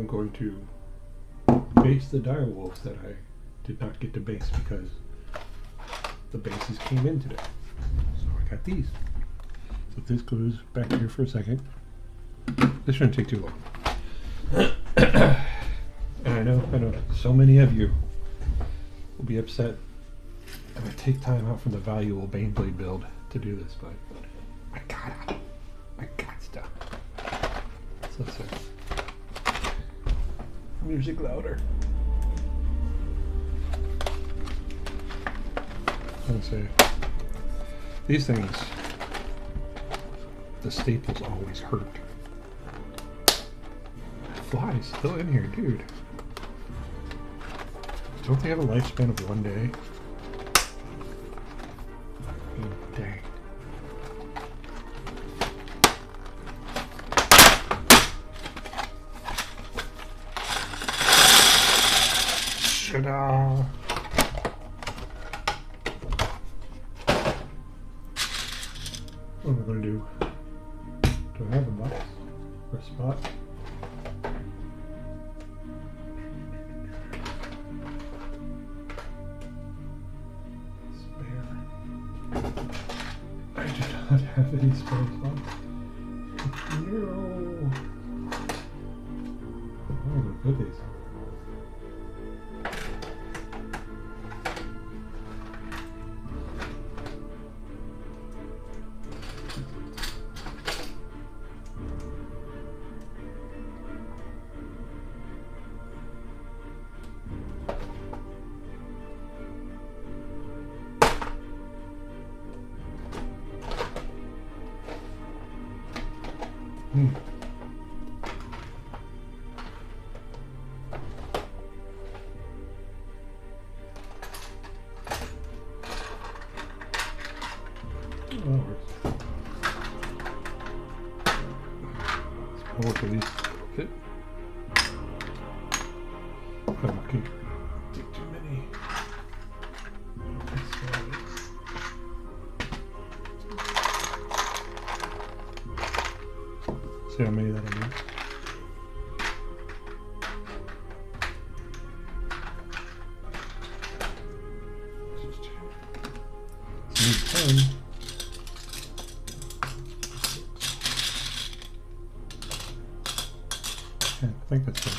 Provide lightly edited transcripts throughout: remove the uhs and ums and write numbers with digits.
going to base the direwolves that I did not get to base because the bases came in today. So I got these. So this goes back here for a second. This shouldn't take too long. And I know, so many of you will be upset if I take time out from the valuable Baneblade build to do this, but I got stuff. So sorry. Music louder. I was gonna say, these things, the staples always hurt. Fly's still in here, dude. Don't they have a lifespan of 1 day? Dang. Ta-da! What am I going to do? Do I have a box or a spot? I do not have any spare spots. No. Oh my goodness. Let's pull at least fit. Okay. Take too many. See how many that'll be. Need 10. Yeah, I think that's it.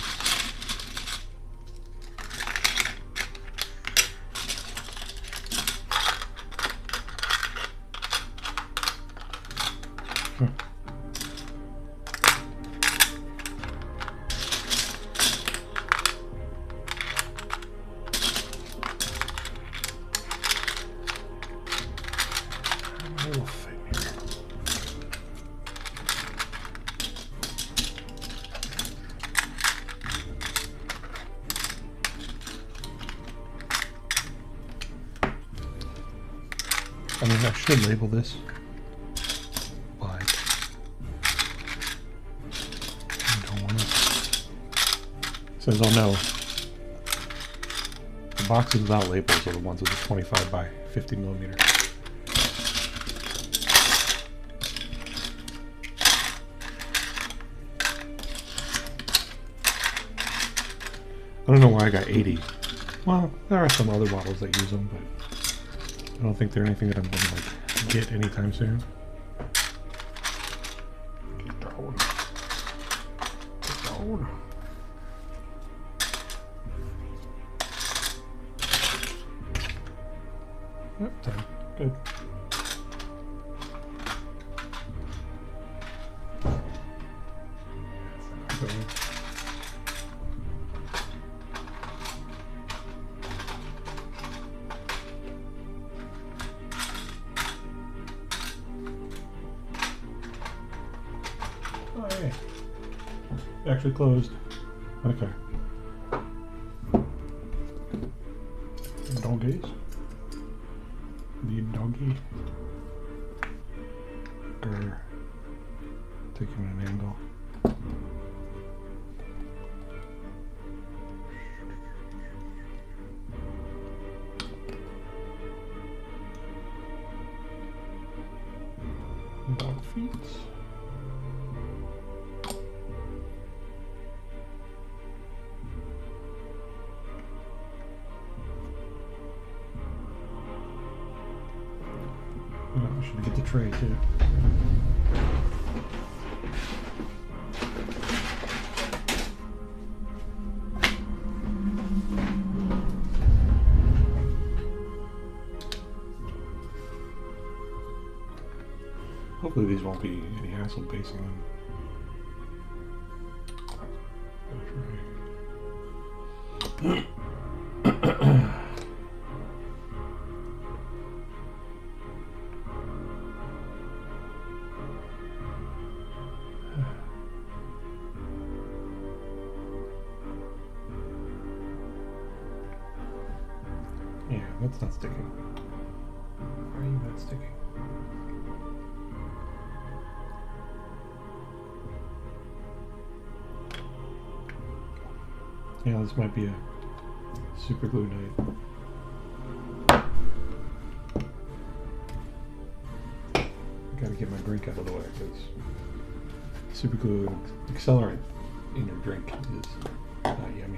I mean, I should label this, but I don't want to. Says, oh no, the boxes without labels are the ones with the 25 by 50 millimeter. I don't know why I got 80. Well, there are some other models that use them, but I don't think they're anything that I'm going to like get anytime soon. Get down. Get down. Yep, 10. Good. Oh, yeah. Actually closed. Okay. Doggies. Need doggy. Grr. Taking an angle. Dog feet. Oh, I should get the tray too. Hopefully these won't be any hassle basing them. Yeah, that's not sticking. Why are you not sticking? Yeah, this might be a super glue night. Gotta get my drink out of the way because super glue and accelerant in your drink is not yummy.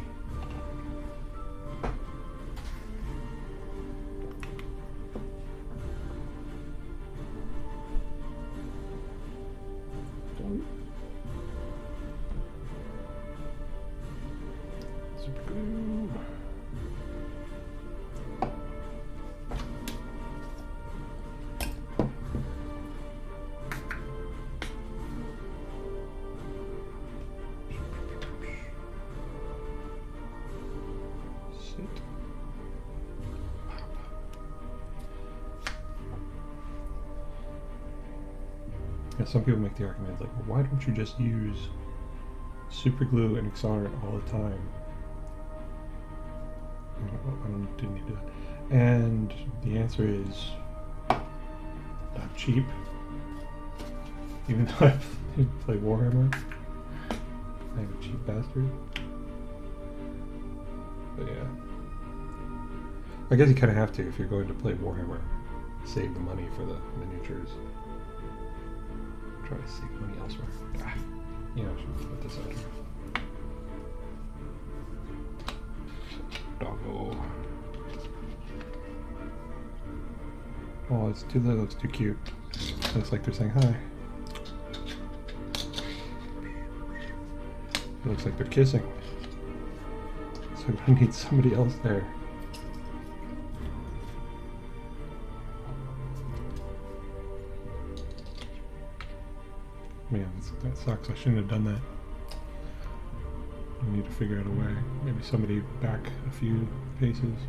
Super glue. Sit. Yeah, some people make the argument like, well, why don't you just use super glue and accelerant all the time? Didn't need to. And the answer is not cheap. Even though I play Warhammer, I'm a cheap bastard. But yeah, I guess you kind of have to if you're going to play Warhammer. Save the money for the miniatures. Try to save money elsewhere. Ah, yeah, I should put this out here. Doggo. Oh, it's too little. Looks too cute. Looks like they're saying hi. It looks like they're kissing. So I'm gonna need somebody else there. Man, that sucks. I shouldn't have done that. I need to figure out a way. Maybe somebody back a few paces.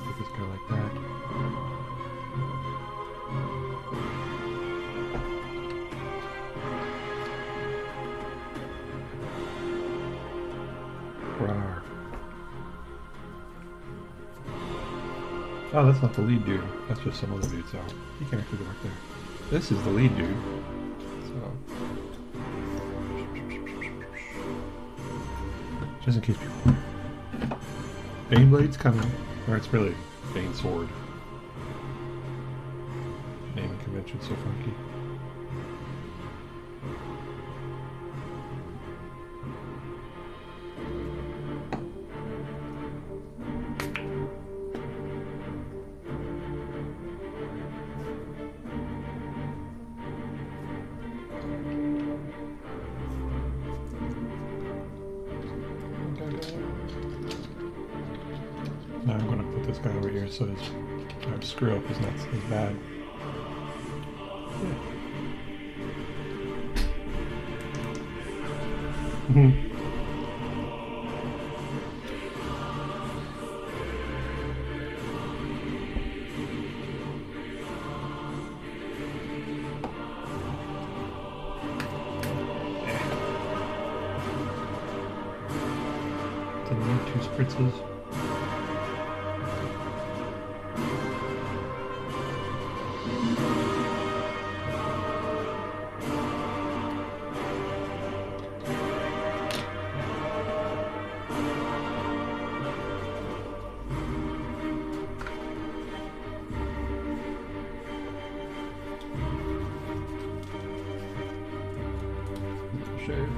Put this guy like that. Rawr. Oh, that's not the lead dude. That's just some other dude, so he can actually go back there. This is the lead dude. So, just in case people. Baneblade's coming. Or it's really Banesword. Naming convention's so funky. Now I'm going to put this guy over here so his screw up is not as bad. Yeah. Didn't need 2 spritzes. shave.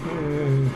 Yay.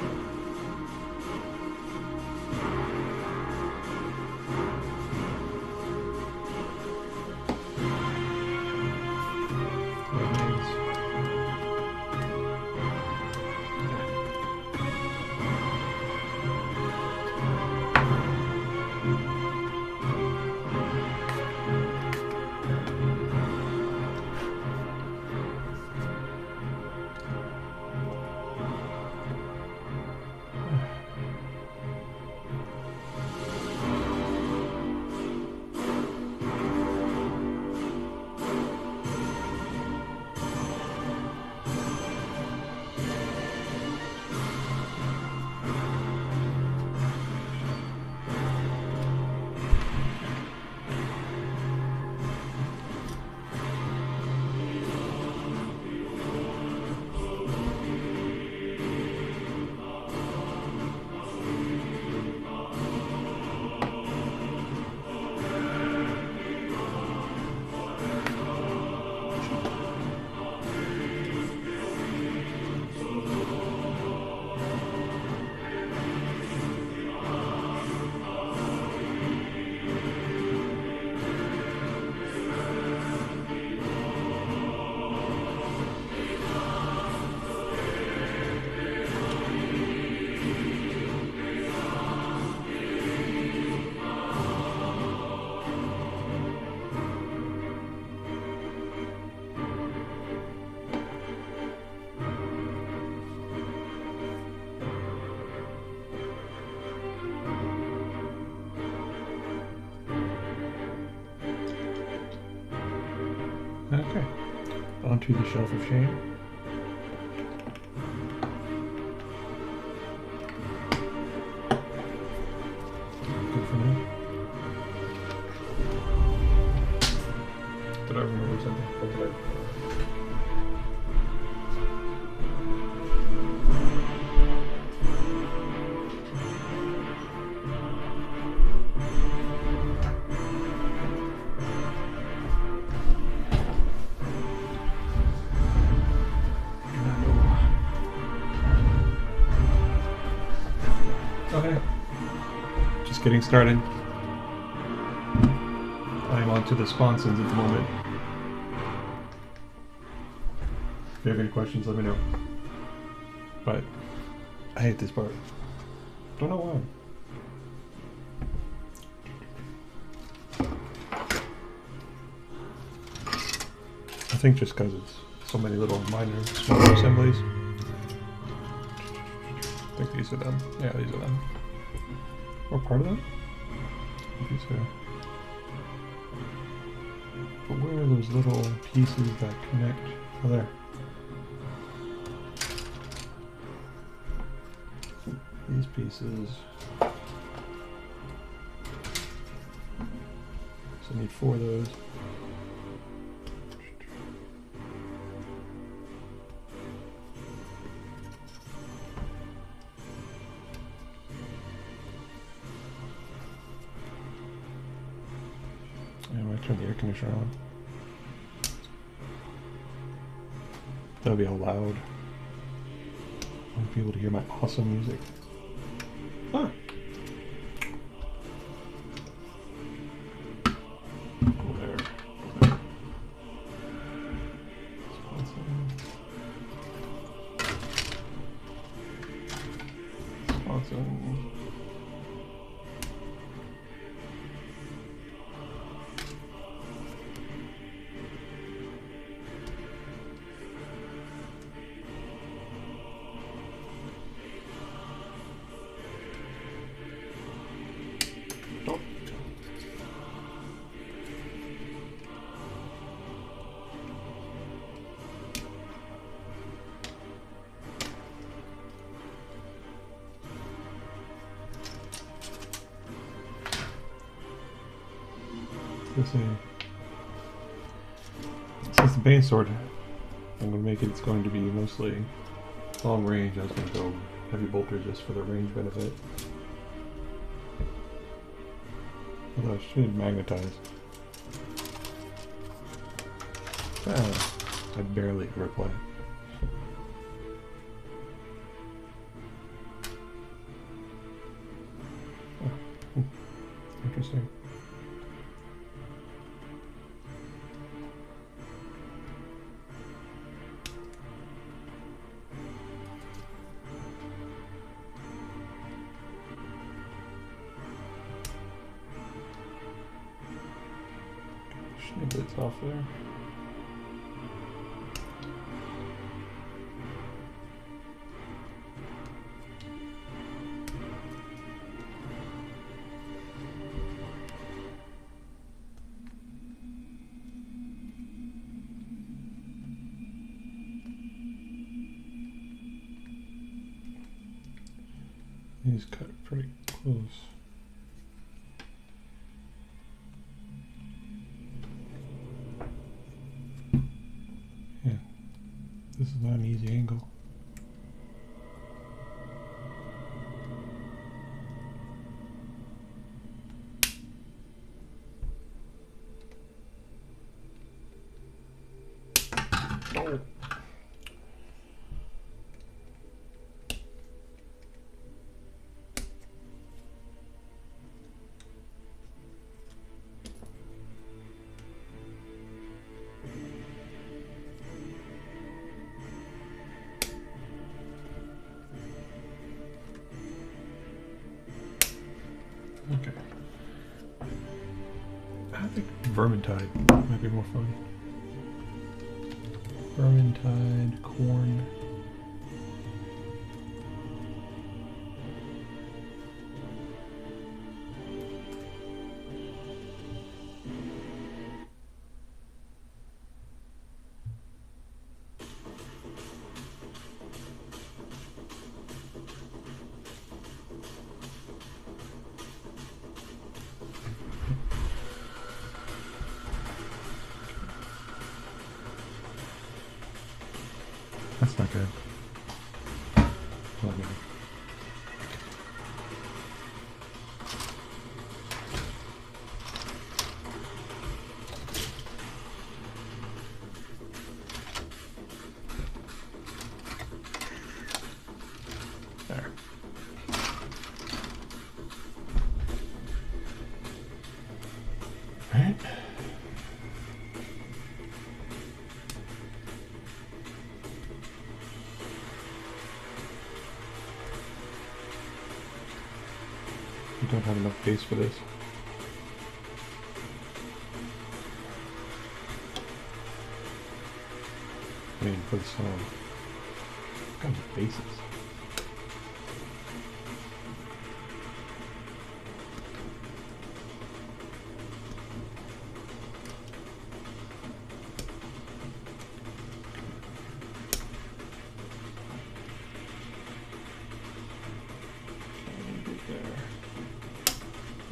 Okay, onto the shelf of shame. Good for now. Did I remember something? What did I? Okay, just getting started. I'm on to the sponsons at the moment. If you have any questions, let me know. But I hate this part. Don't know why. I think just because it's so many little minor, smaller assemblies. I think these are them. Yeah, these are them. Or part of them? These are. But where are those little pieces that connect? Oh, there. These pieces. So I need 4 of those. Turn the air conditioner on. That'll be all loud. I want to be able to hear my awesome music. Ah. Go there. Go there. Sponson. Don't this in. Since the Banesword, I'm going to make it, it's going to be mostly long range. I was going to go heavy bolter just for the range benefit. Although I should magnetize. I barely ever play. Oh, interesting. Snippets off there. These cut pretty close. Yeah, this is not an easy angle. Oh. Okay. I think Vermintide might be more fun. Vermintide, corn. That's not good. Not good. There. All right. We don't have enough base for this. I mean, for the song. What kind of bases?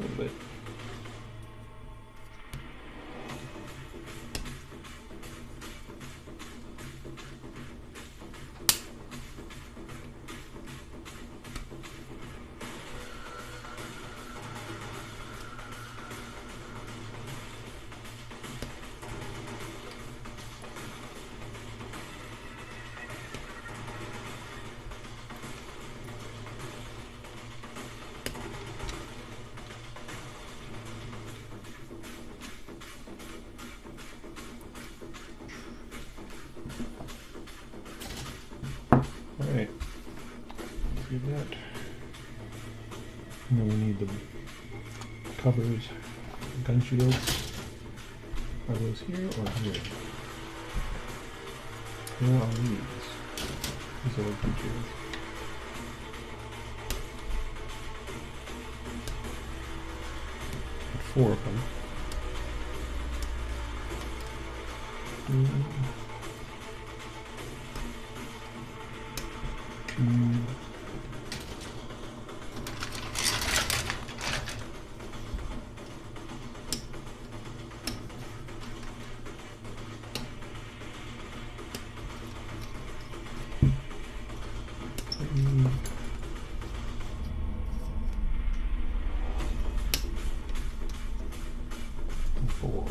A little bit. Alright, do that. And then we need the covers, gun shields. Are those here or here? Where are these? These are the gun shields. Four of them. 4.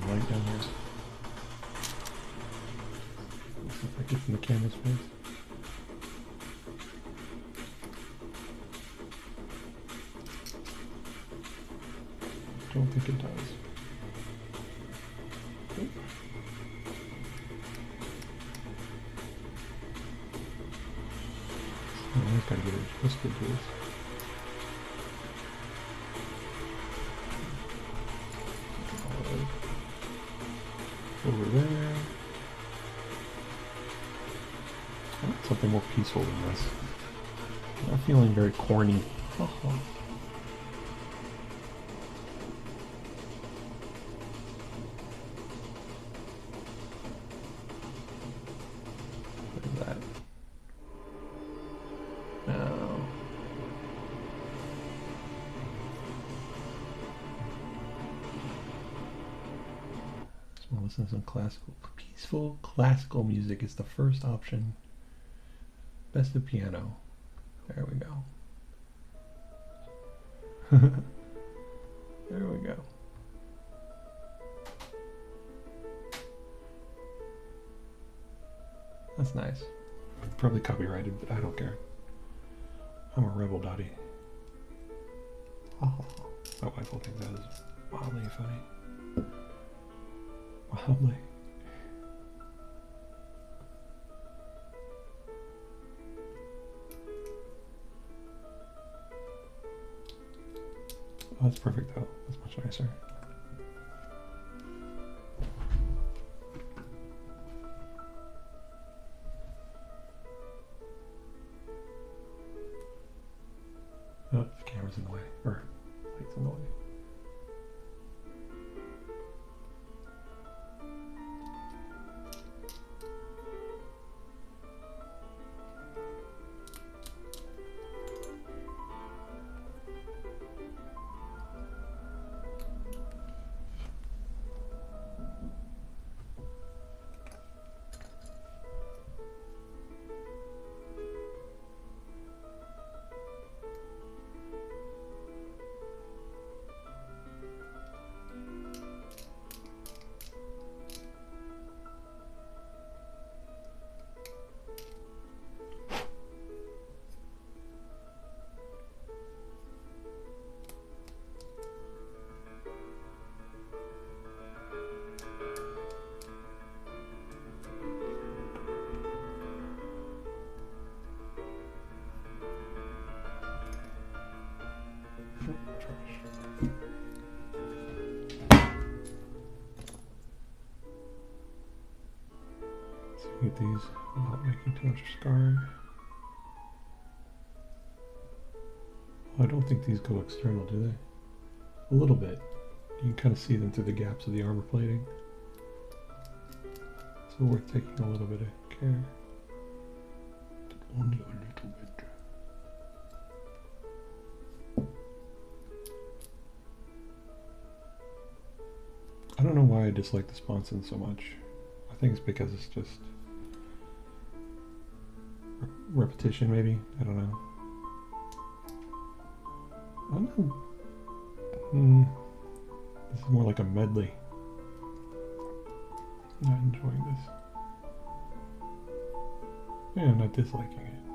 Light down here. Let's see if I get from the camera's face. Don't think it does. Oop. Oh, I've got to get it twisted to this. Over there. I want something more peaceful than this. I'm feeling very corny. Oh. What is that? No. Listen to some peaceful classical music is the first option. Best of piano. There we go. There we go. That's nice. Probably copyrighted, but I don't care. I'm a rebel, Dottie. Oh, my wife will think that is wildly funny. Wildly. Oh, that's perfect though. That's much nicer. Oh, the camera's in the way, or light's in the way. Get these without making too much scarring. Oh, I don't think these go external, do they? A little bit. You can kind of see them through the gaps of the armor plating. So worth taking a little bit of care. Only a little bit. I don't know why I dislike the sponsons so much. I think it's because it's just repetition, maybe. I don't know. This is more like a medley. Not enjoying this. Yeah, I'm not disliking it. But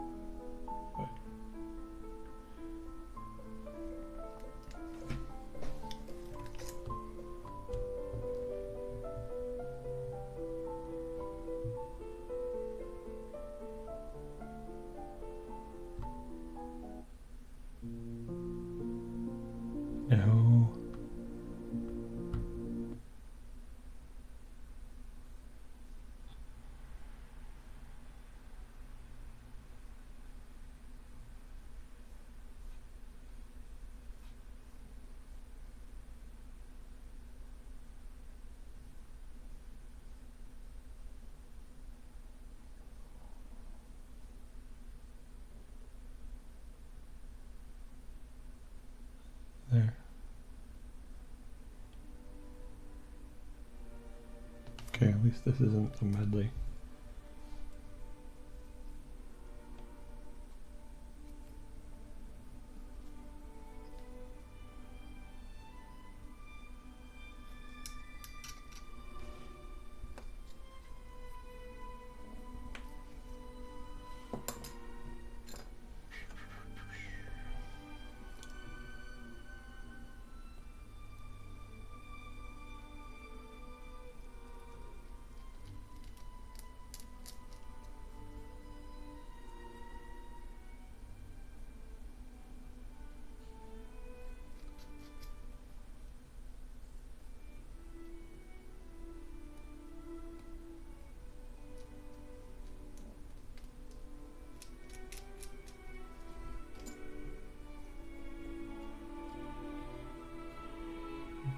no. Okay, at least this isn't a medley.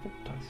Putas.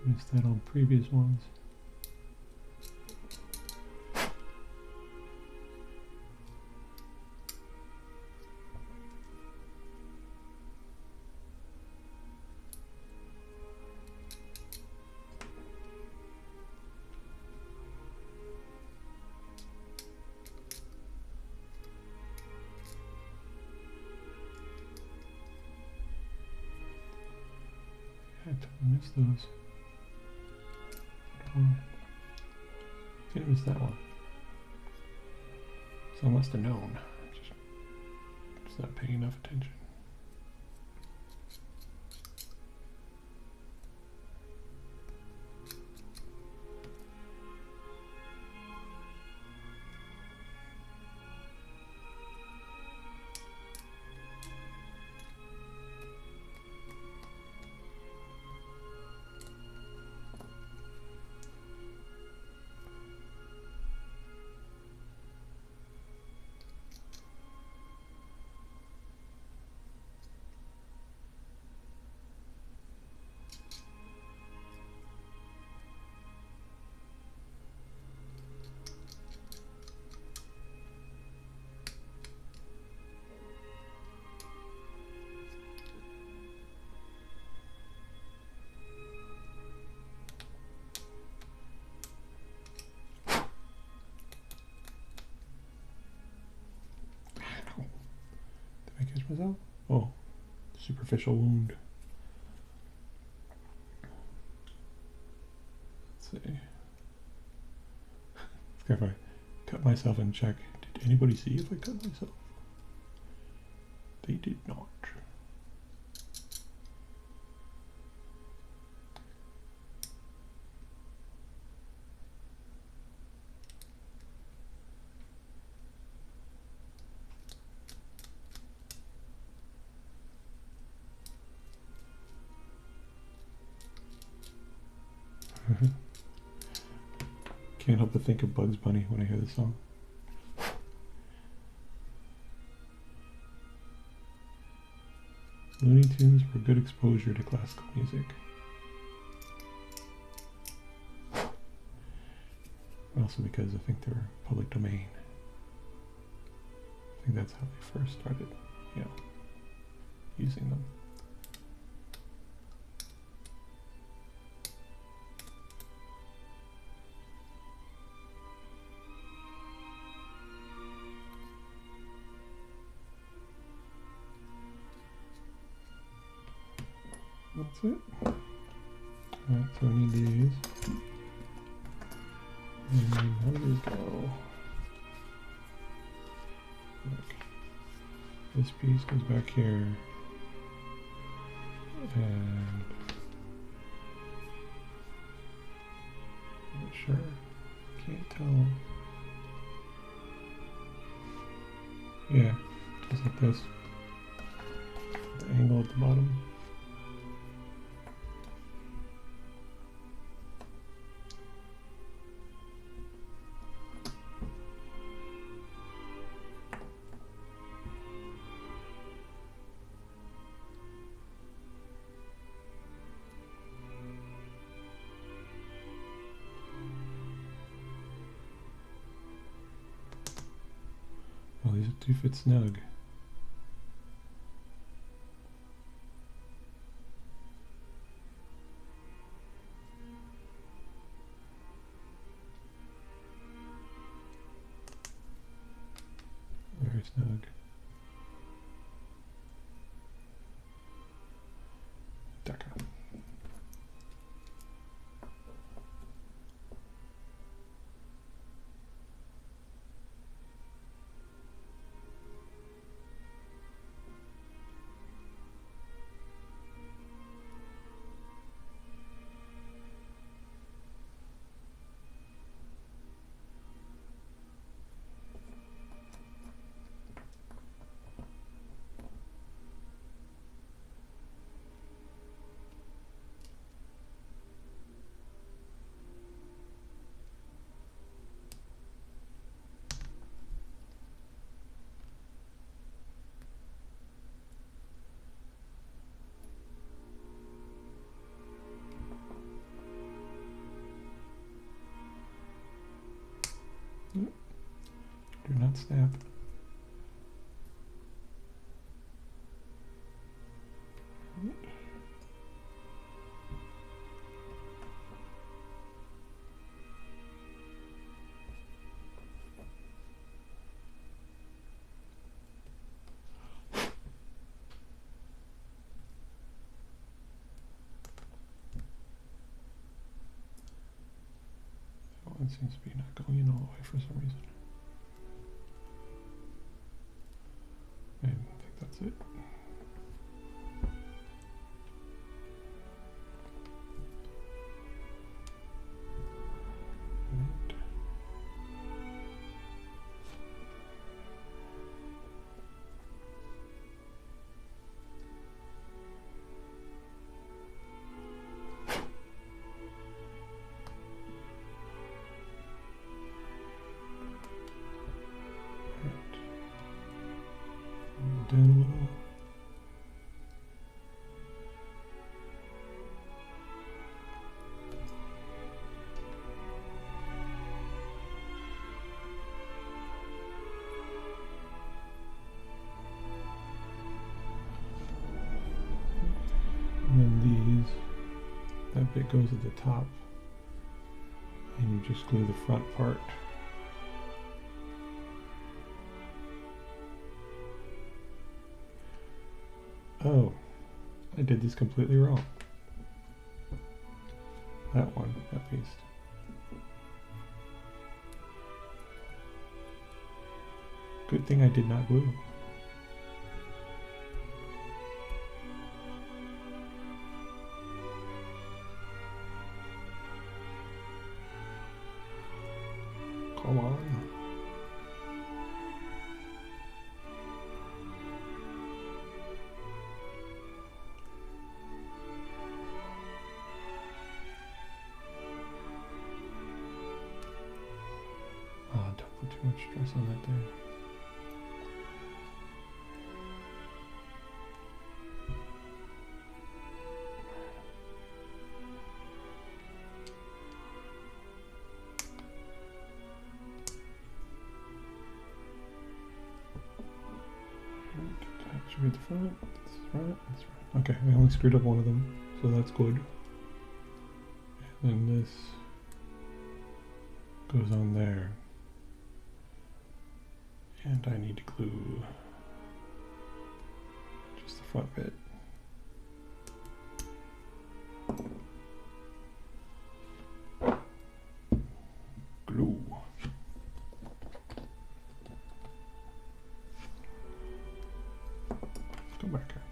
Missed that on previous ones. I totally missed those. Didn't miss that one. So I must have known. Just not paying enough attention. myself? Oh, superficial wound. Let's see. If I cut myself and check, did anybody see if I cut myself? They did not. Can't help but think of Bugs Bunny when I hear this song. Looney Tunes were good exposure to classical music. Also because I think they're public domain. I think that's how they first started, using them. That's it. Alright, so we need these. And how do these go? Look. This piece goes back here. And I'm not sure. Can't tell. Yeah, just like this. The angle at the bottom. Oh, these are 2 fit snug. Very snug. Deca. Do not snap. That one seems to be not going in all the way for some reason. I think that's it. Down a little. And then these, that bit goes at the top, and you just glue the front part. Oh, I did this completely wrong. That one, at least. Good thing I did not glue. Come on. Oh, don't put too much stress on that thing. Should be at the front. That's right. That's right. Okay, I only screwed up one of them, so that's good. And then this goes on there. And I need to glue just the front bit. Glue. Go back here.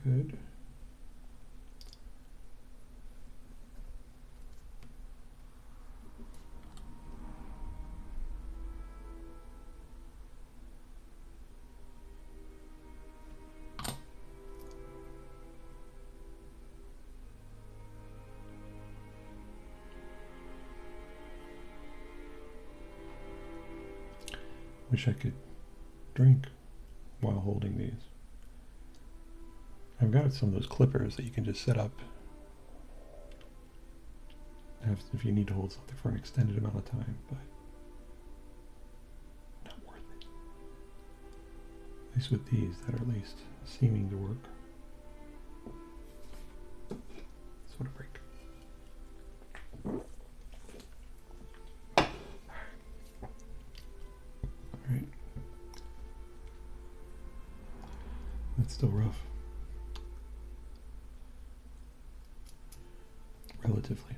Good. Wish I could drink while holding these. I've got some of those clippers that you can just set up if you need to hold something for an extended amount of time, but not worth it. At least with these that are at least seeming to work. Sort of break. Alright. That's still rough. Relatively.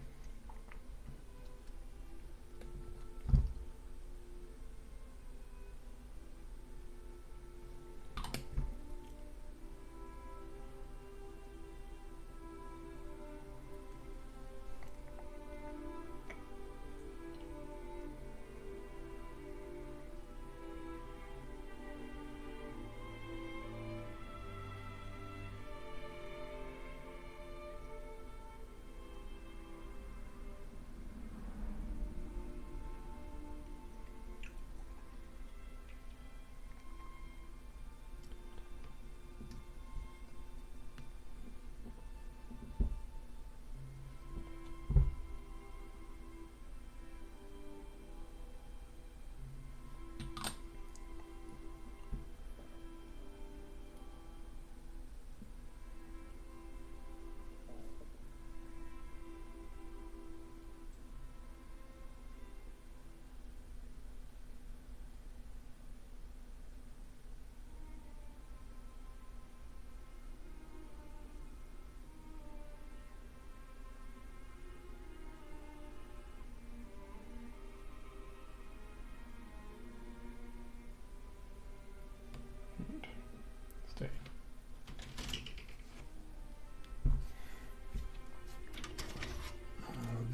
Stay.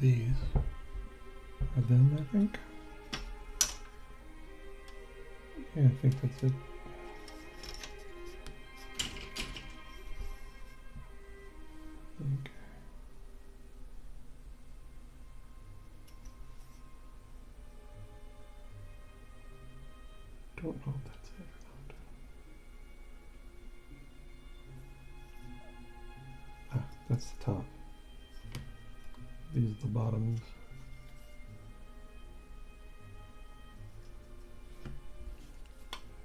These are them, I think. Yeah, I think that's it. Okay. don't know if that's it or not. Ah, that's the top. These are the bottoms.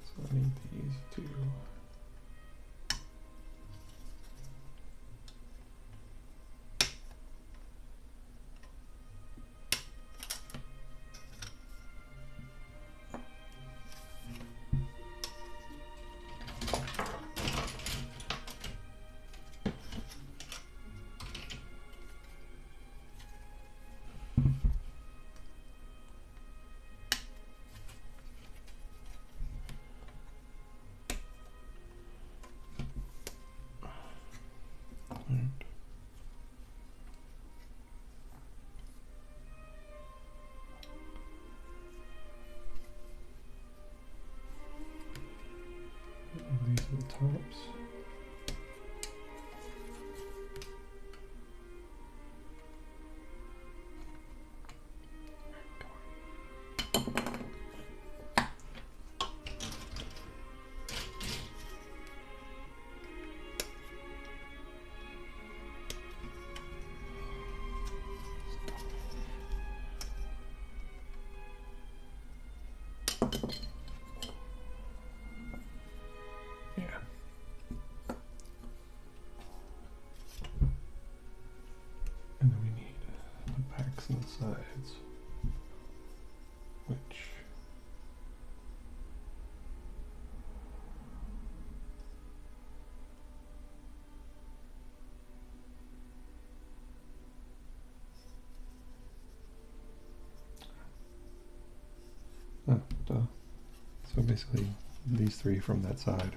So I need these two. These are the tops. And then we need the backs and the sides, which oh, duh. So basically these three from that side.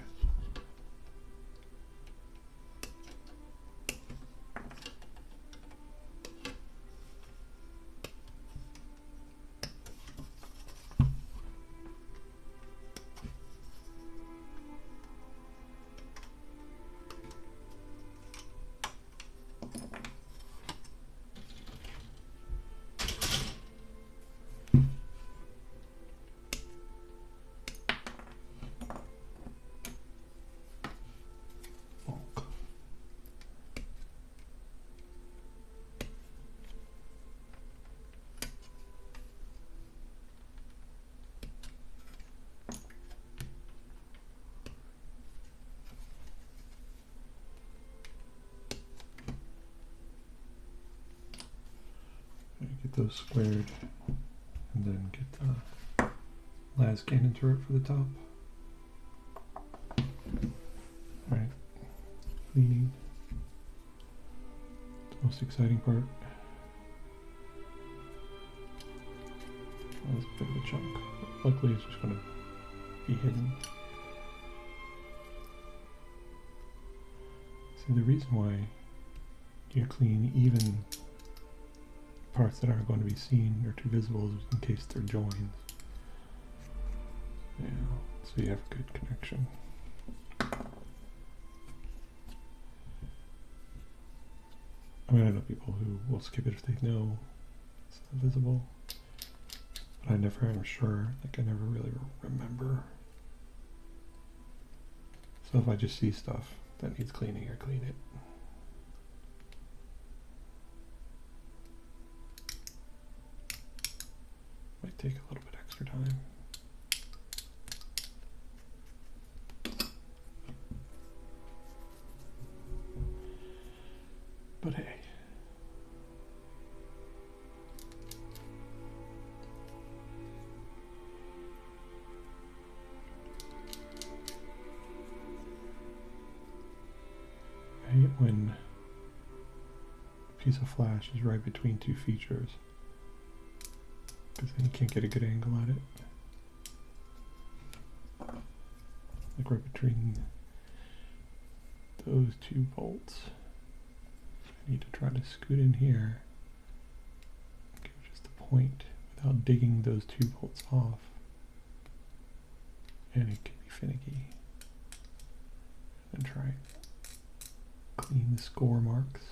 Get those squared, and then get the last cannon turret for the top. Alright, leaning. The most exciting part. That was a bit of a chunk. Luckily it's just going to be hidden. See, the reason why you clean even parts that aren't going to be seen or too visible in case they're joins. Yeah, so you have a good connection. I mean, I know people who will skip it if they know it's not visible, but I never am sure. Like, I never really remember. So if I just see stuff that needs cleaning, I clean it. Might take a little bit extra time. But hey. I hate when a piece of flash is right between two features, because then you can't get a good angle at it. Like right between those two bolts. I need to try to scoot in here, give just a point without digging those two bolts off. And it can be finicky. And try and clean the score marks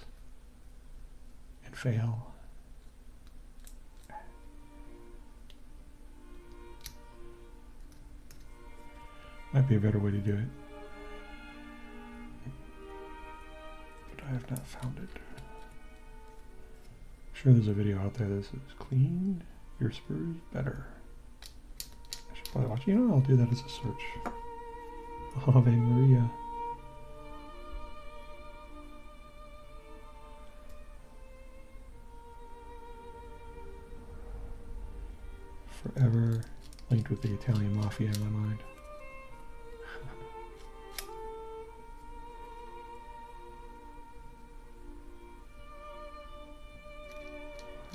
and fail. Might be a better way to do it. But I have not found it. I'm sure there's a video out there that says clean your spurs better. I should probably watch. You know, I'll do that as a search. Ave Maria. Forever linked with the Italian mafia in my mind.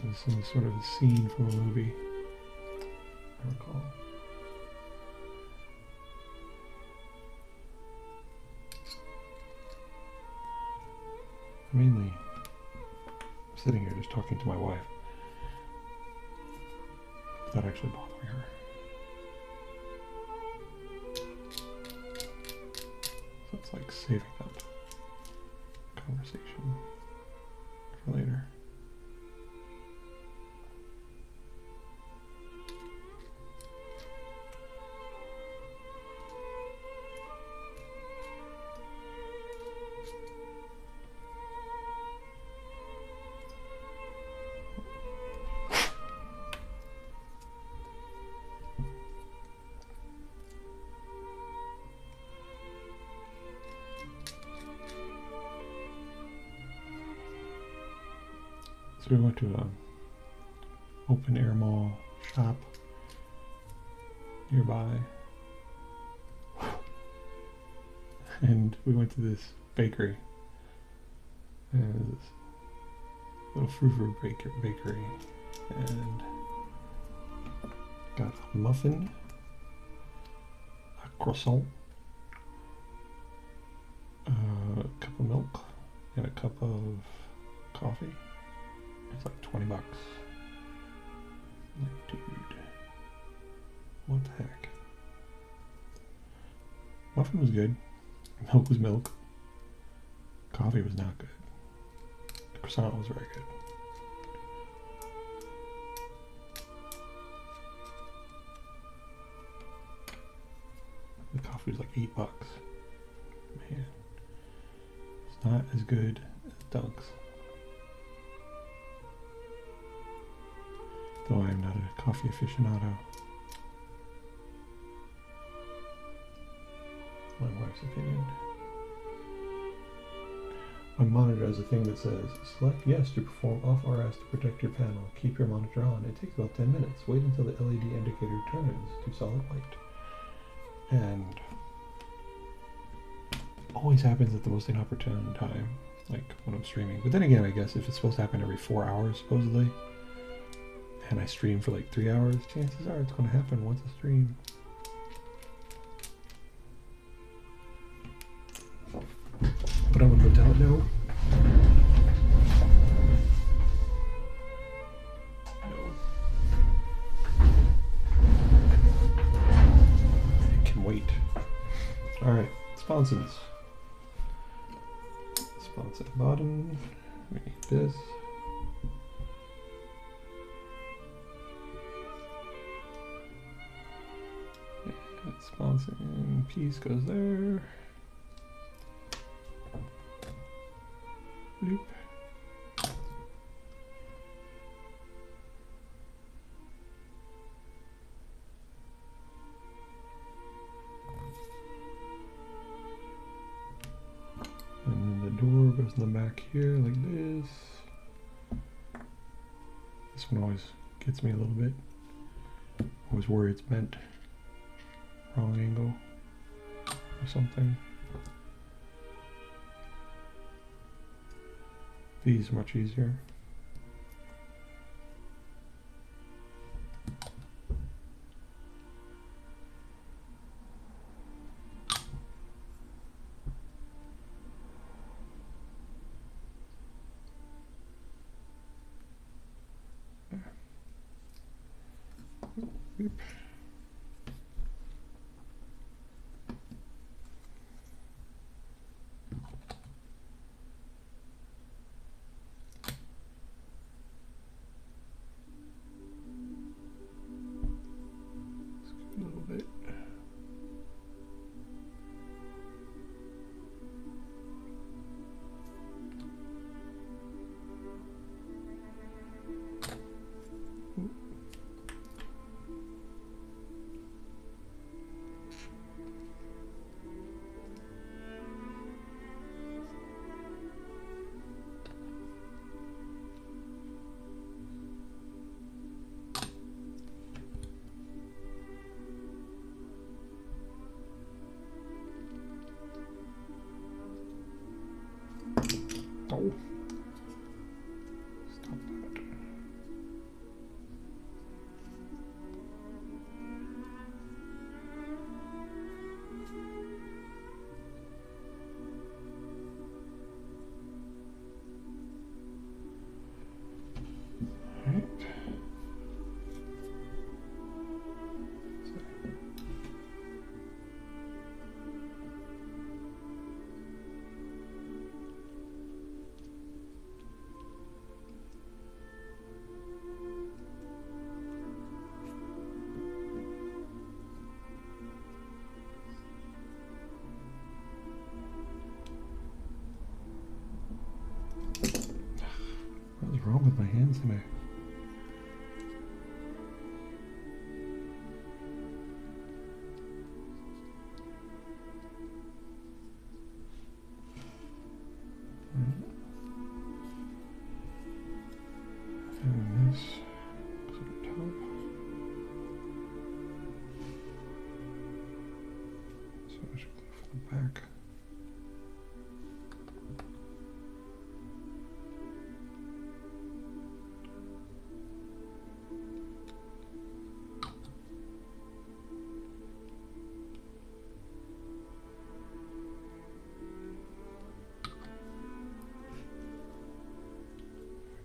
This is sort of a scene from a movie, I recall. Mainly, I'm sitting here just talking to my wife without actually bothering her. So it's like saving up conversation for later. So we went to an open air mall shop nearby, and we went to this bakery, and this little frou-frou bakery, and got a muffin, a croissant, a cup of milk, and a cup of coffee. It's like 20 bucks. Like, dude, what the heck? Muffin was good. Milk was milk. Coffee was not good. The croissant was very good. The coffee was like 8 bucks. Man, it's not as good as Dunk's. Though I am not a coffee aficionado. My wife's opinion. My monitor has a thing that says, select yes to perform off RS to protect your panel. Keep your monitor on. It takes about 10 minutes. Wait until the LED indicator turns to solid white. And always happens at the most inopportune time, like when I'm streaming. But then again, I guess if it's supposed to happen every 4 hours, supposedly, and I stream for like 3 hours, chances are it's going to happen once I stream. But I'm going to tell it no. No. It can wait. Alright, sponsons. Sponson bottom. We need this. Sponson piece goes there. Bloop. And then the door goes in the back here like this. This one always gets me a little bit. Always worry it's bent. Wrong angle or something. These are much easier. Yep. A little bit. Oh. Stop that. All right. What's wrong with my hands today? And this goes at the top. So I should glue for the back.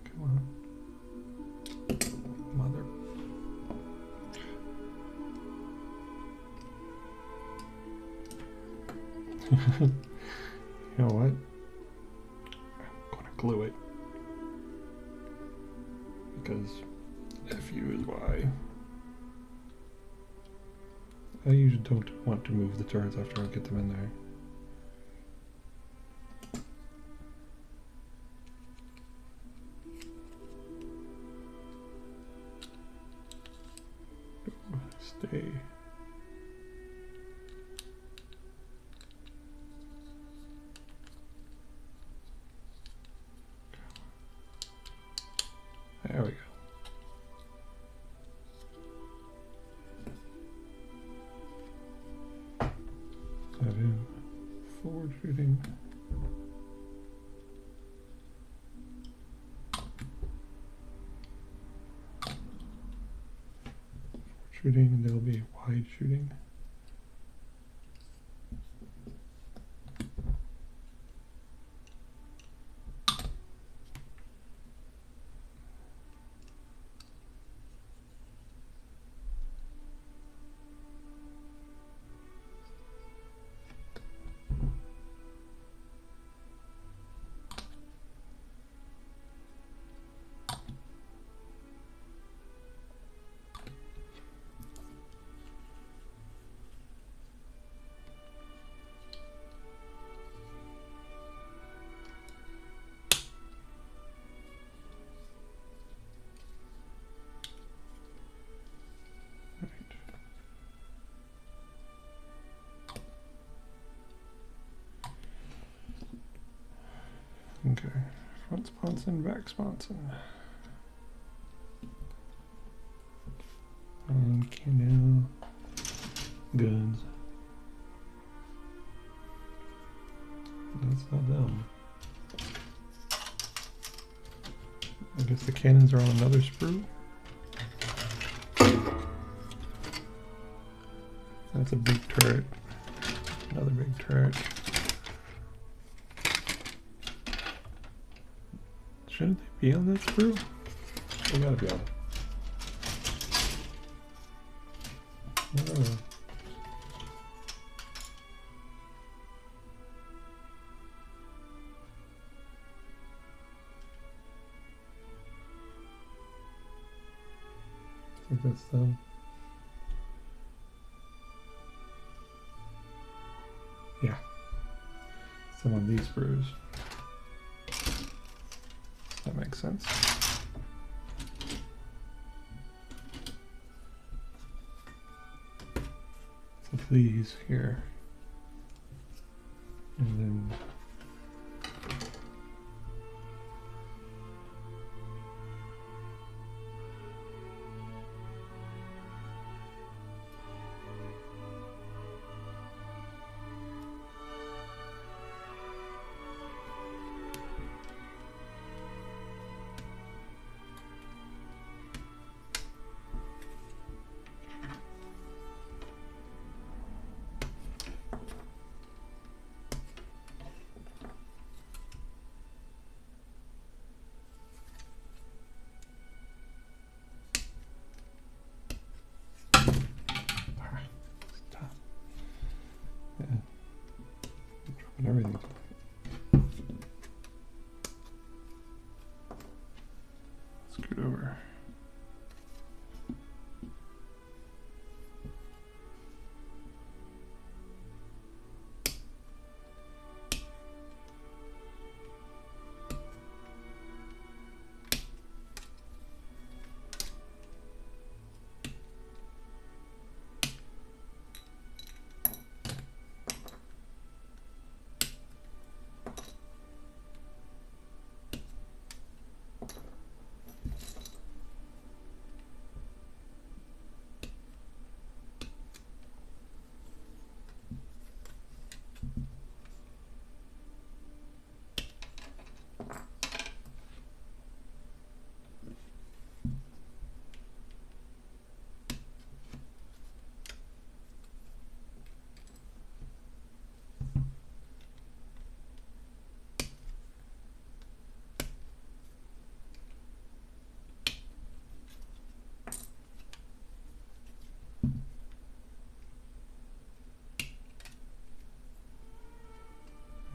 Come on. Mother. You know what? I'm gonna glue it. Because FU is why. I usually don't want to move the turrets after I get them in there. Stay. There we go. That in forward shooting. Shooting, and there'll be wide shooting. Okay, front sponson, back sponson. And candle, guns. That's not them. I guess the cannons are on another sprue. That's a big turret. Another big turret. Shouldn't they be on that sprue? They gotta be on it. Oh. I think that's them. Yeah. Some of these sprues. That makes sense. these here. And then and everything. Scoot over.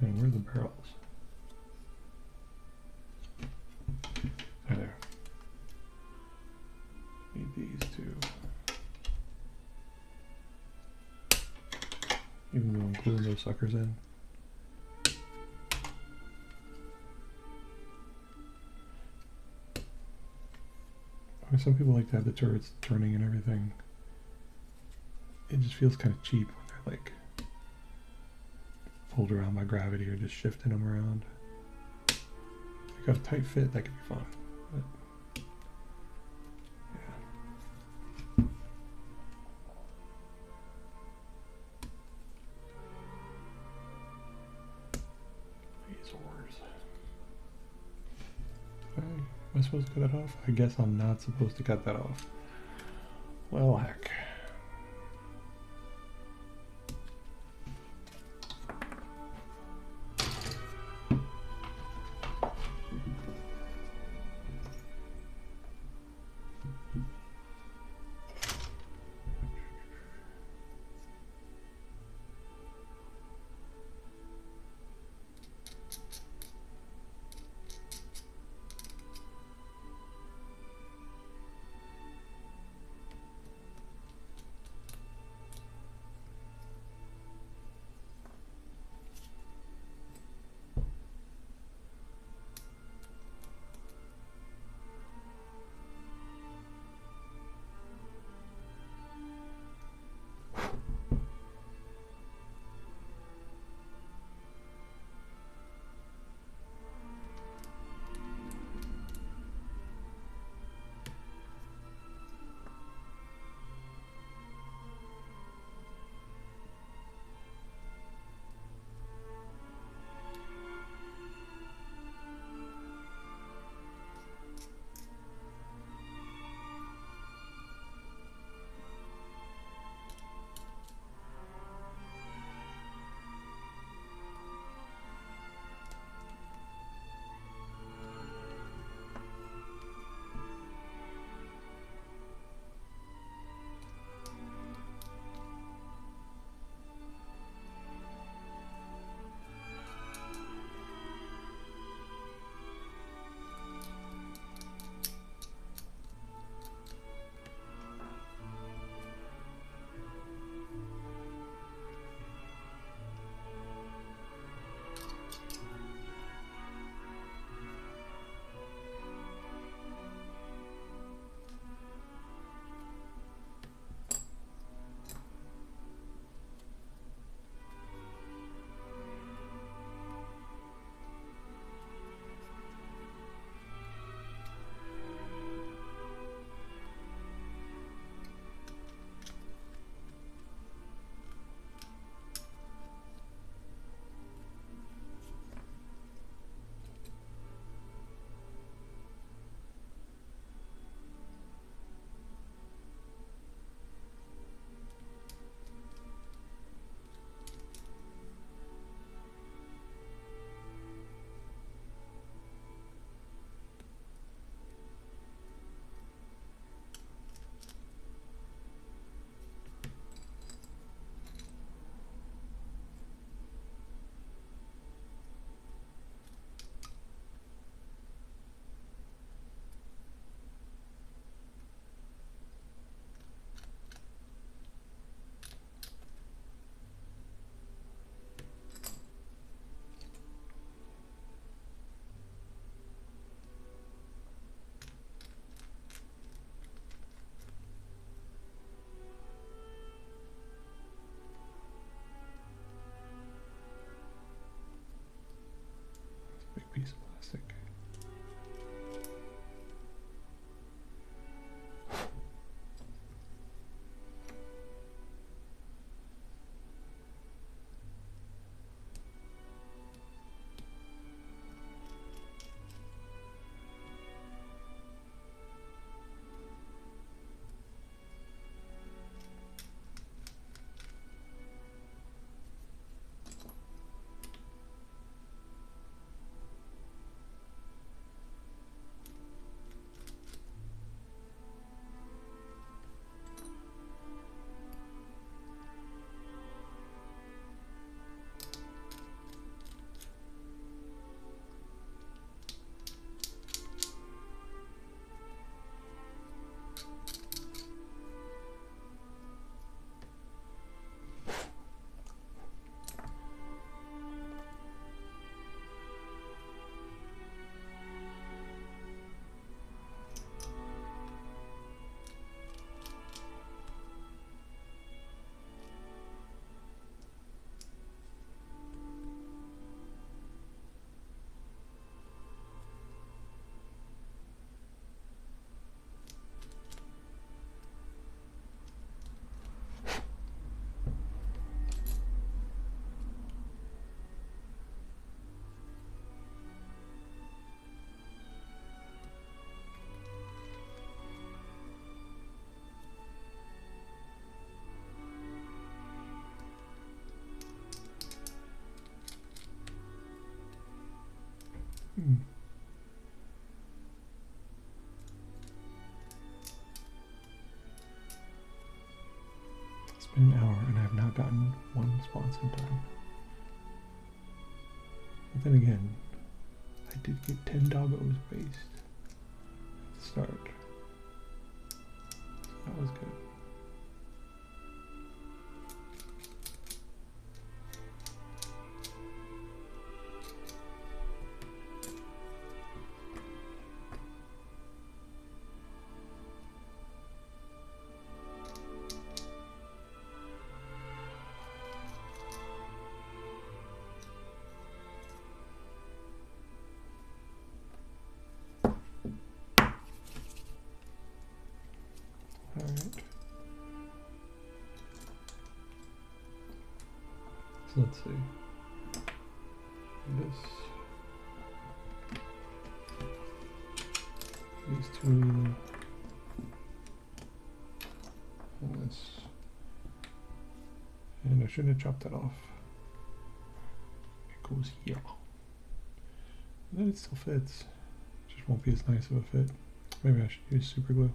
And where are the barrels? There. Need these two. Even though I'm gluing those suckers in. I mean, some people like to have the turrets turning and everything. It just feels kind of cheap when they're like pulled around by gravity or just shifting them around. If you got a tight fit, that could be fun. But, yeah. These ores. Am I supposed to cut that off? I guess I'm not supposed to cut that off. Well, heck. It's been an hour and I have not gotten one sponson done. But then again, I did get 10 doggos based at the start. So that was good. So let's see. These two, and this, and I shouldn't have chopped that off. It goes here. And then it still fits. It just won't be as nice of a fit. Maybe I should use super glue.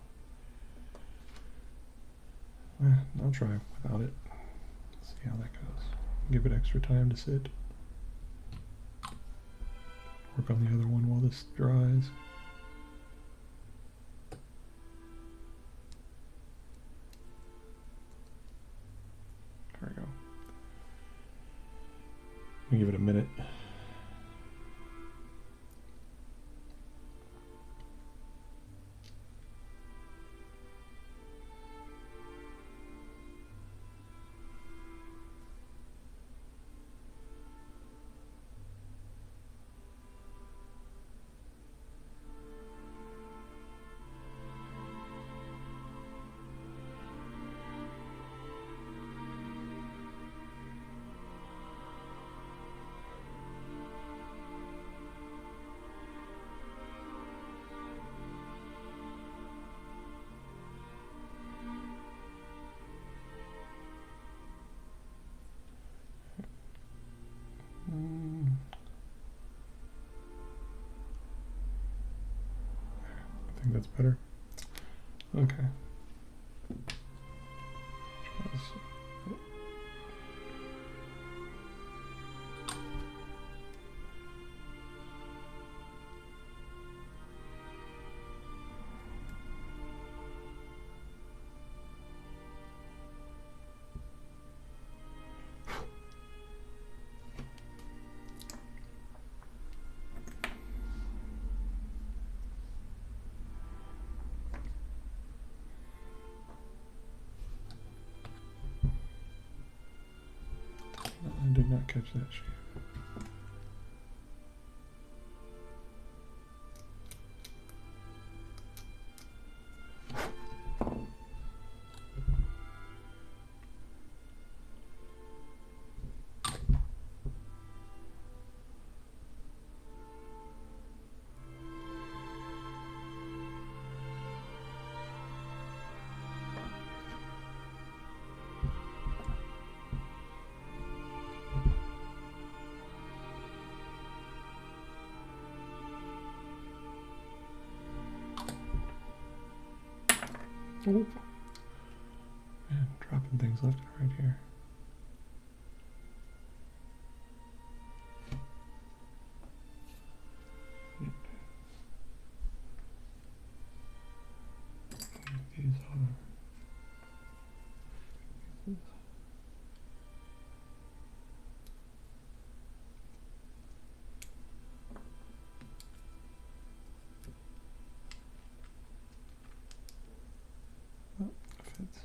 I'll try without it. See how that goes. Give it extra time to sit. Work on the other one while this dries. There we go. Let me give it a minute. I think that's better. Okay. I did not catch that shape. Oh. Man, dropping things left and right here. These are... Oh, fits.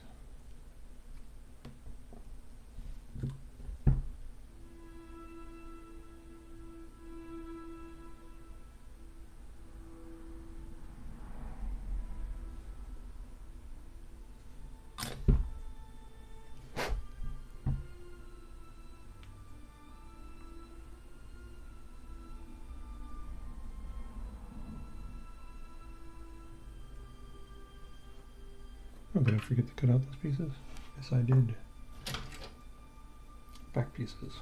Oh, did I forget to cut out those pieces? Yes, I did. Back pieces.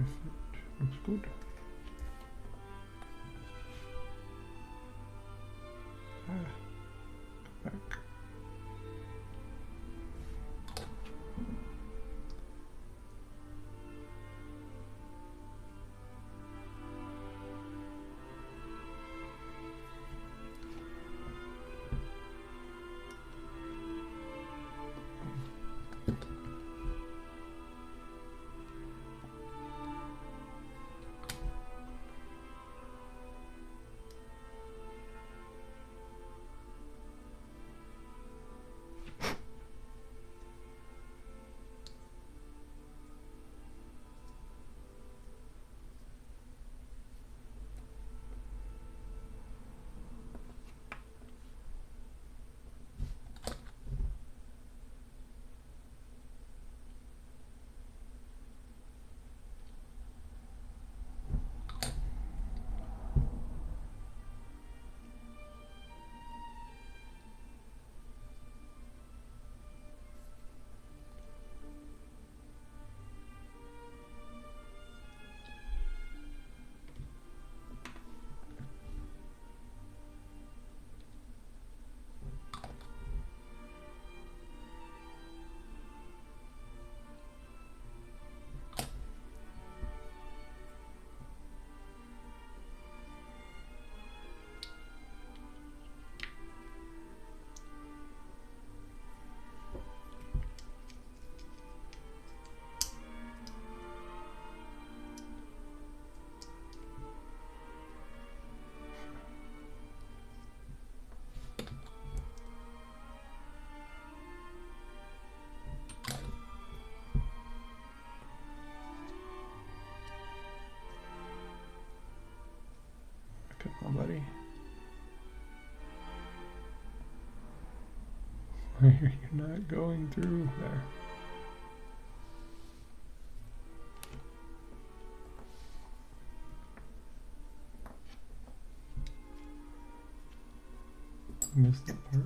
Perfect. Looks good. Go back. Come on, buddy. Why are you not going through there? Missed that part.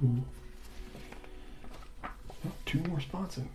Cool. Oh, 2 more sponsons.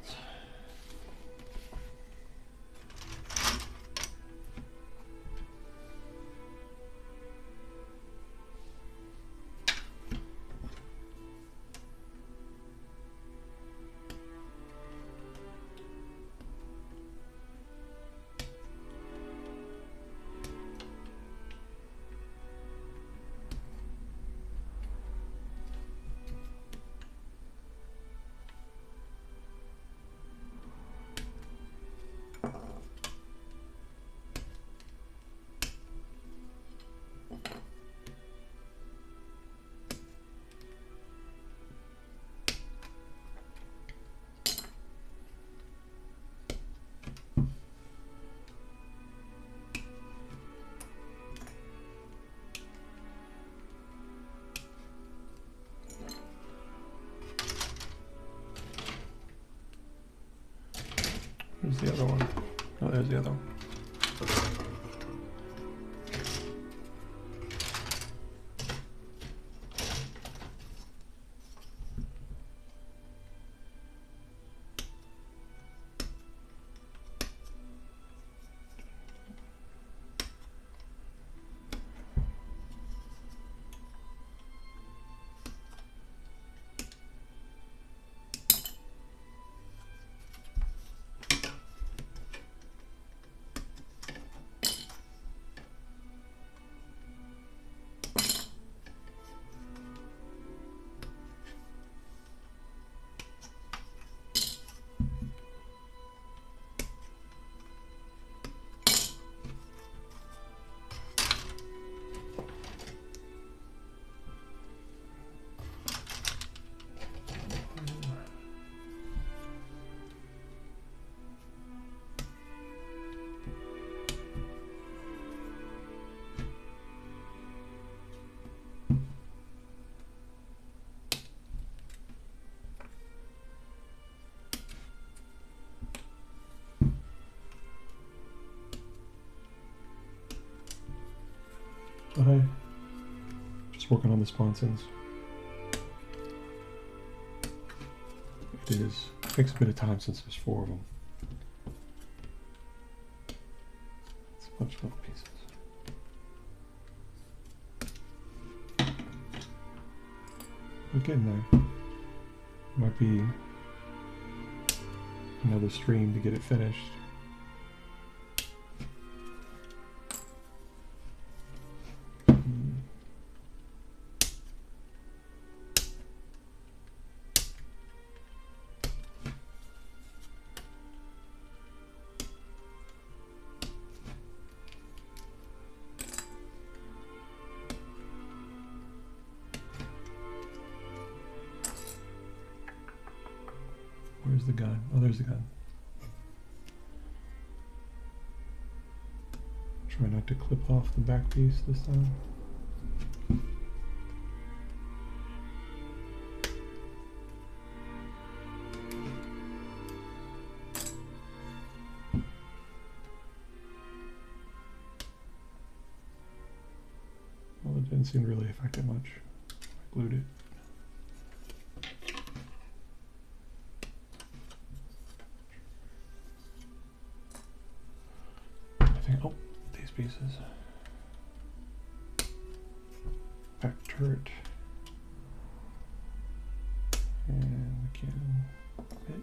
Where's the other one? Oh, there's the other one. Hi. Just working on the sponsons. It takes a bit of time since there's 4 of them. It's a bunch of little pieces. We're getting there. Might be another stream to get it finished. Where's the gun? Oh, there's the gun. Try not to clip off the back piece this time. Well, it didn't seem to really affect it much. I glued it. Oh, these pieces. Back turret. And we can hit.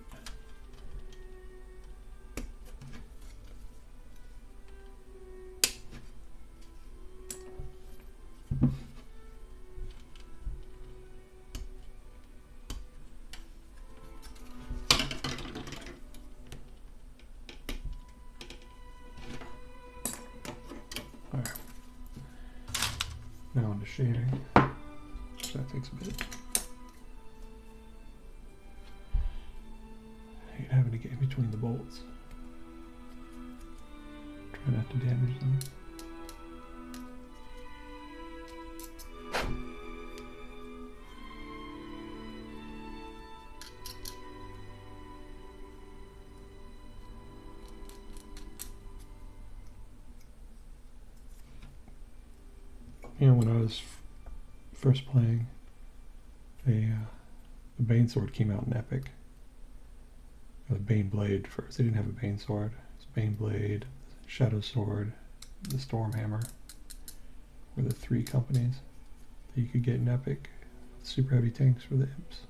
Now on to shading, so that takes a bit. I hate having to get in between the bolts. Try not to damage them. You know, when I was first playing, a The Banesword came out in Epic. The Bane Blade first. They didn't have a Banesword. It's Bane Blade, Shadow Sword, the Stormhammer were the three companies that you could get in Epic. Super heavy tanks for the imps.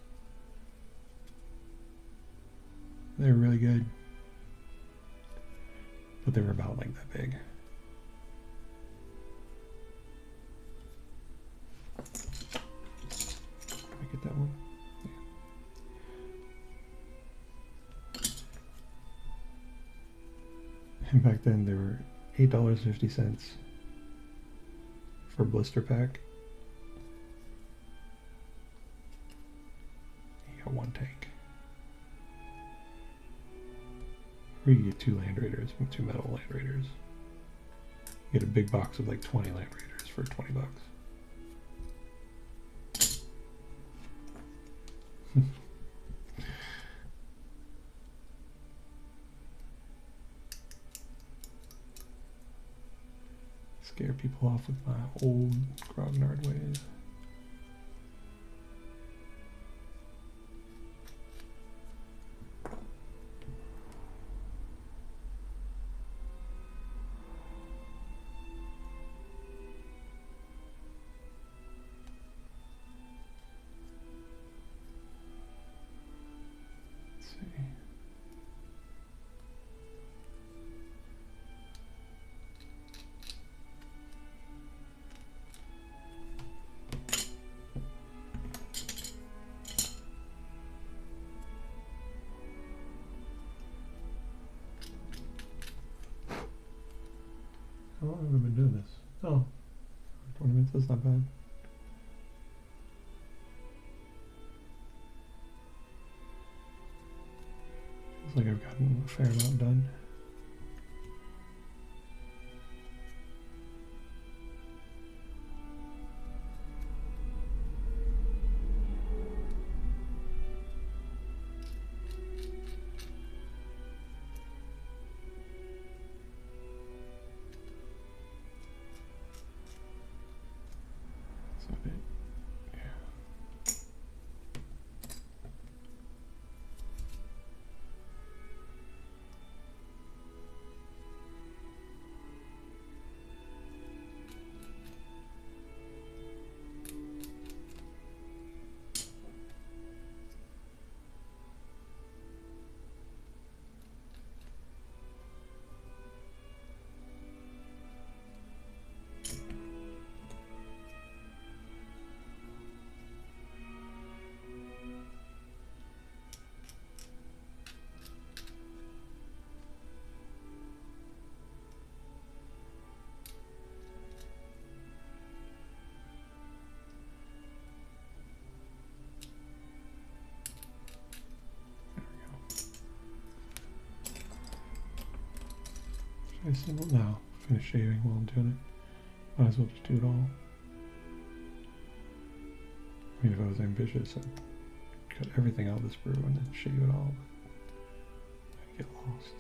They were really good. But they were about like that big. Can I get that one? And back then they were $8.50 for a blister pack. You got one tank. Or you get 2 Land Raiders, 2 metal Land Raiders. You get a big box of like 20 Land Raiders for 20 bucks. Scare people off with my old grognard ways. Let's see. How long have I been doing this? Oh, 20 minutes, that's not bad. Feels like I've gotten a fair amount done. I assemble now. Finish shaving while I'm doing it. Might as well just do it all. I mean, if I was ambitious, I'd cut everything out of this brew and then shave it all. But I'd get lost.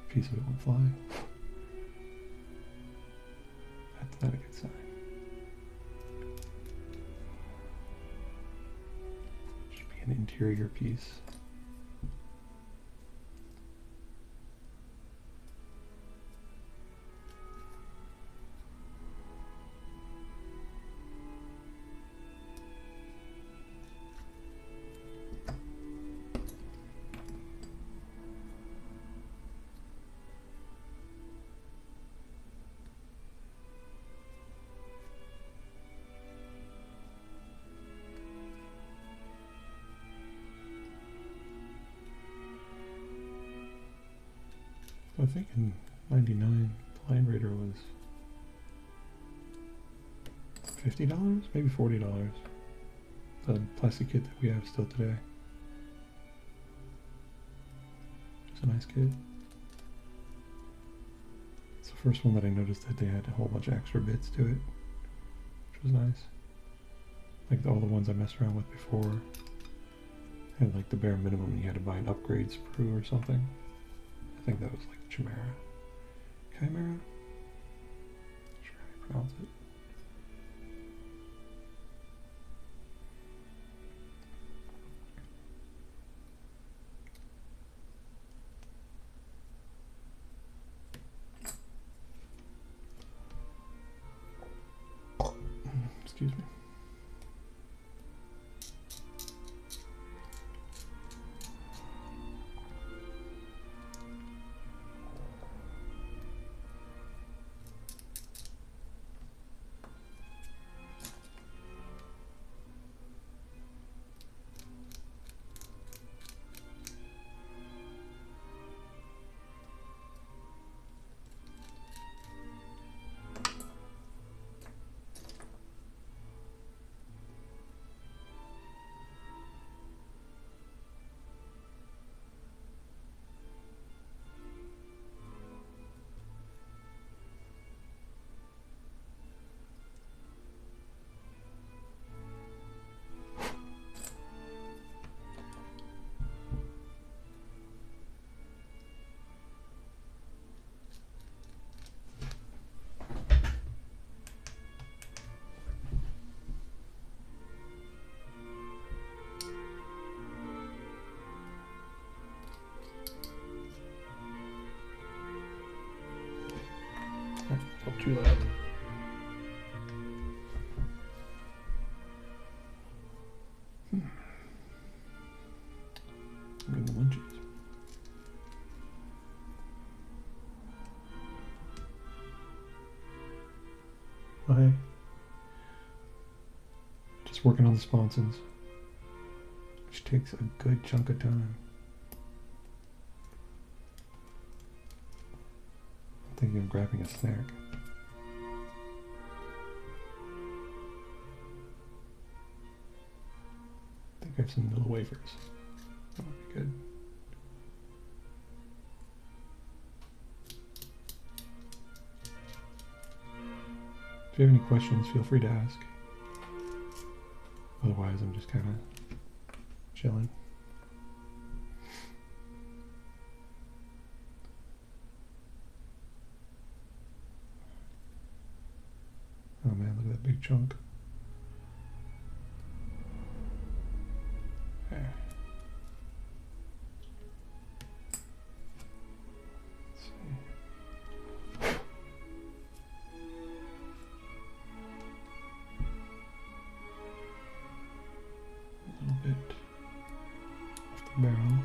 Piece of it went flying. That's not a good sign. Should be an interior piece. I think in '99, the Land Raider was $50, maybe $40. The plastic kit that we have still today. It's a nice kit. It's the first one that I noticed that they had a whole bunch of extra bits to it, which was nice. Like all the ones I messed around with before had like the bare minimum. You had to buy an upgrade sprue or something. I think that was like Chimera. Chimera? Not sure how you pronounce it. Excuse me. Not too loud. I'm getting the munchies. Oh, hey. Just working on the sponsons, which takes a good chunk of time. I'm thinking of grabbing a snack. I think I have some little wafers. That would be good. If you have any questions, feel free to ask. Otherwise, I'm just kind of chilling. Oh man, look at that big chunk. There. Let's see. A little bit off the barrel.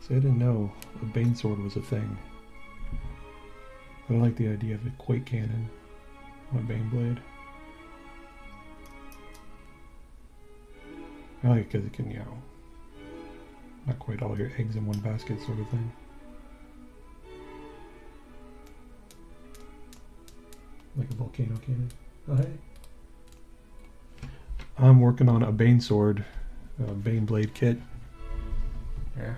See, I didn't know a Banesword was a thing. But I like the idea of a Quake Cannon on a Baneblade. I like it because it can, you know, not quite all your eggs in one basket sort of thing. Like a volcano cannon. Oh, hey. I'm working on a Banesword, Baneblade kit. Yeah.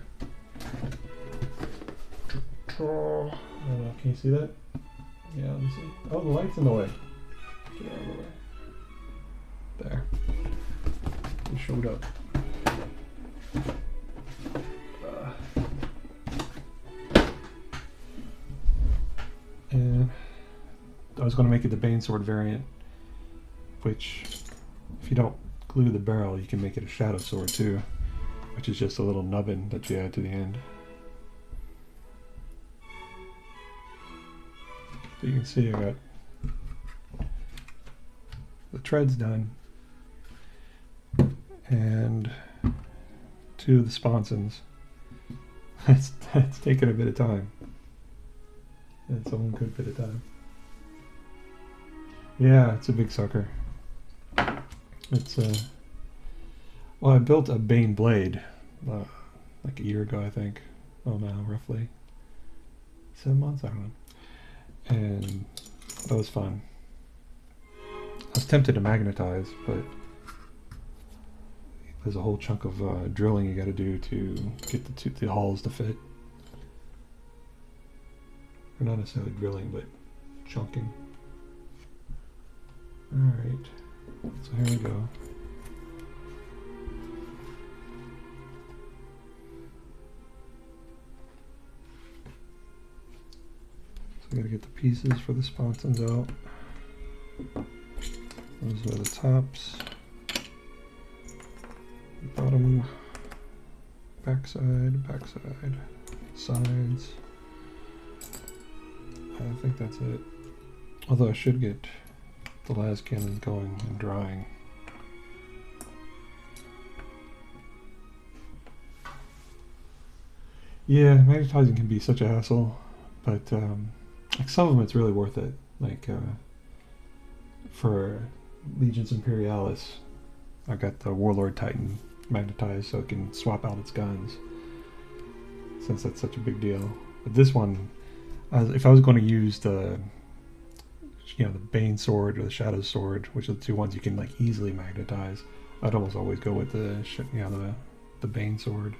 Oh, can you see that? Yeah, let me see. Oh, the light's in the way. Get out of the way. There. It showed up. And I was going to make it the Banesword variant, which, if you don't glue the barrel, you can make it a shadow sword too, which is just a little nubbin that you add to the end. So you can see I got the treads done and two of the sponsons. That's taken a bit of time. That's a good bit of time. Yeah, it's a big sucker. It's well, I built a Bane blade like a year ago, I think. well now, roughly 7 months, I don't know. And that was fun. I was tempted to magnetize, but there's a whole chunk of drilling you got to do to get the hulls to fit. Or not necessarily drilling, but chunking. Alright, so here we go. So I gotta get the pieces for the sponsons out. Those are the tops, bottom, backside, sides. I think that's it. Although I should get the las cannons going and drying. Yeah, magnetizing can be such a hassle, but like some of them it's really worth it. Like for Legions Imperialis, I got the Warlord Titan magnetized so it can swap out its guns, since that's such a big deal. But this one, if I was going to use the the Banesword or the Shadow Sword, which are the two ones you can like easily magnetize, I'd almost always go with the Banesword.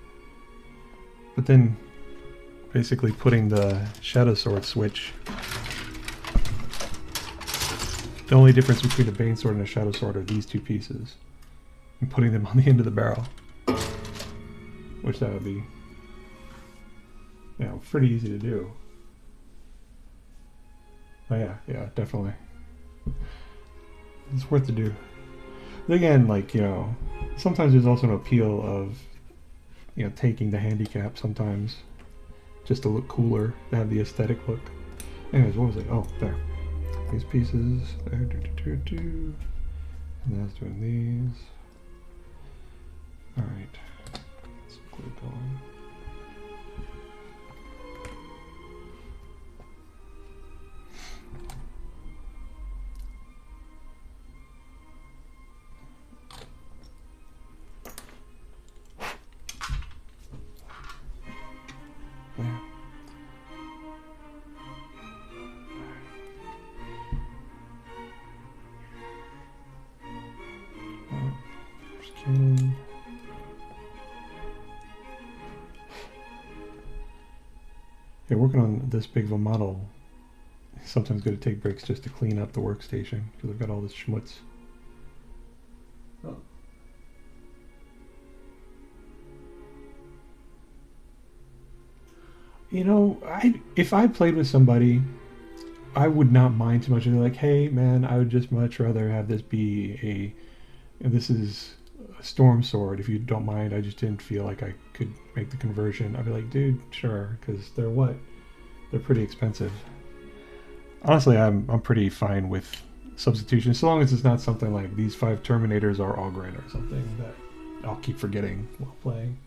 But then basically putting the Shadow Sword switch, the only difference between a Banesword and a Shadow Sword are these two pieces, and putting them on the end of the barrel, which that would be pretty easy to do. Oh yeah, definitely. It's worth to do. But again, like, sometimes there's also an appeal of, taking the handicap sometimes, just to look cooler, to have the aesthetic look. Anyways, what was it? Oh, there. These pieces, there, and that's doing these. Alright, let's glue going. Yeah, working on this big of a model, sometimes going to take breaks just to clean up the workstation because I've got all this schmutz. Oh. If I played with somebody, I would not mind too much. They're like, hey man, I would just much rather have this be this is a storm sword. If you don't mind, I just didn't feel like I could make the conversion. I'd be like, dude, sure, because they're what? They're pretty expensive. Honestly, I'm pretty fine with substitution, as long as it's not something like these 5 Terminators are Ogren or something that I'll keep forgetting while playing.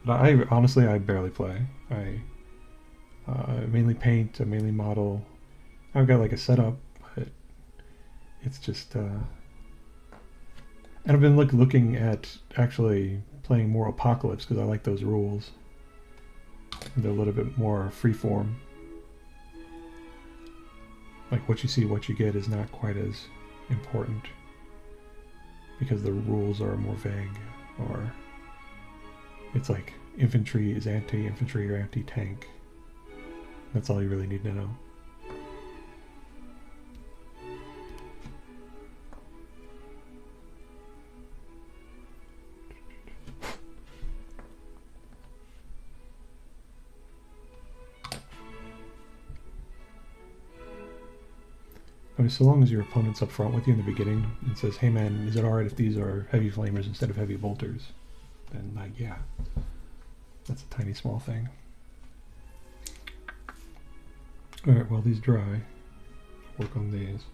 But I barely play. I mainly paint, I mainly model. I've got like a setup, but it's just and I've been looking at actually playing more Apocalypse because I like those rules. They're a little bit more freeform. Like what you see, what you get is not quite as important because the rules are more vague, or it's like infantry is anti-infantry or anti-tank. That's all you really need to know. I mean, so long as your opponent's up front with you in the beginning and says, hey man, is it alright if these are heavy flamers instead of heavy bolters? Then, like, yeah. That's a tiny small thing. Alright, while these dry, work on these.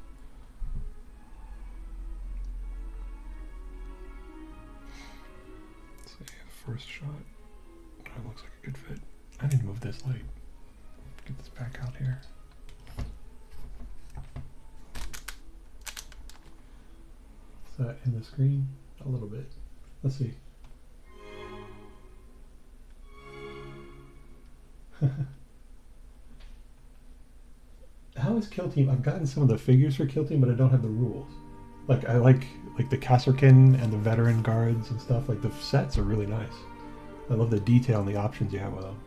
Let's see, first shot. That looks like a good fit. I need to move this light. Get this back out here. Is that in the screen? A little bit. Let's see. How is Kill Team? I've gotten some of the figures for Kill Team, but I don't have the rules. Like I like the Kasserkin and the veteran guards and stuff. Like the sets are really nice. I love the detail and the options you have with them.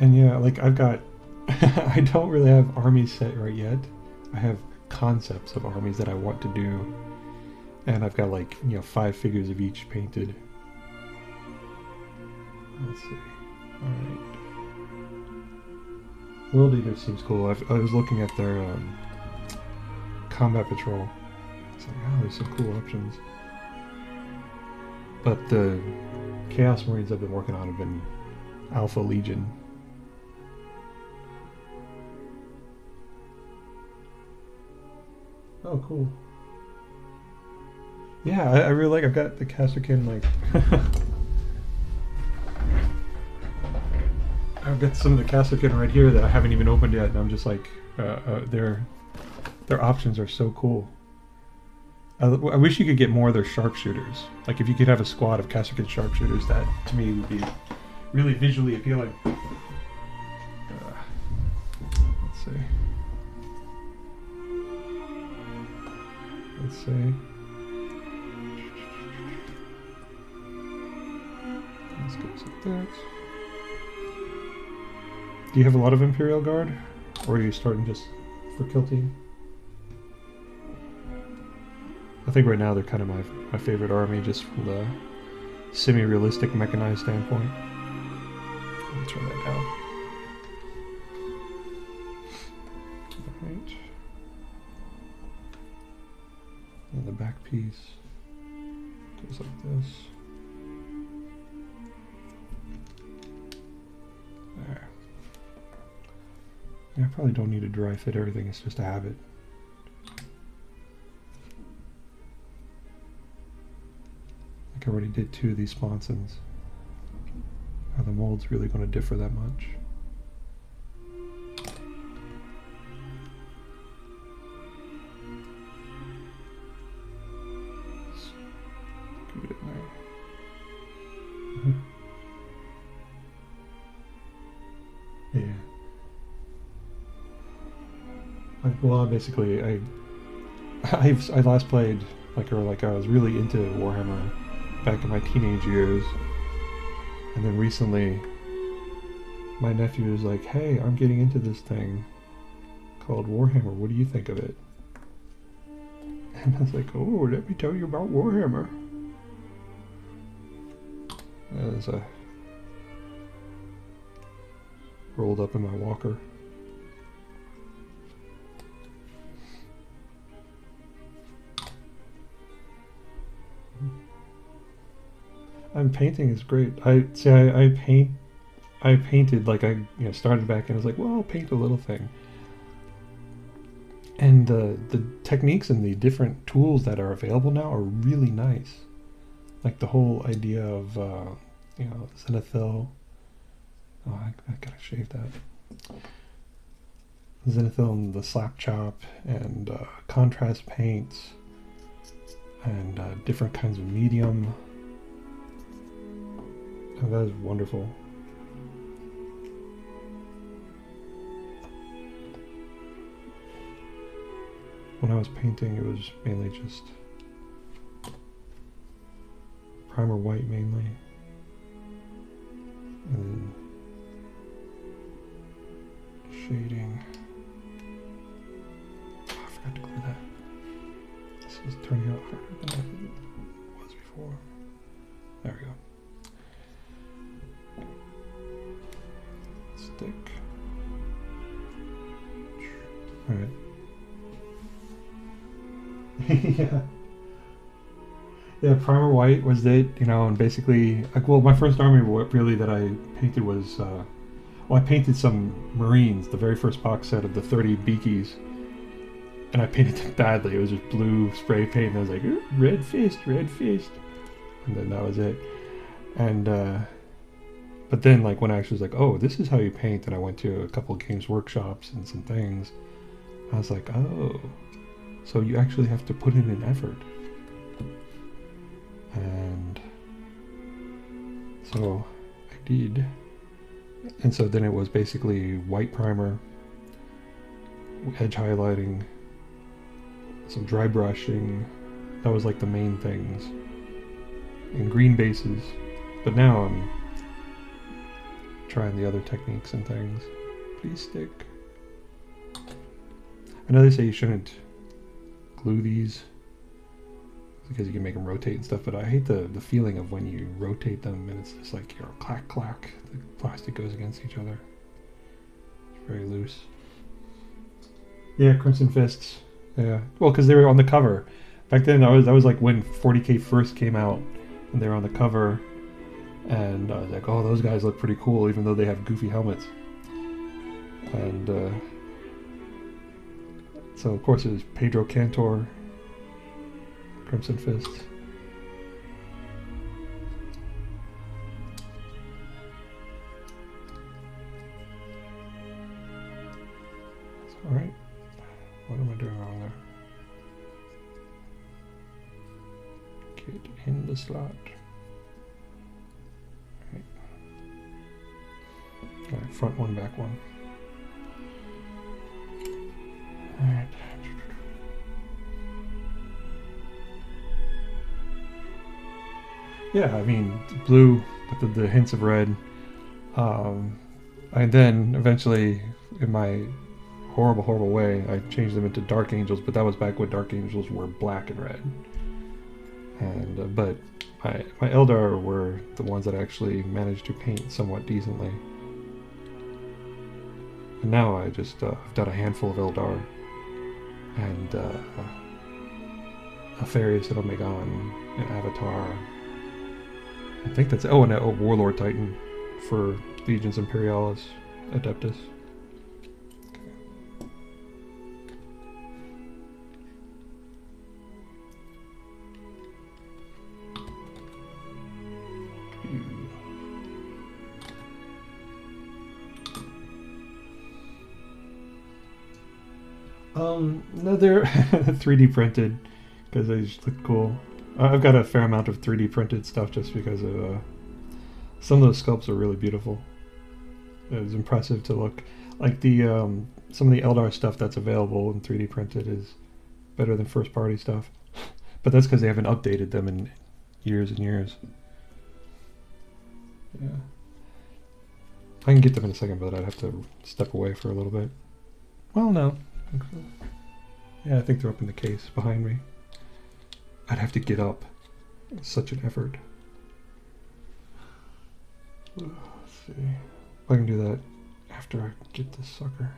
And yeah, like I've got, I don't really have armies set right yet. I have concepts of armies that I want to do. And I've got like, 5 figures of each painted. Let's see. Alright. World Eater seems cool. I was looking at their combat patrol. It's like, oh, there's some cool options. But the Chaos Marines I've been working on have been Alpha Legion. Oh, cool. Yeah, I really like. I've got the Kasserkin, like. I've got some of the Kasserkin right here that I haven't even opened yet, and I'm just like, their options are so cool. I wish you could get more of their sharpshooters. Like if you could have a squad of Kasserkin sharpshooters, that to me would be really visually appealing. Let's see. Let's see. Let's go like that. Do you have a lot of Imperial Guard? Or are you starting just for Kill Team? I think right now they're kind of my favorite army, just from the semi-realistic mechanized standpoint. Let me turn that down. Alright. And the back piece goes like this. There. Yeah, I probably don't need to dry fit everything, it's just a habit. I already did 2 of these sponsons. Are the molds really going to differ that much? Scoot it there. Yeah. Well, basically, I last played I was really into Warhammer back in my teenage years, and then recently my nephew was like, hey, I'm getting into this thing called Warhammer, what do you think of it? And I was like, oh, let me tell you about Warhammer. As I rolled up in my walker. And painting is great. I painted, like I started back and I was like, well, I'll paint a little thing. And the techniques and the different tools that are available now are really nice. Like the whole idea of Zenithal. Oh, I gotta shave that. Zenithal and the slap chop and contrast paints and different kinds of medium. Oh, that is wonderful. When I was painting, it was mainly just primer white mainly. And then shading. Oh, I forgot to clear that. This is turning out harder than I thought it was before. There we go. Stick. Alright. Yeah. Yeah, primer white was it, and basically, well, my first army really that I painted was, well, I painted some Marines, the very first box set of the 30 Beakies, and I painted them badly. It was just blue spray paint, and I was like, red fist, and then that was it. And, but then, like, when I actually was like, oh, this is how you paint, and I went to a couple of games workshops and some things, I was like, oh, so you actually have to put in an effort. And So I did. And so then it was basically white primer, edge highlighting, some dry brushing. That was like the main things. And green bases. But now I'm trying the other techniques and things. Please stick. I know they say you shouldn't glue these because you can make them rotate and stuff, but I hate the feeling of when you rotate them and it's just like, you know, clack clack. The plastic goes against each other. It's very loose. Yeah, Crimson Fists. Yeah, well, because they were on the cover. Back then, that was like when 40K first came out, and they were on the cover, and I was like, oh, those guys look pretty cool, even though they have goofy helmets. And so, of course, it was Pedro Cantor, Crimson Fist. Alright. What am I doing wrong there? Get in the slot. Alright, front one, back one. Alright. Yeah, I mean, blue with the hints of red. And then eventually, in my horrible way, I changed them into Dark Angels, but that was back when Dark Angels were black and red. And but my Eldar were the ones that I actually managed to paint somewhat decently. And now I just I've done a handful of Eldar and Alfarius and Omegon and Avatar. I think that's and a Warlord Titan for Legions Imperialis Adeptus. No, they're 3D printed because they just look cool. I've got a fair amount of 3D printed stuff just because of some of those sculpts are really beautiful. It was impressive to look. Like the some of the Eldar stuff that's available in 3D printed is better than first party stuff. But that's because they haven't updated them in years and years. Yeah. I can get them in a second, but I'd have to step away for a little bit. Well, no. Yeah, I think they're up in the case behind me. I'd have to get up. It's such an effort. Let's see. I can do that after I get this sucker.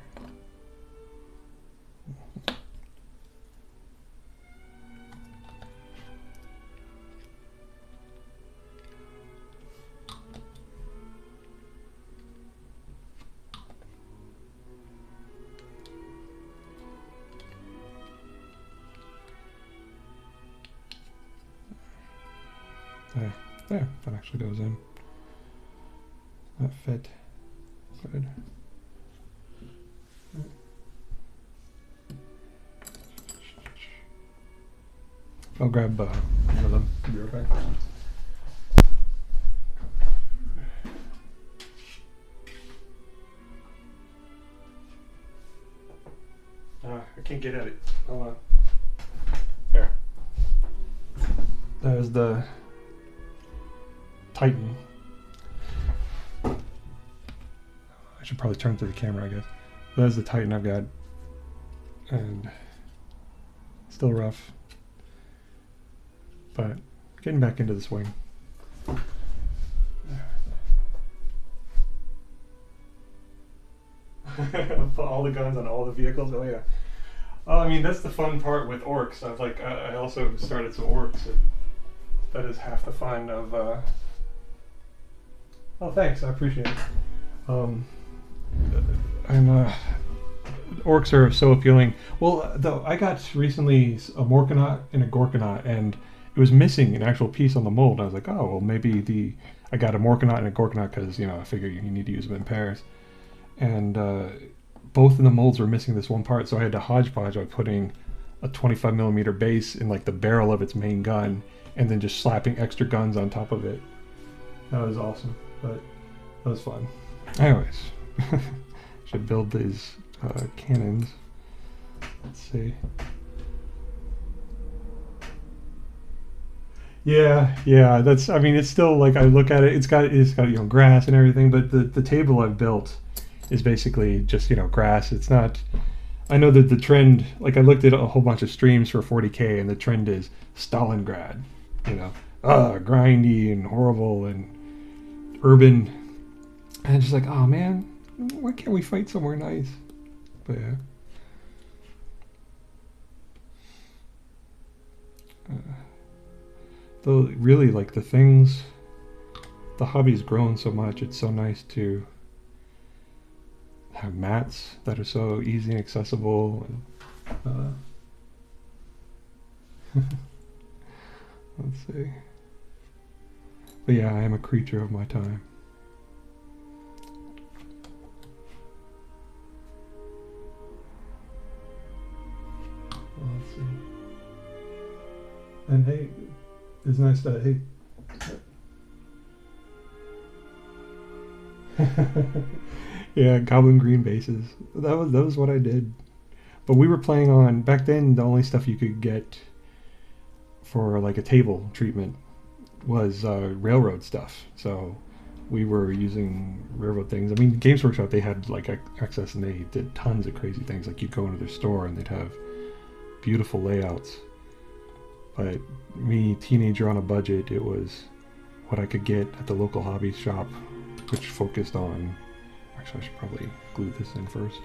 There, that actually goes in. That fit. Good. I'll grab one of them. Be right back. I can't get at it. Hold on. There. There's the Titan. I should probably turn to the camera, I guess. That's the Titan I've got. And still rough. But getting back into the swing. Put all the guns on all the vehicles. Oh yeah. Oh, I mean that's the fun part with orcs. I was like, I also started some orcs. And that is half the fun of. Oh, thanks. I appreciate it. Orcs are so appealing. Well, though I got recently a Morkanaut and a Gorkanaut, and it was missing an actual piece on the mold. I was like, oh, well, maybe I got a Morkanaut and a Gorkanaut because I figure you need to use them in pairs, and both of the molds were missing this one part, so I had to hodgepodge by putting a 25mm base in like the barrel of its main gun, and then just slapping extra guns on top of it. That was awesome, but that was fun. Anyways, should build these cannons. Let's see. Yeah, that's, I mean, it's still like, I look at it, it's got you know, grass and everything, but the table I've built is basically just, you know, grass. It's not, I know that the trend, like I looked at a whole bunch of streams for 40K and the trend is Stalingrad, you know, grindy and horrible and urban. And just like, oh man, why can't we fight somewhere nice? But yeah. Though really, like, the things, the hobby's grown so much, it's so nice to have mats that are so easy and accessible. And, let's see. But yeah, I am a creature of my time. Let's see. And hey, it's nice that, hey. Yeah, goblin green bases. That was what I did. But we were playing on, back then the only stuff you could get for like a table treatment was railroad stuff. So we were using railroad things. I mean, Games Workshop, they had like access and they did tons of crazy things. Like you'd go into their store and they'd have beautiful layouts. But me, teenager on a budget, it was what I could get at the local hobby shop, which focused on, actually I should probably glue this in first.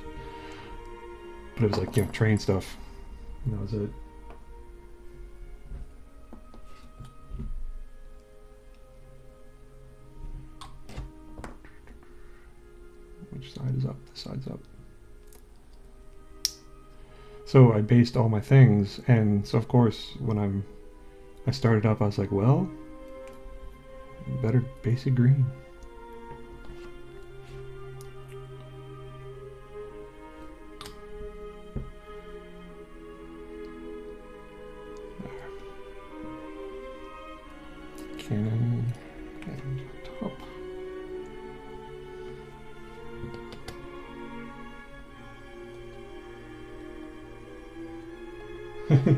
But it was like, you know, train stuff, and that was it. Which side is up? This side's up. So I based all my things, and so of course when I started up, I was like, well, better base it green. Cannon and top.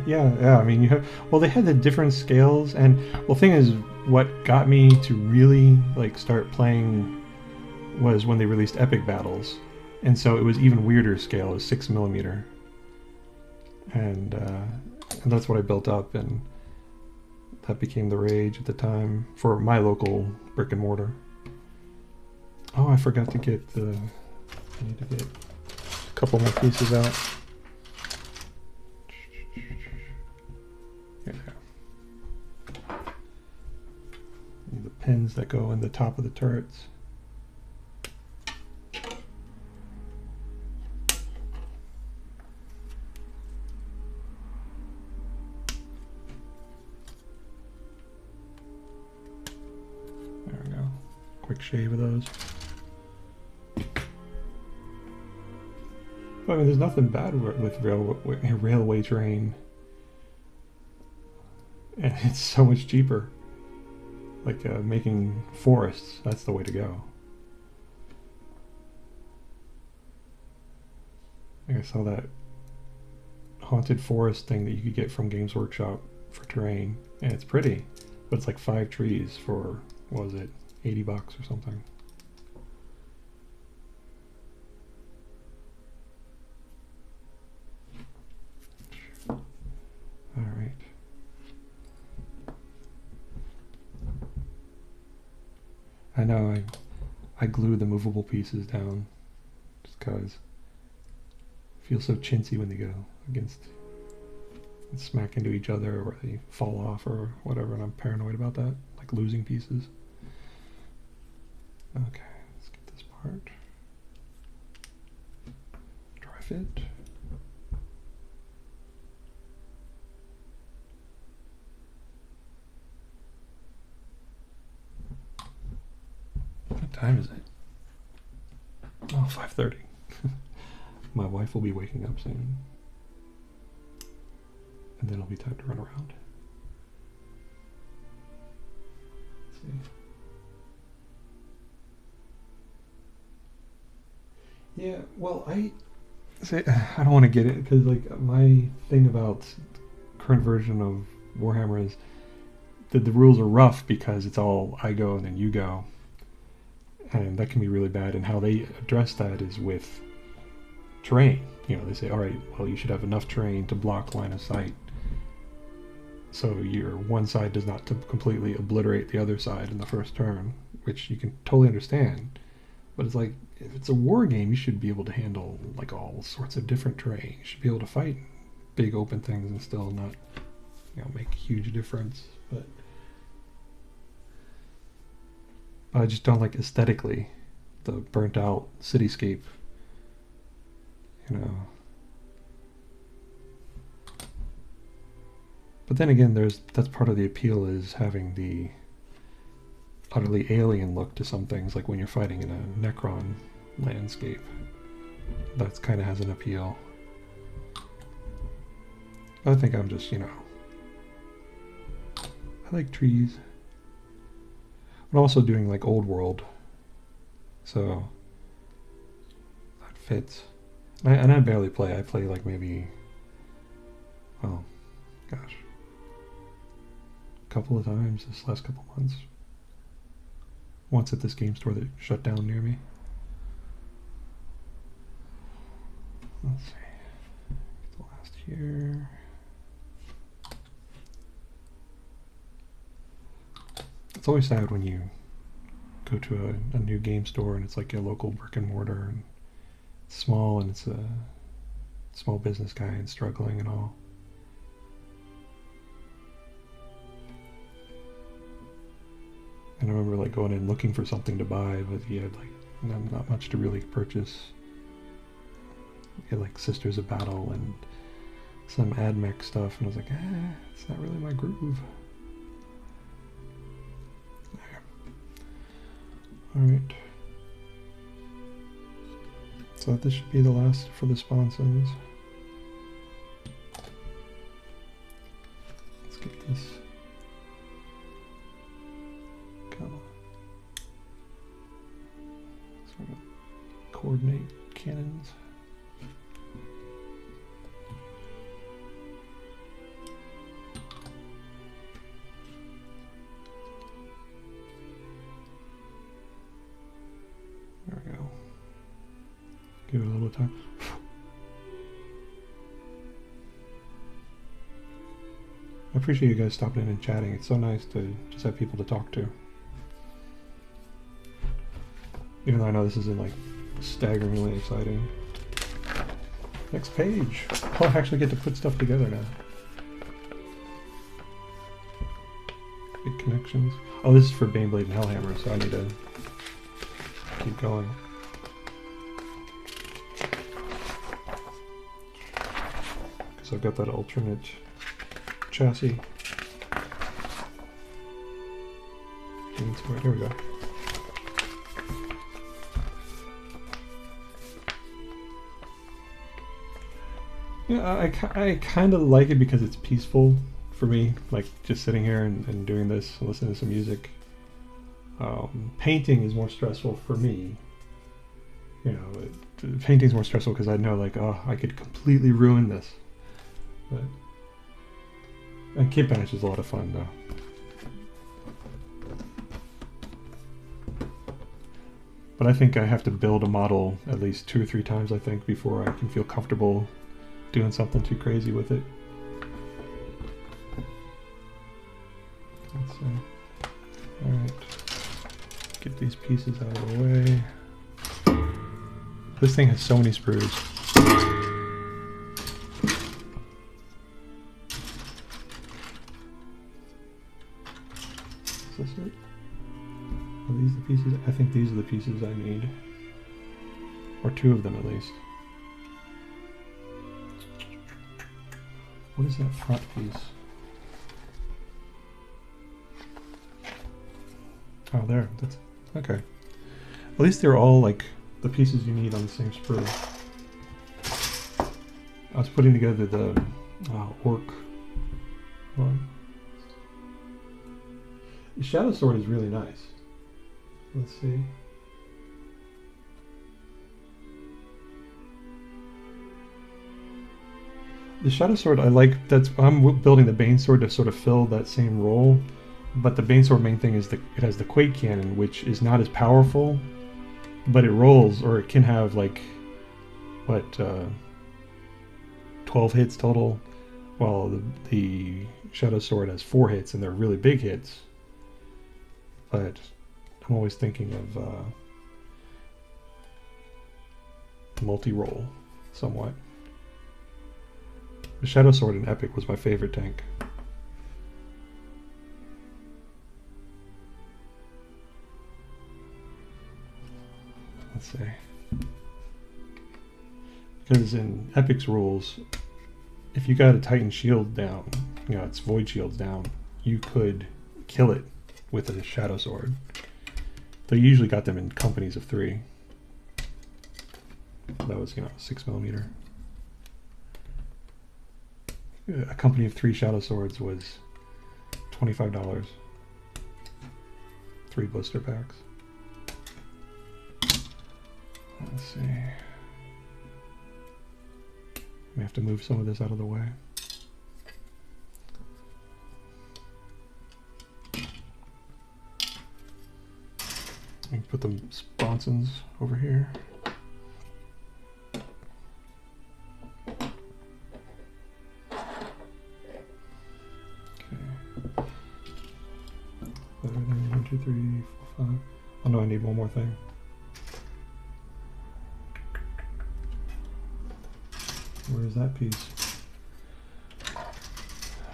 Yeah, I mean, you have, well, they had the different scales, and well, thing is, what got me to really like start playing was when they released Epic Battles, and so it was even weirder scale, it was 6mm, and that's what I built up, and that became the rage at the time for my local brick and mortar. Oh, I forgot to get I need to get a couple more pieces out. Yeah. Need the pins that go in the top of the turrets. There we go. Quick shave of those. I mean, there's nothing bad with railway terrain. And it's so much cheaper. Like making forests, that's the way to go. I saw that haunted forest thing that you could get from Games Workshop for terrain, and it's pretty, but it's like 5 trees for, what was it, $80 or something. All right. I know I glue the movable pieces down just because it feels so chintzy when they go against and smack into each other or they fall off or whatever, and I'm paranoid about that, like losing pieces. Okay, let's get this part. Dry fit. What time is it? Oh, 5:30. My wife will be waking up soon. And then it'll be time to run around. Let's see. Yeah, well, I don't want to get it because like my thing about current version of Warhammer is that the rules are rough because it's all I go and then you go, and that can be really bad. And how they address that is with terrain. You know, they say, all right, well, you should have enough terrain to block line of sight, so your one side does not completely obliterate the other side in the first turn, which you can totally understand. But it's like, if it's a war game, you should be able to handle like all sorts of different terrain. You should be able to fight big open things and still not, make a huge difference. But I just don't like aesthetically the burnt out cityscape. But then again, that's part of the appeal, is having the utterly alien look to some things, like when you're fighting in a Necron landscape. That kind of has an appeal. I think I'm just, I like trees. I'm also doing like old world, so that fits. And I barely play. I play like maybe, oh gosh, a couple of times this last couple months. Once at this game store that shut down near me. Let's see. Get the last here. It's always sad when you go to a new game store and it's like a local brick and mortar and it's small and it's a small business guy and struggling and all. And I remember like going in looking for something to buy, but he had like not much to really purchase. He had like Sisters of Battle and some AdMech stuff, and I was like, it's not really my groove. Alright. So this should be the last for the sponsons. Let's get this. Sort of coordinate cannons. There we go. Give it a little time. I appreciate you guys stopping in and chatting. It's so nice to just have people to talk to. Even though I know this isn't like staggeringly exciting. Next page. Oh, I actually get to put stuff together now. Big connections. Oh, this is for Baneblade and Hellhammer, so I need to keep going. Because I've got that alternate chassis. Here we go. Yeah, I kind of like it because it's peaceful for me, like just sitting here and doing this and listening to some music. Painting is more stressful for me. Painting is more stressful because I know like, oh, I could completely ruin this. And Kit Bash is a lot of fun though. But I think I have to build a model at least 2 or 3 times, I think, before I can feel comfortable doing something too crazy with it. Let's see. Alright. Get these pieces out of the way. This thing has so many screws. Is this it? Are these the pieces? I think these are the pieces I need. Or 2 of them at least. What is that front piece? Oh, there. That's okay. At least they're all like the pieces you need on the same sprue. I was putting together the orc one. The Shadow Sword is really nice. Let's see. The Shadow Sword, I like. I'm building the Banesword to sort of fill that same role, but the Banesword main thing is it has the Quake Cannon, which is not as powerful, but it rolls, or it can have like what 12 hits total, while the Shadow Sword has 4 hits, and they're really big hits. But I'm always thinking of multi-roll somewhat. The Shadow Sword in Epic was my favorite tank. Let's see. Because in Epic's rules, if you got a Titan shield down, you know, its void shield's down, you could kill it with a Shadow Sword. They usually got them in companies of 3. That was, you know, 6mm. A company of 3 Shadow Swords was $25. 3 blister packs. Let's see. We have to move some of this out of the way. We can put the sponsons over here. Better than 1, 2, 3, 4, 5. Oh no, I need one more thing. Where is that piece?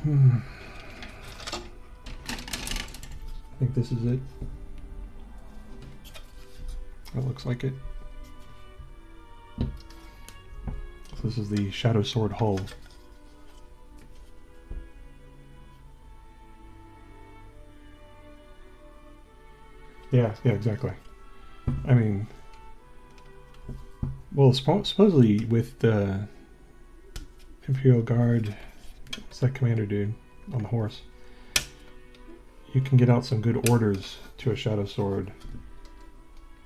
I think this is it. That looks like it. So this is the Shadow Sword hull. Yeah, exactly. I mean, well, supposedly with the Imperial Guard, what's that commander dude on the horse? You can get out some good orders to a Shadow Sword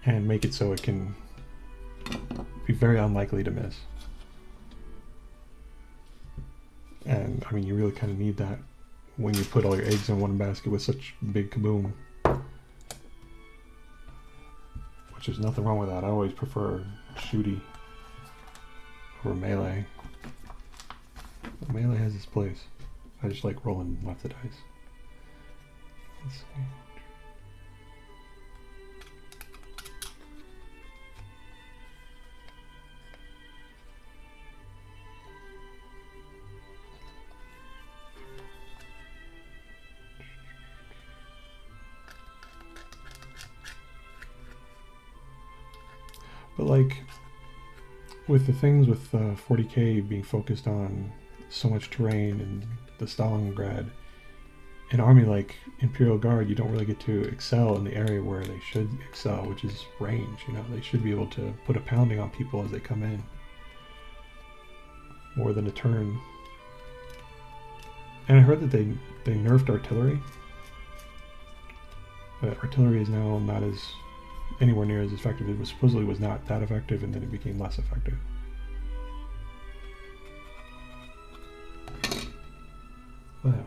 and make it so it can be very unlikely to miss. And I mean, you really kind of need that when you put all your eggs in one basket with such big kaboom. Which there's nothing wrong with that. I always prefer shooty over melee. But melee has its place. I just like rolling left the dice. Let's see. But like with the things with 40k being focused on so much terrain and the Stalingrad, an army like Imperial Guard, you don't really get to excel in the area where they should excel, which is range. You know, they should be able to put a pounding on people as they come in, more than a turn. And I heard that they nerfed artillery. Artillery is now not as anywhere near as effective. It was supposedly was not that effective, and then it became less effective. Wow.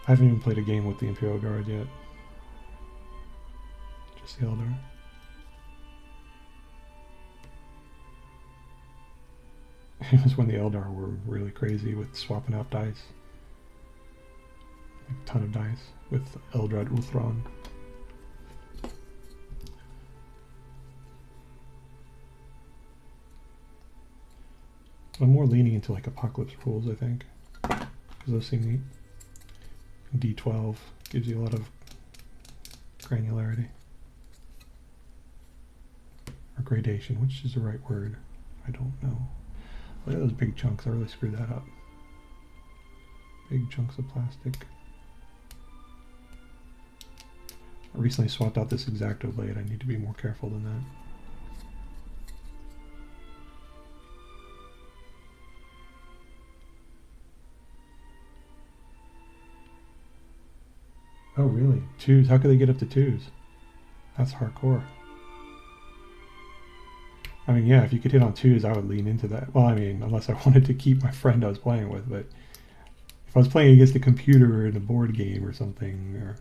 I haven't even played a game with the Imperial Guard yet. Just the Eldar. It was when the Eldar were really crazy with swapping out dice. A ton of dice with Eldrad Uthron. I'm more leaning into like Apocalypse rules, I think, because those seem neat. D12 gives you a lot of granularity. Or gradation, which is the right word? I don't know. Look at those big chunks, I really screwed that up. Big chunks of plastic. I recently swapped out this X-Acto blade. I need to be more careful than that. Oh really? 2s? How could they get up to 2s? That's hardcore. I mean, yeah, if you could hit on twos, I would lean into that. Well, I mean, unless I wanted to keep my friend I was playing with, but if I was playing against a computer in a board game or something, or,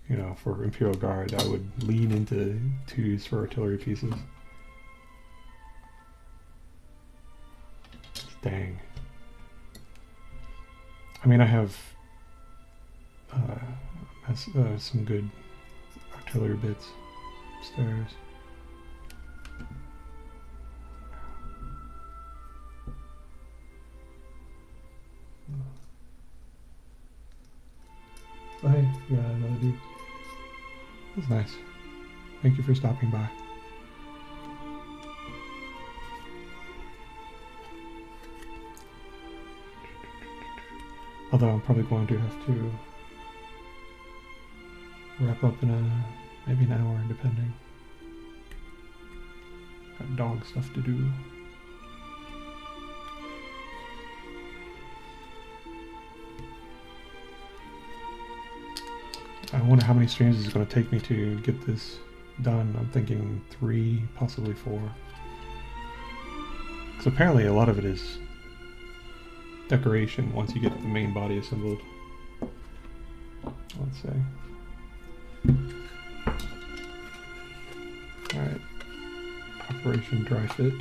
you know, for Imperial Guard, I would lean into twos for artillery pieces. Dang. I mean, I have some good artillery bits upstairs. Oh, hey, we got another dude. That's nice. Thank you for stopping by. Although I'm probably going to have to wrap up in maybe an hour, depending. Got dog stuff to do. I wonder how many streams it's going to take me to get this done. I'm thinking 3, possibly 4. Because apparently a lot of it is decoration once you get the main body assembled. Let's say. Alright. Operation Dry Fit.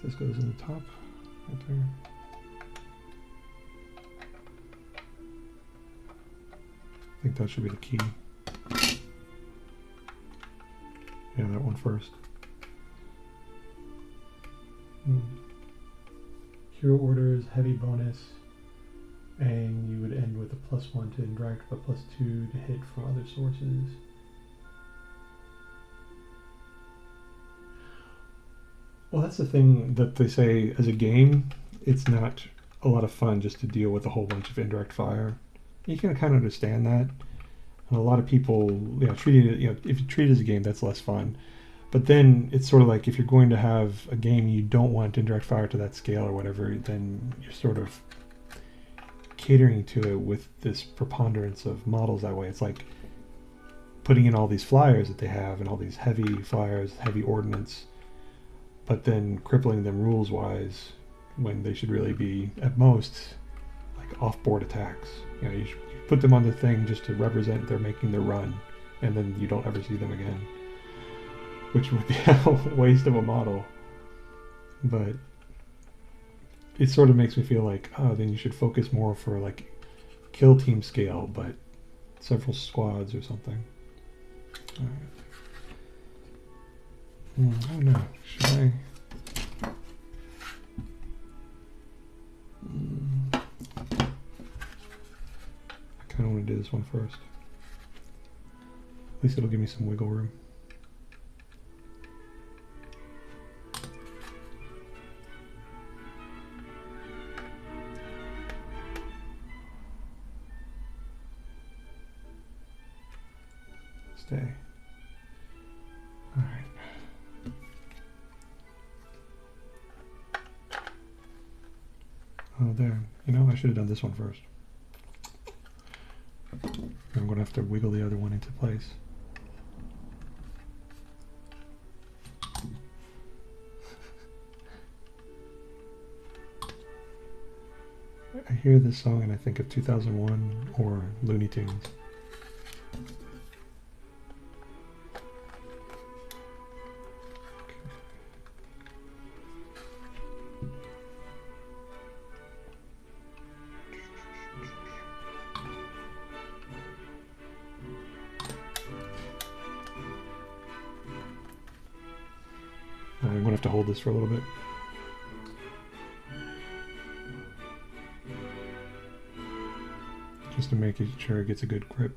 This goes in the top, right there. I think that should be the key. Yeah, that one first. Hero orders, heavy bonus, and you would end with a +1 to indirect, but +2 to hit from other sources. Well, that's the thing that they say as a game, it's not a lot of fun just to deal with a whole bunch of indirect fire. You can kind of understand that. And a lot of people, you know, treating it, you know, if you treat it as a game, that's less fun. But then it's sort of like if you're going to have a game you don't want indirect fire to that scale or whatever, then you're sort of catering to it with this preponderance of models that way. It's like putting in all these flyers that they have and all these heavy flyers, heavy ordnance, but then crippling them rules-wise when they should really be, at most, like off-board attacks. You know, you put them on the thing just to represent they're making their run, and then you don't ever see them again, which would be a waste of a model. But it sort of makes me feel like, oh, then you should focus more for like kill team scale, but several squads or something. All right. I don't know. Should I? I kind of want to do this one first. At least it'll give me some wiggle room. Stay. All right. Oh, there. You know, I should have done this one first. I'm going to have to wiggle the other one into place. I hear this song and I think of 2001 or Looney Tunes. I'm going to have to hold this for a little bit. Just to make sure it gets a good grip.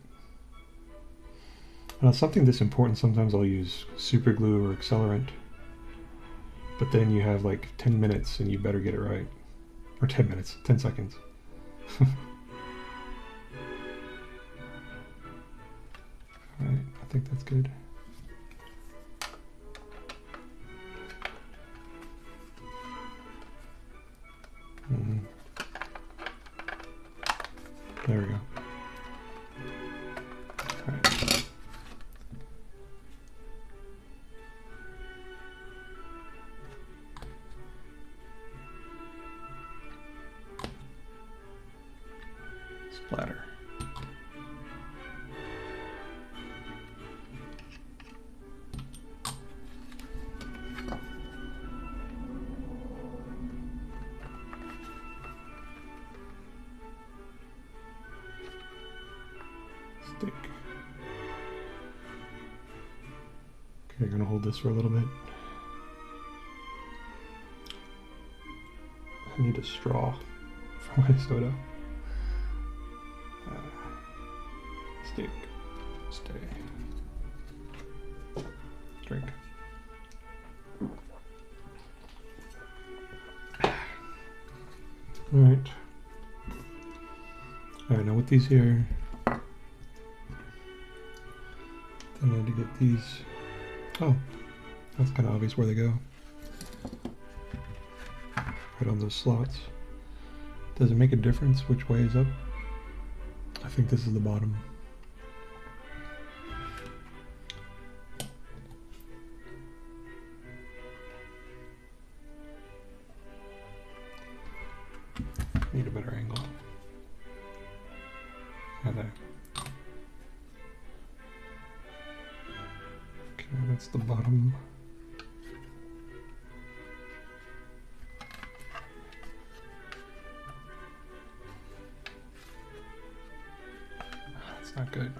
Something this important, sometimes I'll use super glue or accelerant. But then you have like 10 minutes and you better get it right. Or 10 minutes, 10 seconds. Alright, I think that's good. go. All right. Splatter. Stick. Okay, I'm gonna hold this for a little bit. I need a straw for my soda. Stick. Stay. Drink. Alright. Alright, now with these here, then I need to get these. Oh, that's kind of obvious where they go. Right on those slots. Does it make a difference which way is up? I think this is the bottom. Need a better angle. Yeah, there. Okay, that's the bottom. That's not good.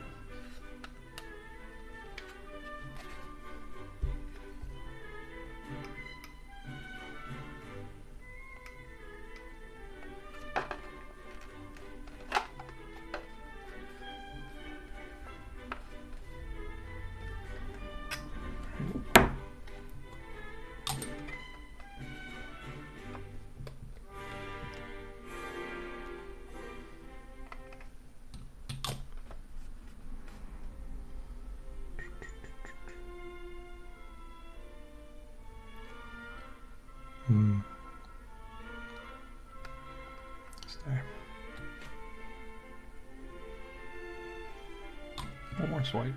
Stay. One more swipe.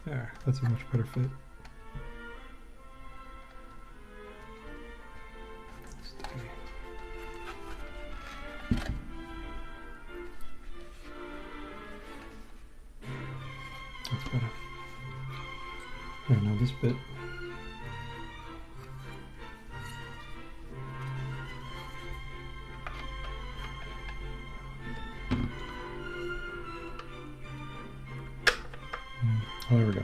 There, that's a much better fit. Stay. That's better. Alright, now this bit. Oh, there we go.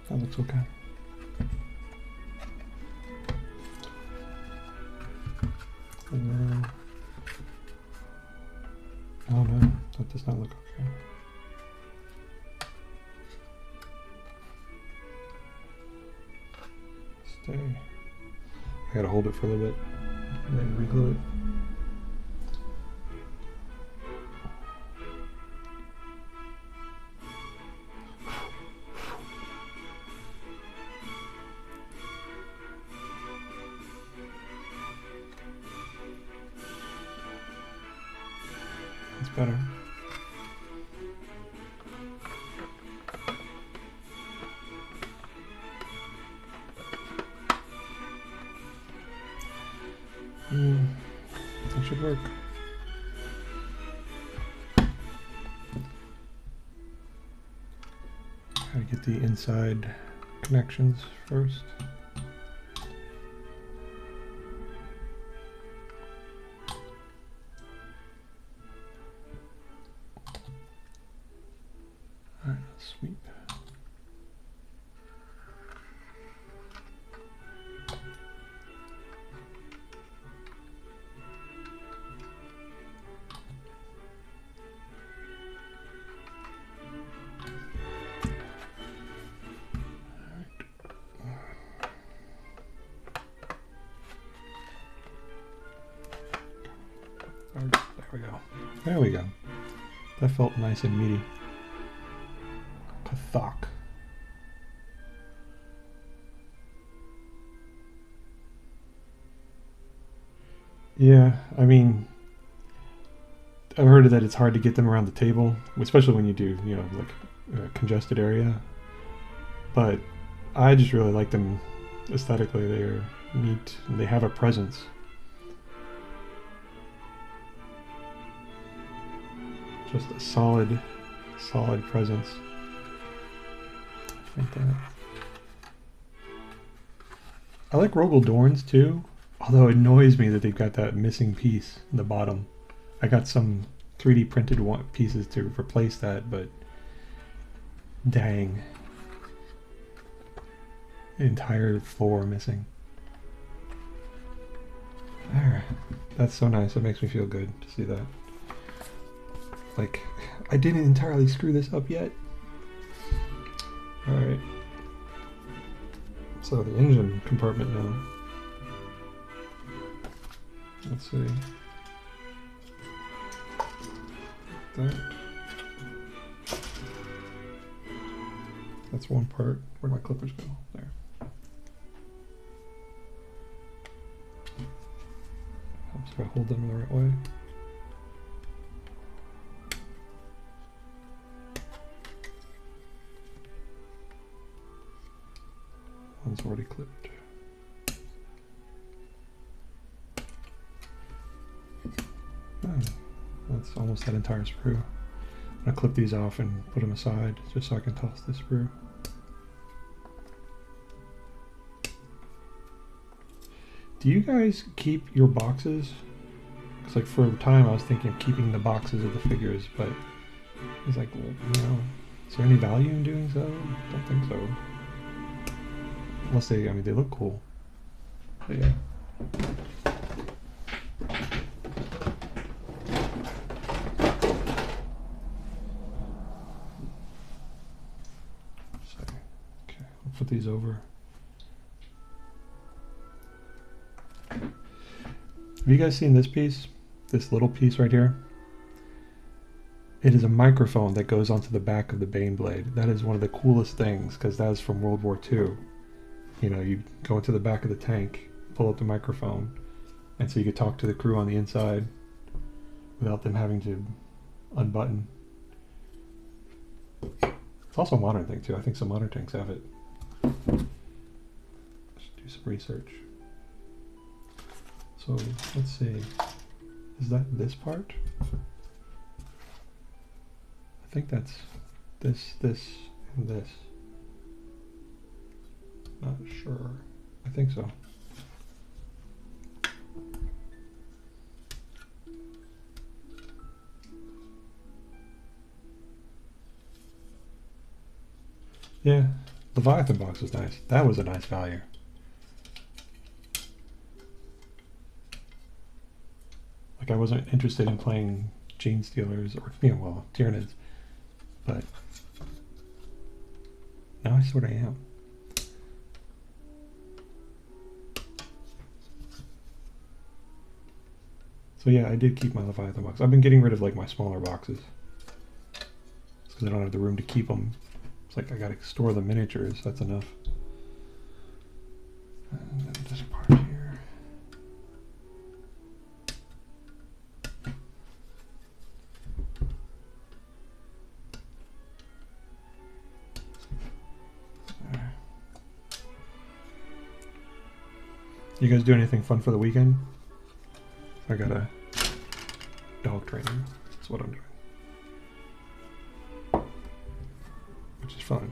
That looks okay. And then, oh no, that does not look okay. Stay. I gotta hold it for a little bit and then reglue it. It's better. That should work. Gotta get the inside connections first. Alright, sweep. There we go. There we go. That felt nice and meaty. Kathak. Yeah, I mean, I've heard that it's hard to get them around the table, especially when you do, you know, like a congested area. But I just really like them aesthetically. They're neat and they have a presence. Just a solid presence. Like that. I like Rogel Dorns too, although it annoys me that they've got that missing piece in the bottom. I got some 3D printed pieces to replace that, but dang. The entire floor missing. Alright, that's so nice. It makes me feel good to see that. Like, I didn't entirely screw this up yet. Alright. So the engine compartment now. Let's see. That. That's one part. Where'd my clippers go? There. Helps if I hold them the right way. One's already clipped. Oh, that's almost that entire sprue. I'm gonna clip these off and put them aside just so I can toss this sprue. Do you guys keep your boxes? Because like for a time I was thinking of keeping the boxes of the figures, but it's like, well, you know, is there any value in doing so? I don't think so. Unless they, I mean, they look cool. But yeah. So, okay, I'll put these over. Have you guys seen this piece? This little piece right here? It is a microphone that goes onto the back of the Bane blade. That is one of the coolest things, because that is from World War II. You know, you go into the back of the tank, pull up the microphone, and so you could talk to the crew on the inside without them having to unbutton. It's also a modern thing too. I think some modern tanks have it. Let's do some research. So let's see. Is that this part? I think that's this, and this. Not sure. I think so. Yeah, Leviathan box was nice. That was a nice value. Like I wasn't interested in playing Gene Stealers or, you know, well, Tyranids, but now I sort of am. So yeah, I did keep my Leviathan box. I've been getting rid of like my smaller boxes because I don't have the room to keep them. It's like I gotta store the miniatures, that's enough. And then this part here. There. You guys do anything fun for the weekend? I got a dog training. That's what I'm doing. Which is fun.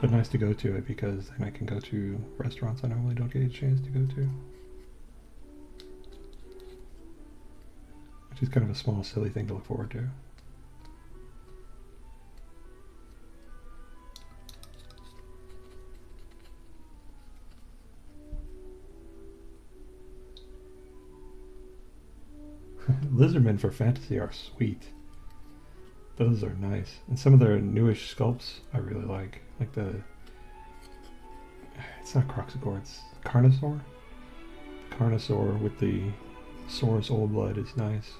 But nice to go to it because then I can go to restaurants I normally don't get a chance to go to. Which is kind of a small, silly thing to look forward to. Lizardmen for fantasy are sweet. Those are nice. And some of their newish sculpts I really like. Like the... It's not Croxagore, it's Carnosaur? Carnosaur with the Saurus Old Blood is nice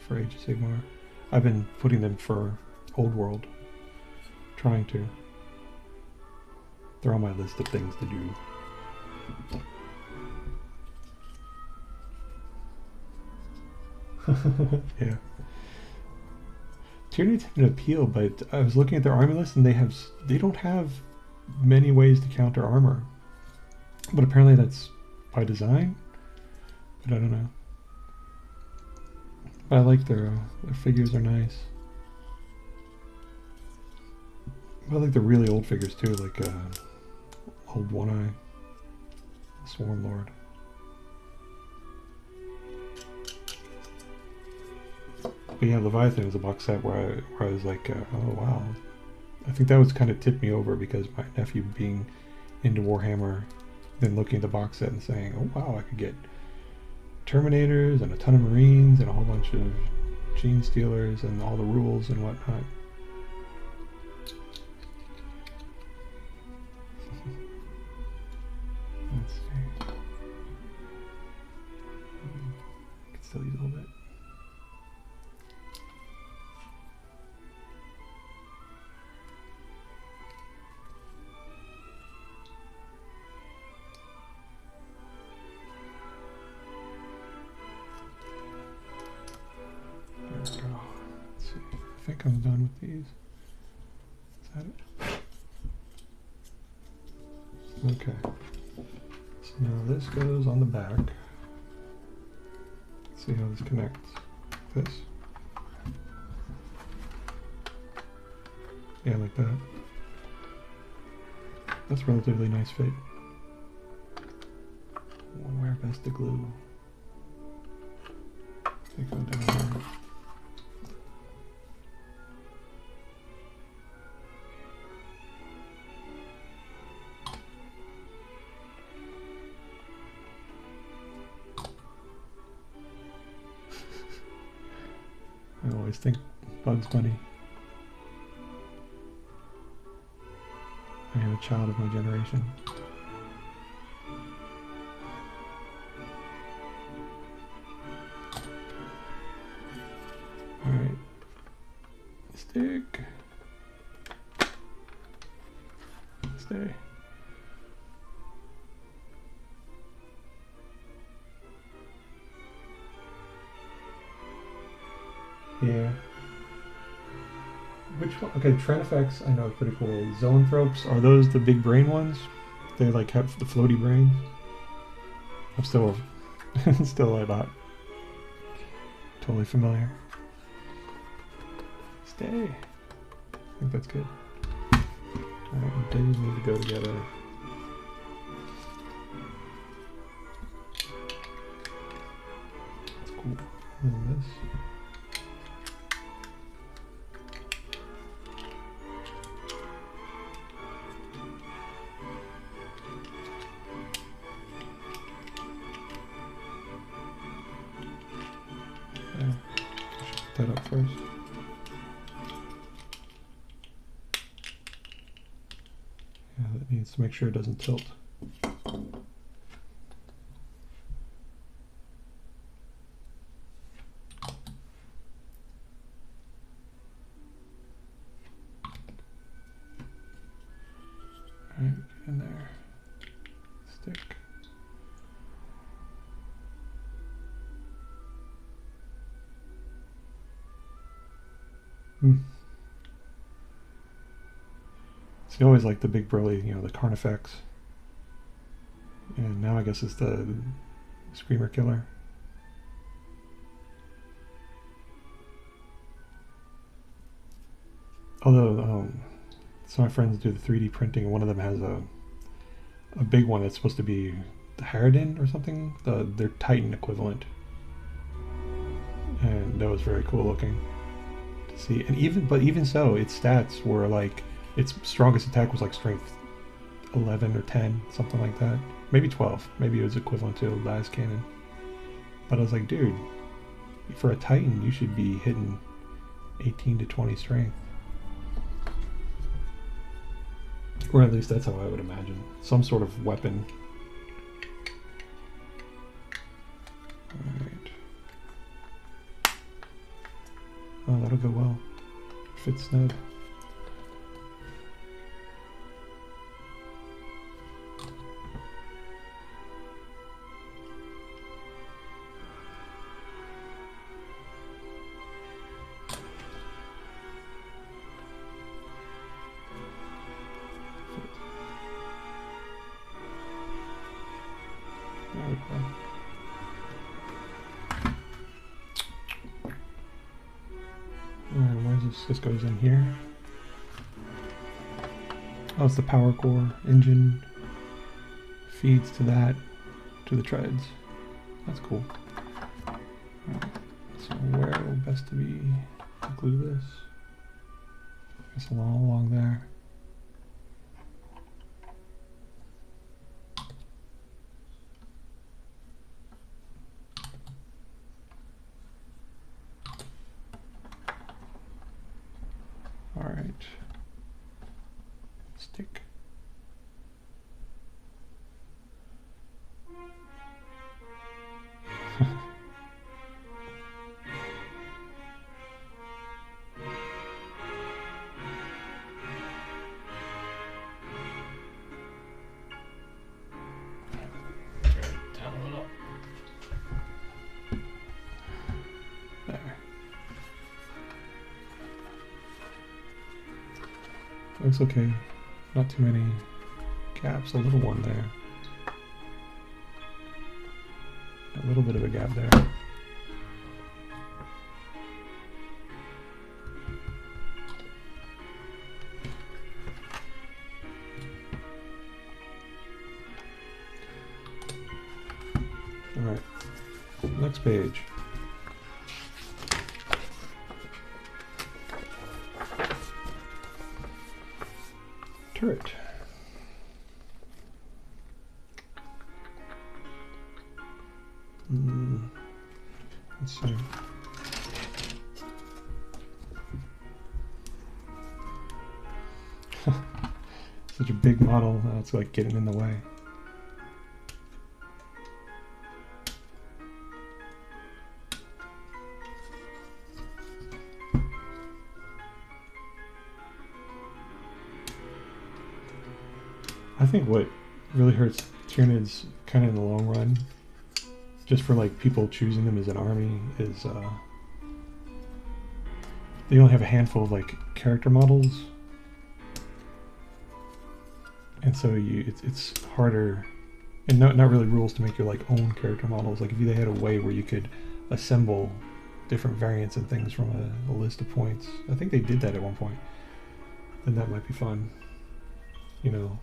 for Age of Sigmar. I've been putting them for Old World. Trying to. They're on my list of things to do. Yeah. Tyranids have an appeal, but I was looking at their army list and they don't have many ways to counter armor. But apparently that's by design. But I don't know. But I like their figures are nice. I like the really old figures too, like old One Eye, Swarm Lord. But yeah, Leviathan is a box set where I was like, oh wow. I think that was kind of tipped me over because my nephew being into Warhammer, then looking at the box set and saying, oh wow, I could get Terminators and a ton of Marines and a whole bunch of Gene Stealers and all the rules and whatnot. Let's see. I can still use a little bit. There we go. Let's see. I think I'm done with these. Is that it? Okay. So now this goes on the back. Let's see how this connects. This. Yeah, like that. That's relatively nice fit. Where best to glue? They go down there. I always think Bugs Bunny. I am a child of my generation. Alright. Stick. Stay. Yeah. Which one? Okay, Tranifex I know is pretty cool. Zoanthropes, are those the big brain ones? They like have the floaty brains? I'm still not totally familiar. Stay. I think that's good. Alright, days need to go together. That's cool. And then this. That up first. Yeah, that needs to make sure it doesn't tilt. Alright, get in there. Stick. So you always like the big burly, you know, the Carnifex. And now I guess it's the Screamer Killer. Although some of my friends do the 3D printing, and one of them has a big one that's supposed to be the Harridan or something, their Titan equivalent. And that was very cool looking. See, and even so, its stats were like, its strongest attack was like strength 11 or 10, something like that. Maybe 12. Maybe it was equivalent to a las cannon. But I was like, dude, For a Titan, you should be hitting 18 to 20 strength. Or at least that's how I would imagine. Some sort of weapon. Alright. Oh, that'll go well. Fits snug. This goes in here. Oh, it's the power core engine. Feeds to that, to the treads. That's cool. Alright, so where will best to be to glue this? I guess along there. Alright. Stick. Looks okay. Not too many gaps. A little one there. A little bit of a gap there. All right. Next page. Turret. Let's see. Such a big model, it's like getting in the way. I think what really hurts Tyranids kind of in the long run, just for like people choosing them as an army, is they only have a handful of like character models, and so it's harder, and not really rules to make your like own character models. Like if they had a way where you could assemble different variants and things from a list of points, I think they did that at one point, then that might be fun, you know.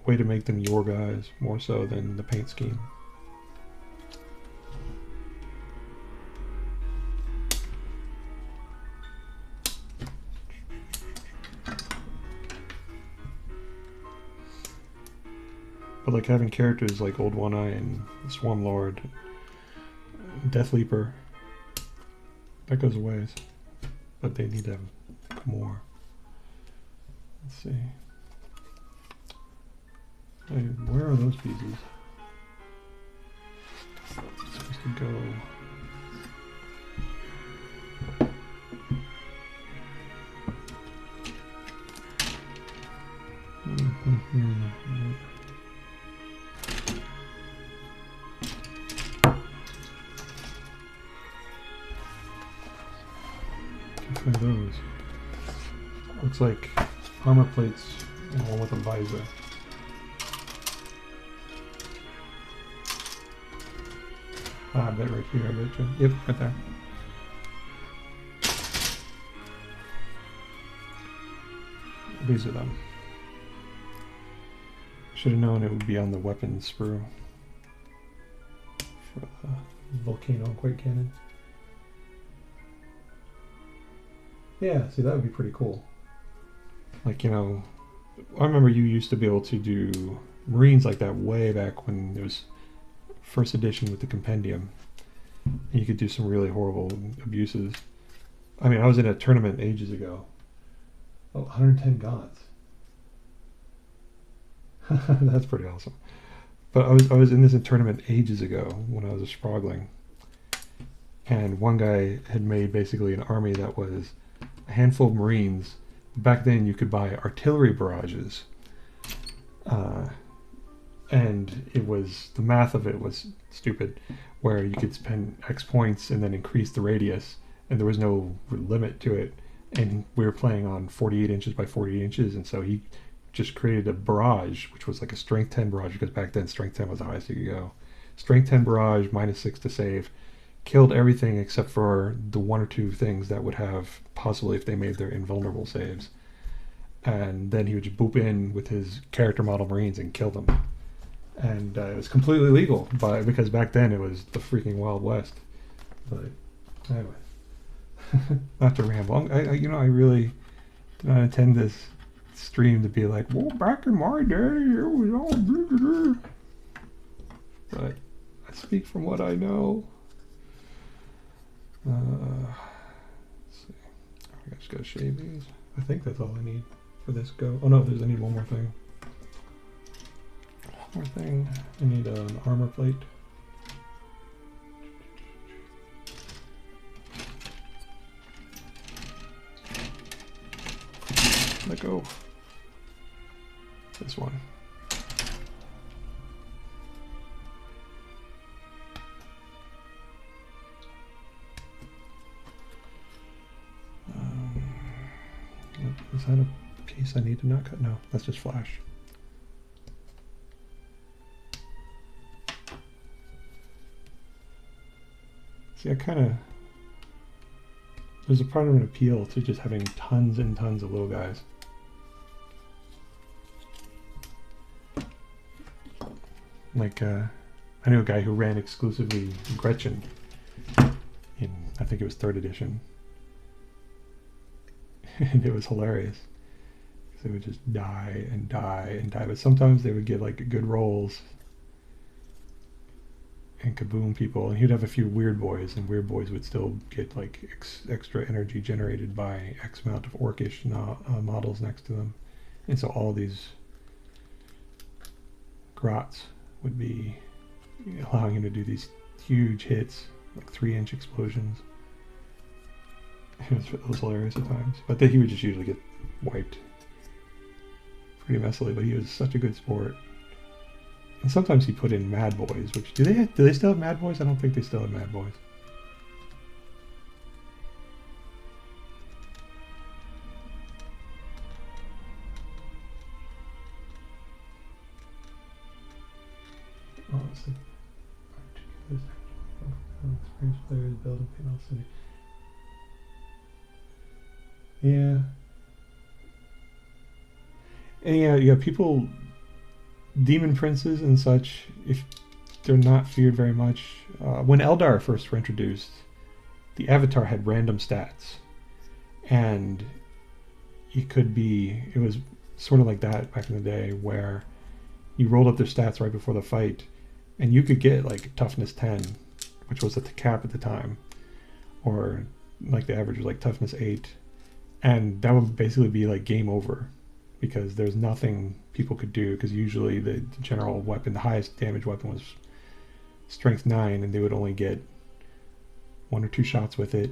Way to make them your guys more so than the paint scheme. But like having characters like Old One Eye and Swarm Lord, Death Leaper, that goes a ways. But they need to have more. Let's see. Hey, where are those pieces? It's supposed to go. Can't find those. Looks like armor plates and one with a visor. I bet right here, I bet you. Yep, right there. These are them. Should have known it would be on the weapons sprue for the volcano quake cannon. Yeah, see, that would be pretty cool. Like, you know, I remember you used to be able to do Marines like that way back when there was first edition with the compendium, And you could do some really horrible abuses. I mean, I was in a tournament ages ago. Oh, 110 gods. That's pretty awesome. But I was in this tournament ages ago when I was a sprogling. And one guy had made basically an army that was a handful of Marines. Back then you could buy artillery barrages. And it was, the math of it was stupid, where you could spend X points and then increase the radius, and there was no limit to it. And we were playing on 48 inches by 48 inches, and so he just created a barrage, which was like a strength 10 barrage, because back then strength 10 was the highest you could go. Strength 10 barrage, -6 to save, killed everything except for the one or two things that would have, possibly if they made their invulnerable saves. And then he would just boop in with his character model Marines and kill them. And it was completely legal, because back then it was the freaking Wild West. But anyway, not to ramble. I really did not intend this stream to be like, well, back in my day, it was all blah, blah, blah. But I speak from what I know. Let's see. I just gotta shave these. I think that's all I need for this go. Oh no, I need one more thing. One more thing. I need an armor plate. Let go. This one. Is that a piece I need to not cut? No, that's just flash. See, there's a part of an appeal to just having tons and tons of little guys. Like, I knew a guy who ran exclusively Gretchen in, I think it was 3rd edition. And it was hilarious. They would just die and die and die, but sometimes they would get like good rolls and kaboom people, and he'd have a few weird boys, and weird boys would still get like extra energy generated by X amount of orcish models next to them. And so all these grots would be allowing him to do these huge hits, like 3-inch explosions. It was hilarious at times, but then he would just usually get wiped pretty messily. But he was such a good sport. And sometimes he put in Mad Boys, which do they still have Mad Boys? I don't think they still have Mad Boys. Oh, let's see. Experience players building panel city. Yeah. And yeah, you got people, demon princes and such, if they're not feared very much. When Eldar first were introduced, the Avatar had random stats. And it was sort of like that back in the day, where you rolled up their stats right before the fight, and you could get like toughness 10, which was at the cap at the time, or like the average was like toughness 8. And that would basically be like game over, because there's nothing people could do, because usually the general weapon, the highest damage weapon was strength 9, and they would only get 1 or 2 shots with it.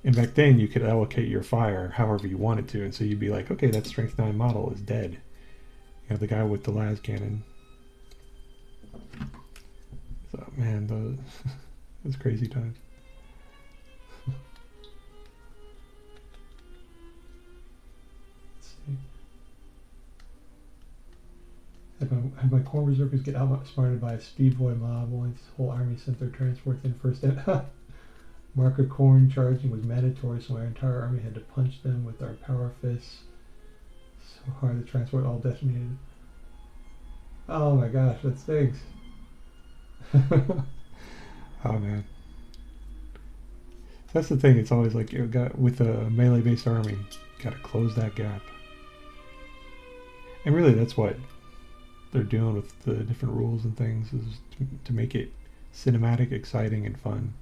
And back then you could allocate your fire however you wanted to, and so you'd be like, okay, that strength 9 model is dead. You know, the guy with the las cannon. So man, those crazy times. Have my core berserkers get outsmarted by a speed boy mob once whole army sent their transports in first. Mark of Corn charging was mandatory, so my entire army had to punch them with our power fists so hard the transport all detonated. Oh my gosh, that stinks. Oh man. That's the thing, it's always like, with a melee based army, you gotta close that gap. And really that's what they're doing with the different rules and things, is to make it cinematic, exciting, and fun.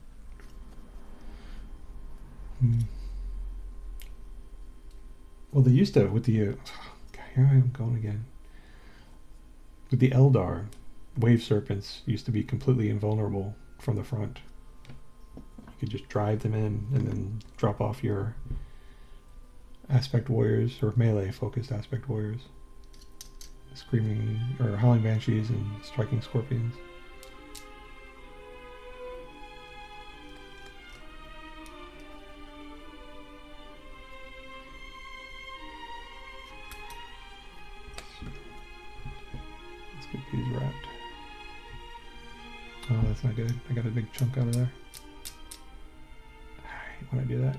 Well, they used to with the here I am going again. With the Eldar, wave serpents used to be completely invulnerable from the front. You could just drive them in and then drop off your aspect warriors or melee focused aspect warriors. Screaming or howling banshees and striking scorpions. Let's get these wrapped. Oh, that's not good. I got a big chunk out of there. I hate when I do that.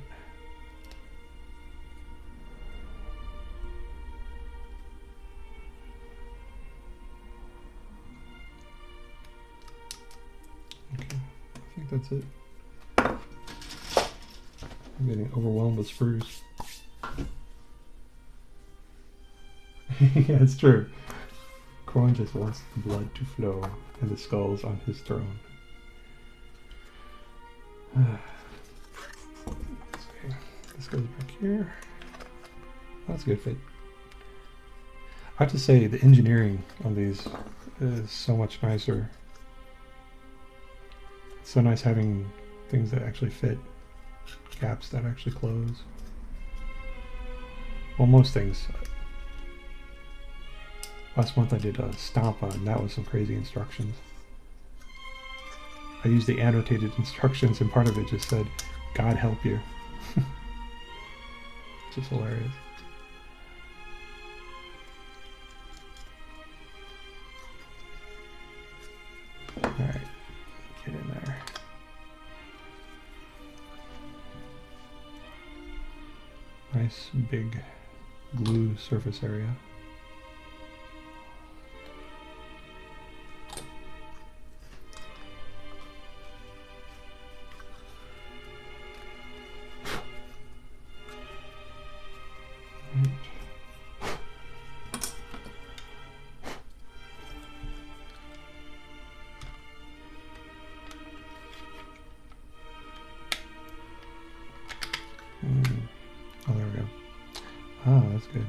Okay, I think that's it. I'm getting overwhelmed with sprues. Yeah, it's true. Corn just wants the blood to flow and the skulls on his throne. Okay, this goes back here. That's a good fit. I have to say the engineering on these is so much nicer. It's so nice having things that actually fit, gaps that actually close. Well, most things. Last month I did a stomp on, and that was some crazy instructions. I used the annotated instructions, and part of it just said, "God help you." Just hilarious. Alright, get in there. Nice big glue surface area. Oh, there we go. Ah, that's good.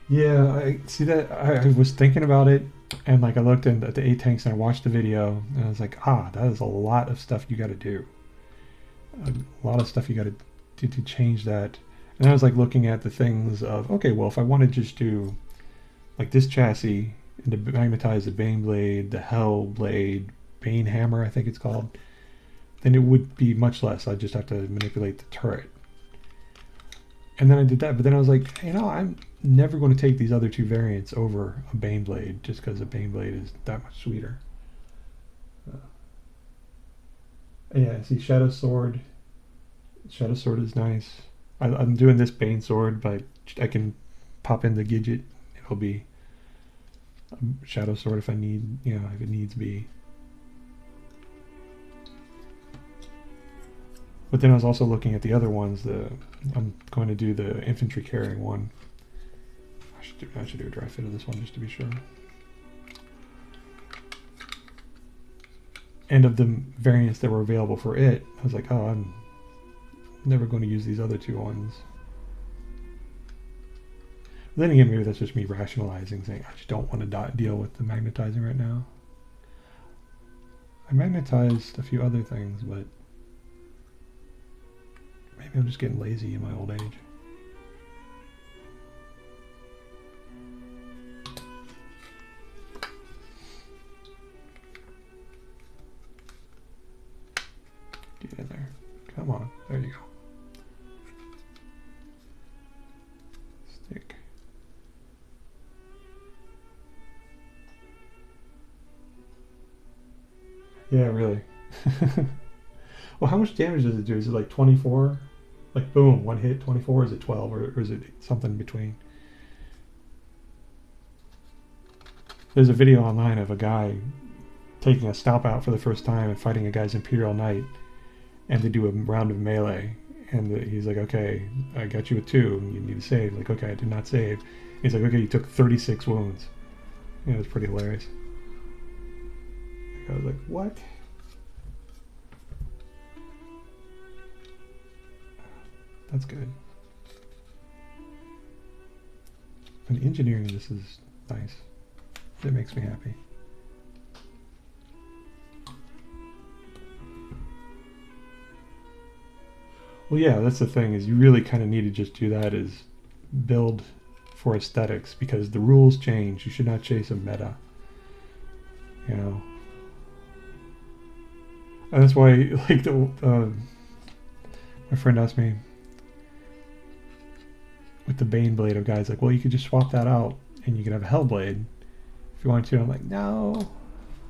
Yeah, I see that. I was thinking about it, and like I looked at the 8 tanks and I watched the video, and I was like, ah, that is a lot of stuff you got to do. A lot of stuff you got to do to change that. And I was like looking at the things of, okay, well, if I want to just do like this chassis and to magnetize the Bane Blade, the Hell Blade, Bane Hammer, I think it's called, then it would be much less. I'd just have to manipulate the turret. And then I did that, but then I was like, you know, I'm never going to take these other two variants over a Bane Blade just because a Bane Blade is that much sweeter. Yeah, see, Shadow Sword. Shadow Sword is nice. I'm doing this Bane Sword, but I can pop in the Gidget. It'll be a Shadow Sword if I need, you know, if it needs be. But then I was also looking at the other ones. I'm going to do the infantry carrying one. I should do a dry fit of this one just to be sure. And of the variants that were available for it, I was like, oh, I'm never going to use these other two ones. But then again, maybe that's just me rationalizing, saying I just don't want to deal with the magnetizing right now. I magnetized a few other things, but maybe I'm just getting lazy in my old age. Get in there. Come on. There you go. Stick. Yeah, really. Well, how much damage does it do? Is it like 24? Like boom, one hit, 24? Is it 12 or is it something in between? There's a video online of a guy taking a stomp out for the first time and fighting a guy's Imperial Knight, and they do a round of melee, And he's like, okay, I got you with 2. You need to save. Like, okay, I did not save. He's like, okay, you took 36 wounds. Yeah, it was pretty hilarious. I was like, what? That's good. And engineering, this is nice. It makes me happy. Well, yeah, that's the thing, is you really kind of need to just do that, is build for aesthetics, because the rules change. You should not chase a meta. You know? And that's why, like, my friend asked me, with the Baneblade of guys, like, well, you could just swap that out, and you could have a Hellblade if you want to. I'm like, no,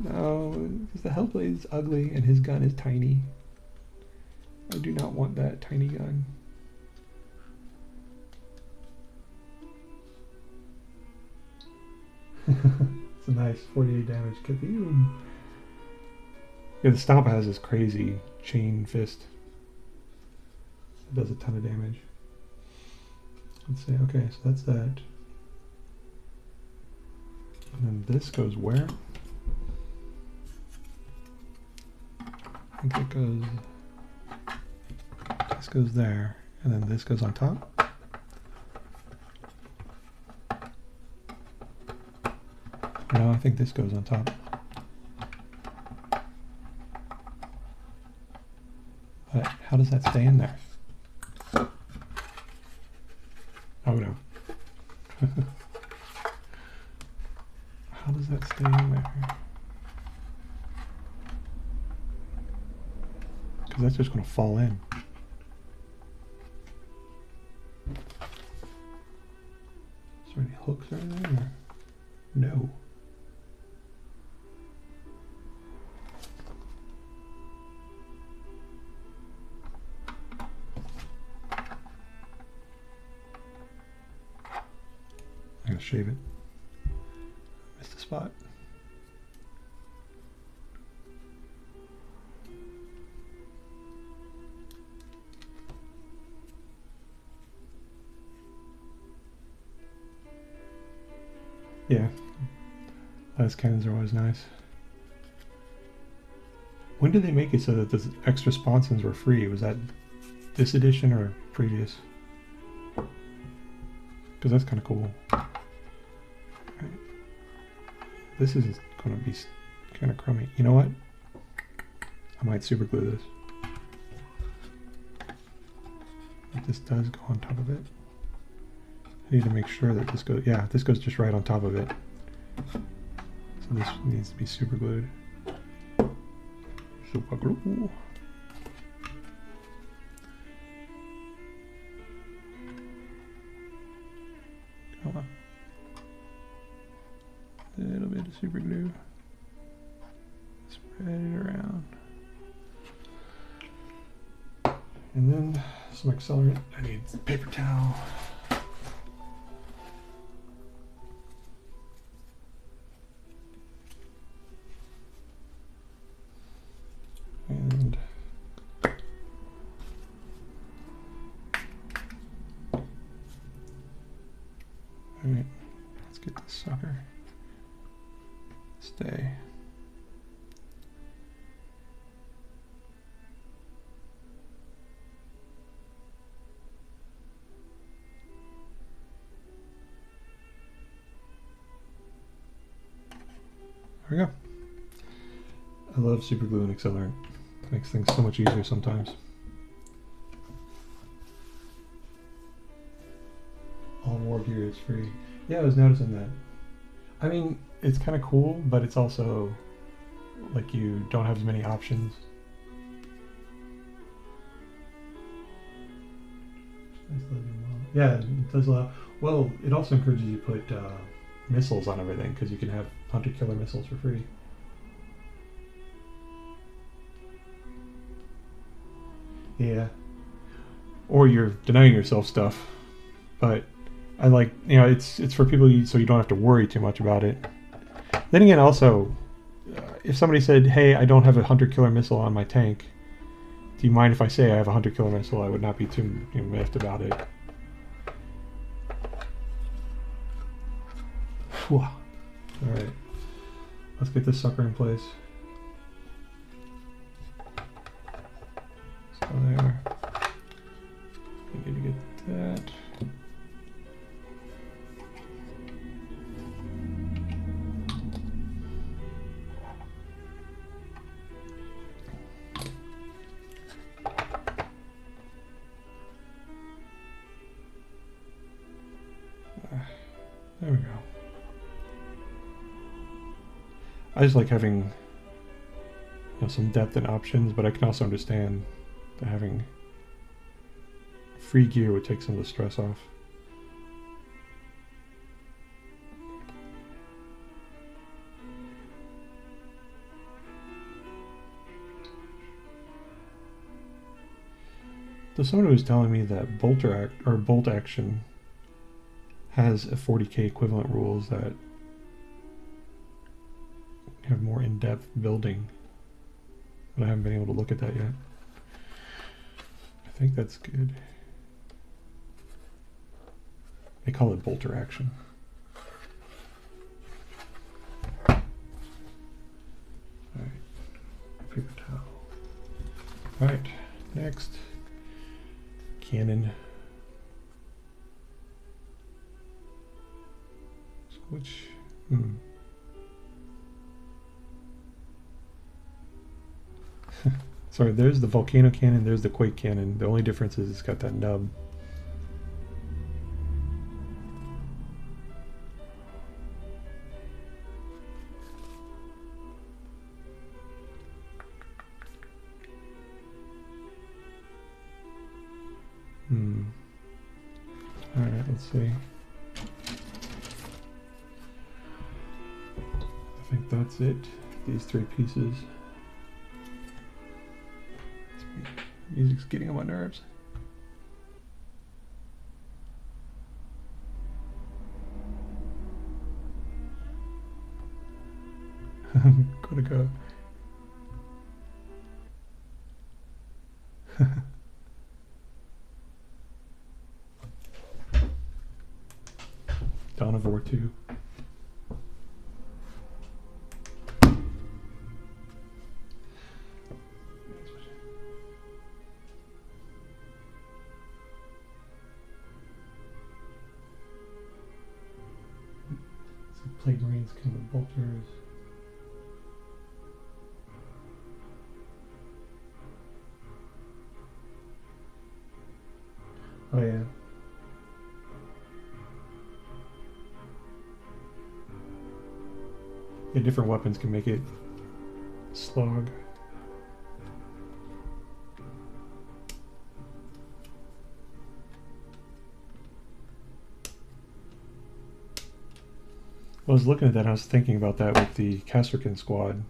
because the Hellblade is ugly, and his gun is tiny. I do not want that tiny gun. It's a nice 48 damage. Kaboom! Yeah, the Stomp has this crazy chain fist. It does a ton of damage. Let's see, okay, so that's that. And then this goes where? I think it goes... This goes there, and then this goes on top. No, I think this goes on top. But how does that stay in there? Oh no. How does that stay in there? Because that's just going to fall in. Is there any hooks or anything? Or? No. I'm going to shave it. Missed a spot. Yeah, las cannons are always nice. When did they make it so that the extra sponsons were free? Was that this edition or previous? Because that's kind of cool. Right. This is going to be kind of crummy. You know what? I might super glue this. But this does go on top of it. I need to make sure that this goes, yeah, this goes just right on top of it. So this needs to be super glued. Super glue. Come on. A little bit of super glue. Spread it around. And then some accelerant. I need paper towel. And all right, let's get this sucker. Stay. There we go. I love super glue and accelerant. It makes things so much easier sometimes. All war gear is free. Yeah, I was noticing that. I mean, it's kind of cool, but it's also like you don't have as many options. Yeah, it does allow. Well, it also encourages you to put missiles on everything, because you can have hunter-killer missiles for free. Yeah. Or you're denying yourself stuff. But I like, you know, it's for people so you don't have to worry too much about it. Then again, also, if somebody said, hey, I don't have a hunter-killer missile on my tank, Do you mind if I say I have a 100 killer missile? I would not be too miffed about it. Alright. Let's get this sucker in place. So there. We need to get that. There we go. I just like having some depth and options, but I can also understand that having free gear would take some of the stress off. So someone was telling me that bolt action has a 40k equivalent rules that have more in-depth building, but I haven't been able to look at that yet. I think that's good. They call it bolter action. Alright. Paper towel. Alright, next. Cannon. Which, sorry, there's the volcano cannon, there's the quake cannon. The only difference is it's got that nub. Alright, let's see. I think that's it. These three pieces. Music's getting on my nerves. Gotta go. Dawn of War 2. Plague Marines come with bolters. Oh yeah. Yeah, different weapons can make it slog. I was looking at that, I was thinking about that with the Castrican squad,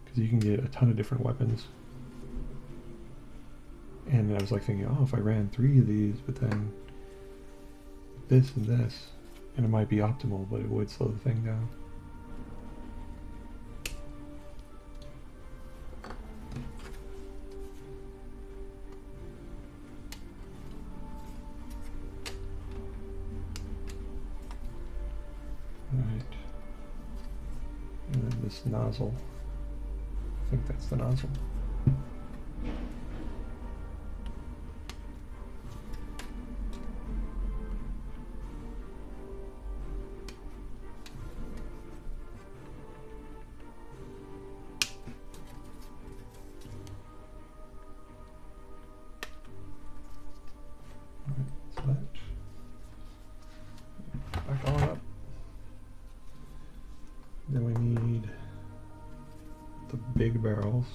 because you can get a ton of different weapons. And I was like thinking, oh, if I ran 3 of these, but then this and this, and it might be optimal, but it would slow the thing down. This nozzle. I think that's the nozzle. Alright, so that. Back all up. Then we need the big barrels.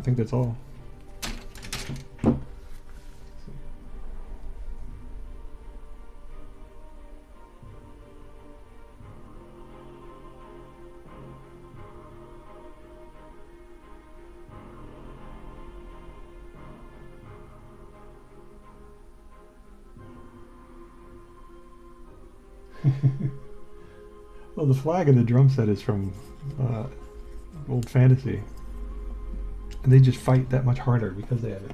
think that's all. Well, the flag and the drum set is from old fantasy, and they just fight that much harder because they have it.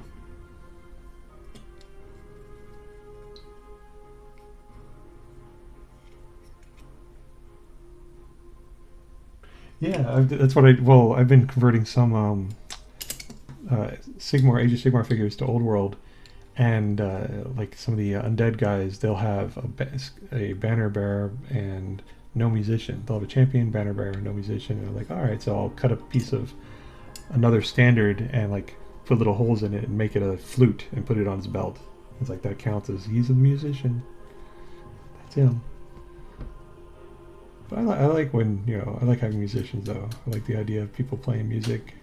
Yeah, that's what I've been converting some Sigmar, Age of Sigmar figures to Old World, and like some of the undead guys, they'll have a banner bearer and no musician. They'll have a champion, banner bearer, no musician. And I'm like, all right, so I'll cut a piece of another standard and like put little holes in it and make it a flute and put it on his belt. It's like that counts as he's a musician. That's him. But I like when, you know, I like having musicians though. I like the idea of people playing music,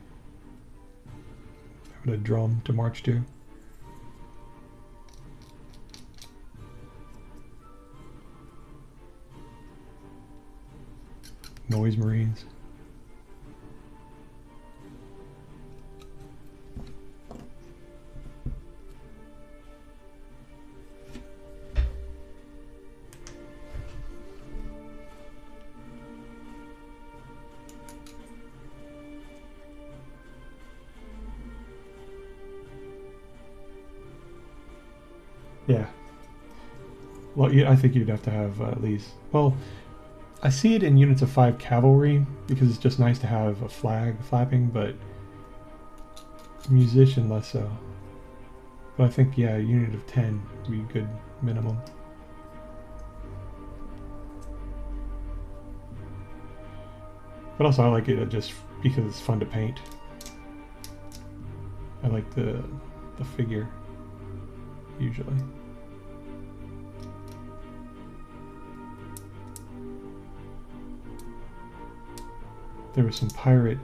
having a drum to march to. Noise Marines. Yeah. Well, yeah, I think you'd have to have at least, well, I see it in units of 5 cavalry because it's just nice to have a flag flapping, but musician less so. But I think, yeah, a unit of 10 would be a good minimum. But also I like it just because it's fun to paint. I like the figure, usually. There was some pirate,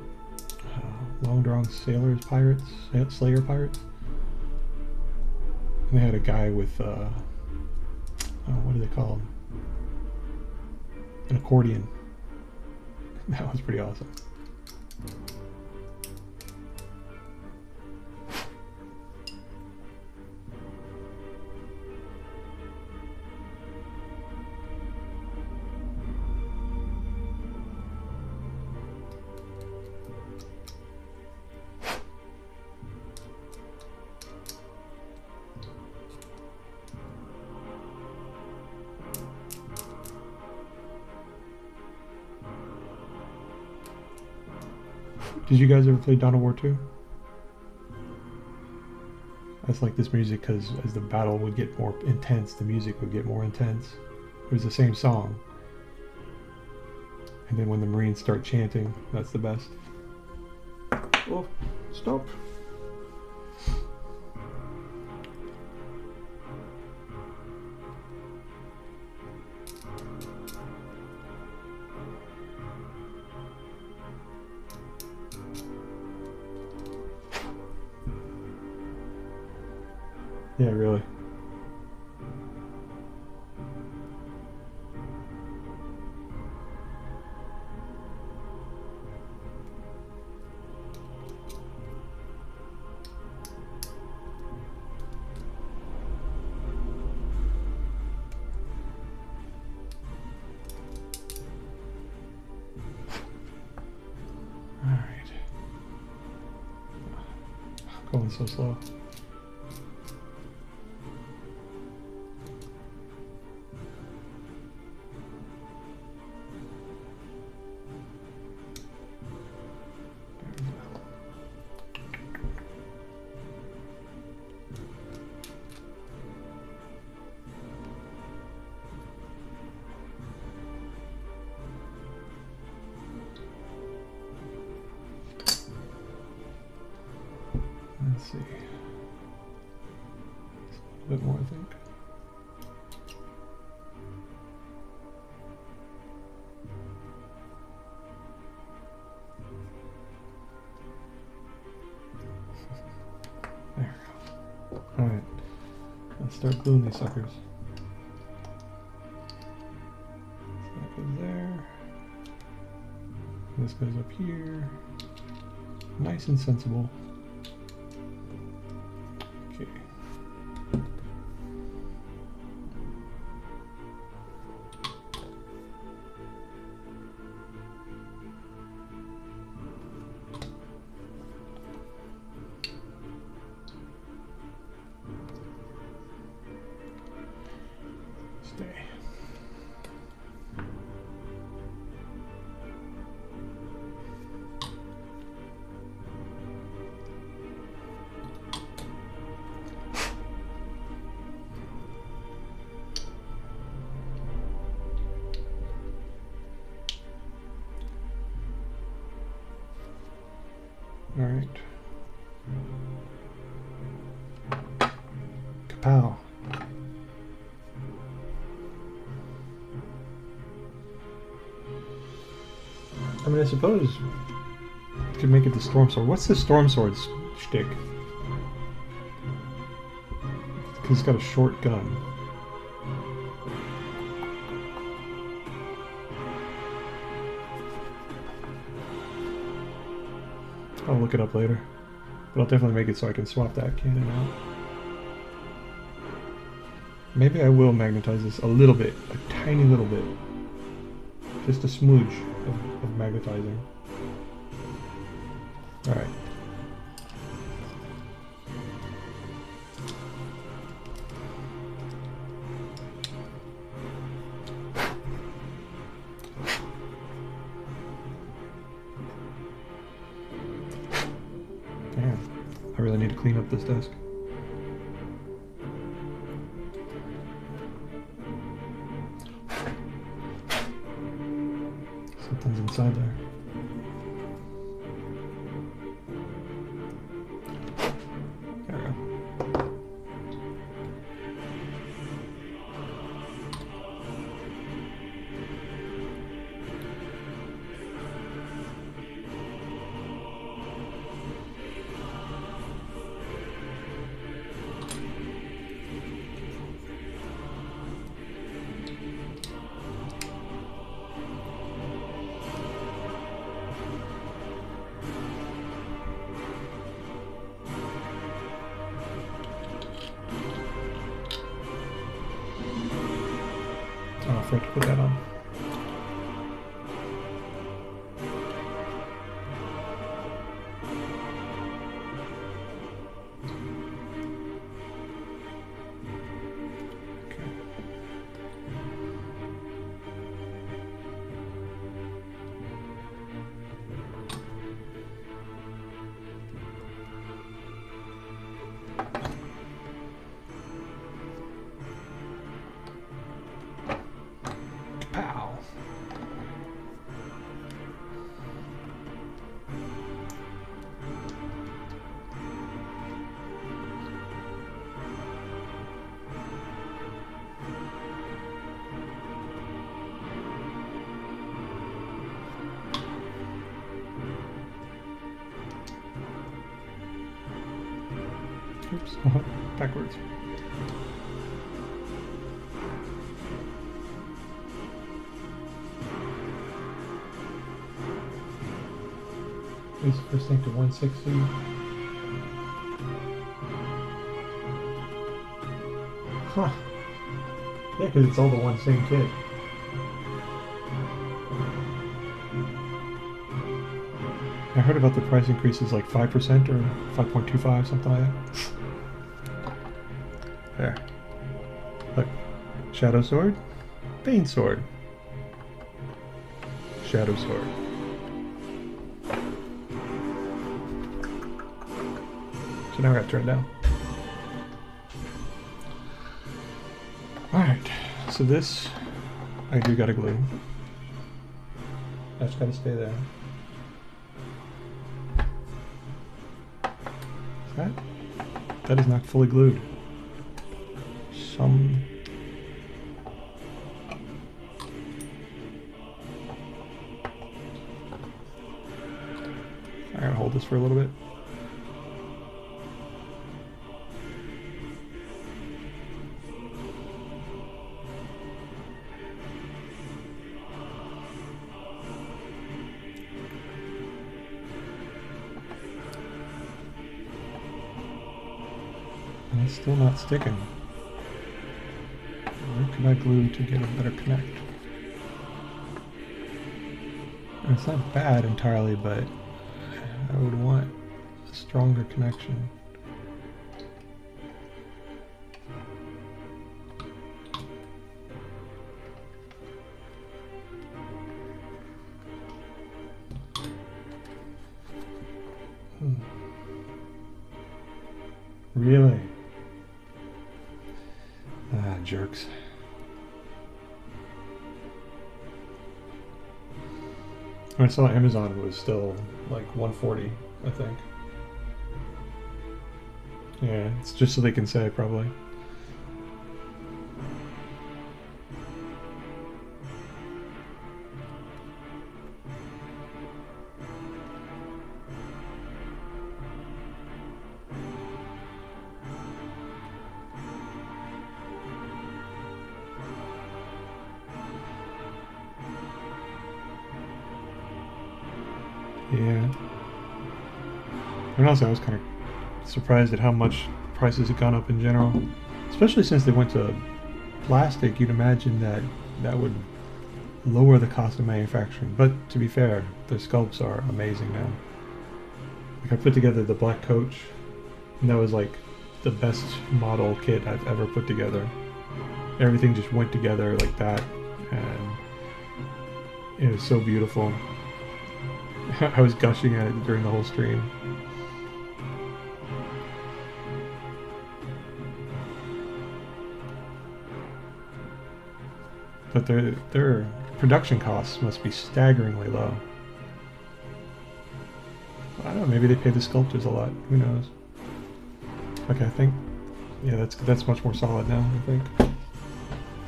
long-drawn sailors, pirates, slayer pirates. And they had a guy with, what do they call him? An accordion. That was pretty awesome. Did you guys ever play Dawn of War 2? I just like this music because as the battle would get more intense, the music would get more intense. It was the same song. And then when the Marines start chanting, that's the best. Oh, stop. Yeah, really. All right. Going so slow. Let's see. A bit more, I think. start gluing these suckers. So that goes there. This goes up here. Nice and sensible. Okay. Stay. All right. Kapow. I mean, I suppose you could make it the Storm Sword. What's the Storm Sword's shtick? Because it's got a short gun. I'll look it up later. But I'll definitely make it so I can swap that cannon out. Maybe I will magnetize this a little bit. A tiny little bit. Just a smooch of magnetizing. Alright. Damn. I really need to clean up this desk. Something's inside there. There we go. Oh, I forgot to put that on. Pow. Oops, backwards. Raise first thing to 160. Huh. Yeah, because it's all the one same kit. I heard about the price increases like 5% or 5.25, something like that. There. Look. Shadow Sword. Banesword. Shadow Sword. So now I gotta turn it down. Alright. So this I do gotta glue. That's gotta stay there. That is not fully glued. I'm gonna hold this for a little bit. It's still not sticking. Where can I glue to get a better connect? And it's not bad entirely, but I would want a stronger connection. Really? Ah, jerks. When I saw Amazon, it was still like 140, I think. Yeah, it's just so they can say, probably. Yeah. And also, I was kind of surprised at how much prices have gone up in general. Especially since they went to plastic, you'd imagine that that would lower the cost of manufacturing. But to be fair, the sculpts are amazing now. Like, I put together the black coach, and that was like the best model kit I've ever put together. Everything just went together like that, and it was so beautiful. I was gushing at it during the whole stream. But their production costs must be staggeringly low. I don't know, maybe they pay the sculptors a lot. Who knows? Okay, I think, yeah, that's much more solid now, I think.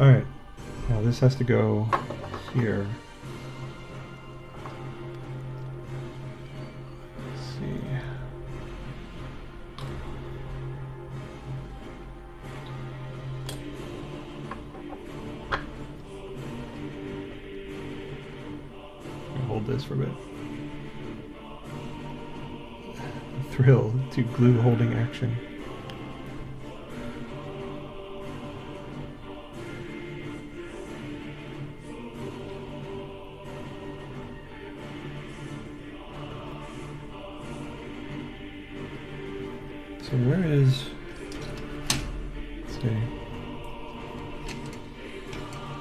Alright, now this has to go here. This for a bit. Thrill to glue holding action. So where is, let's see,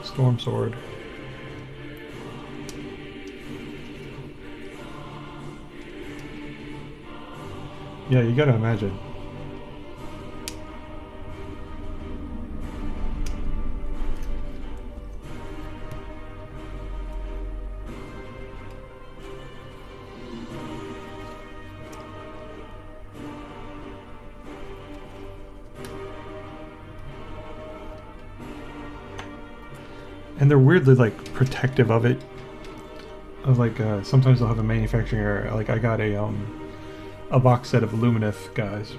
Storm Sword? Yeah, you gotta imagine. And they're weirdly like protective of it. Of like sometimes they'll have a manufacturing error. Like I got a box set of Lumineth guys,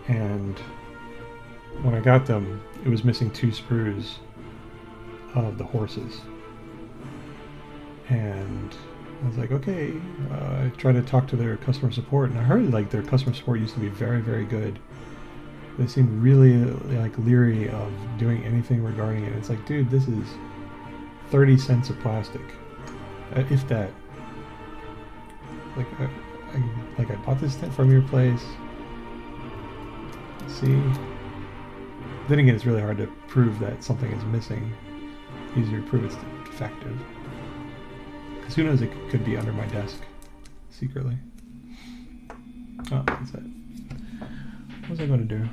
and when I got them, it was missing 2 sprues of the horses. And I was like, okay, I tried to talk to their customer support, and I heard like their customer support used to be very, very good. They seemed really like leery of doing anything regarding it. It's like, dude, this is 30 cents of plastic, if that. Like I bought this thing from your place. See? Then again, it's really hard to prove that something is missing. Easier to prove it's defective. Because who knows, it could be under my desk. Secretly. Oh, that's it. What was I going to do?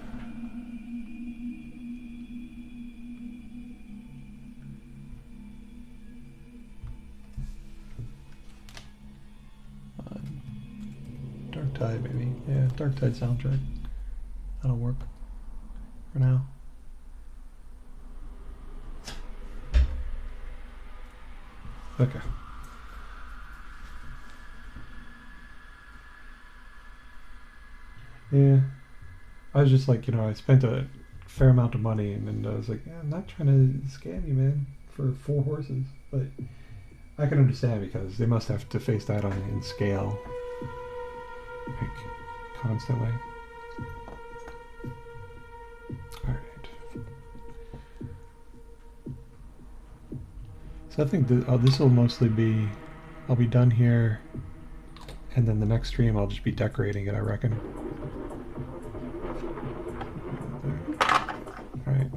Dark Tide, maybe. Yeah, Dark Tide soundtrack. That'll work for now. Okay. Yeah. I was just like, you know, I spent a fair amount of money, and then I was like, yeah, I'm not trying to scam you, man, for 4 horses. But I can understand, because they must have to face that in scale. Like, constantly. Alright. So I think that this will mostly be, I'll be done here, and then the next stream I'll just be decorating it, I reckon. Alright.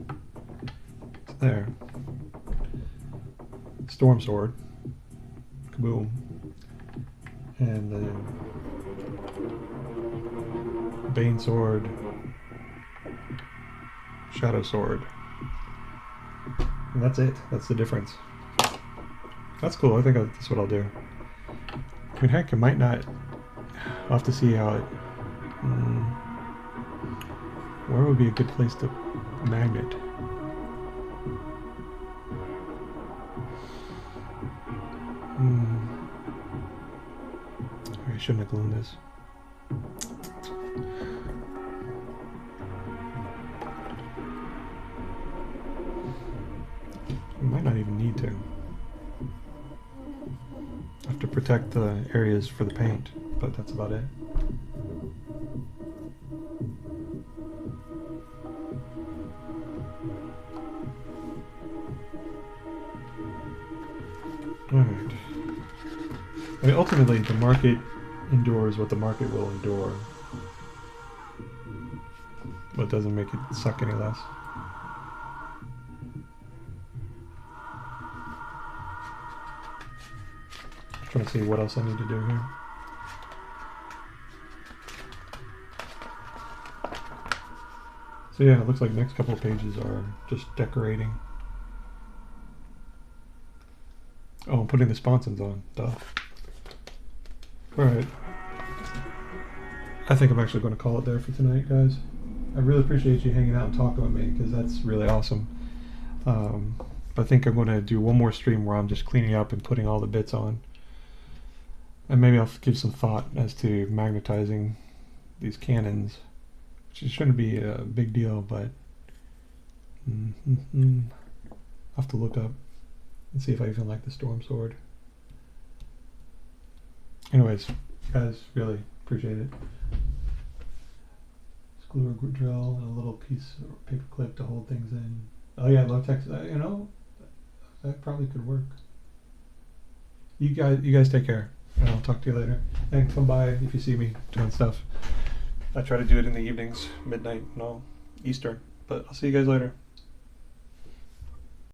It's there. Storm Sword. Kaboom. And then Banesword, Shadow Sword. And that's it. That's the difference. That's cool. I think that's what I'll do. I mean, heck, it might not. I'll have to see how it... where would be a good place to magnet? I shouldn't have glued this. You might not even need to. I have to protect the areas for the paint, but that's about it. Alright. I mean, ultimately, the market endures what the market will endure. But it doesn't make it suck any less. Trying to see what else I need to do here. So yeah, it looks like the next couple of pages are just decorating. Oh, I'm putting the sponsons on. Duh. Alright. I think I'm actually going to call it there for tonight, guys. I really appreciate you hanging out and talking with me, because that's really awesome. I think I'm going to do one more stream where I'm just cleaning up and putting all the bits on. And maybe I'll give some thought as to magnetizing these cannons, which shouldn't be a big deal, but I'll have to look up and see if I even like the Storm Sword. Anyways, guys, really appreciate it. Glue or drill and a little piece of paper clip to hold things in. Oh yeah, low tech. You know, that probably could work. You guys take care, and I'll talk to you later. And come by if you see me doing stuff. I try to do it in the evenings, midnight, no, Eastern. But I'll see you guys later.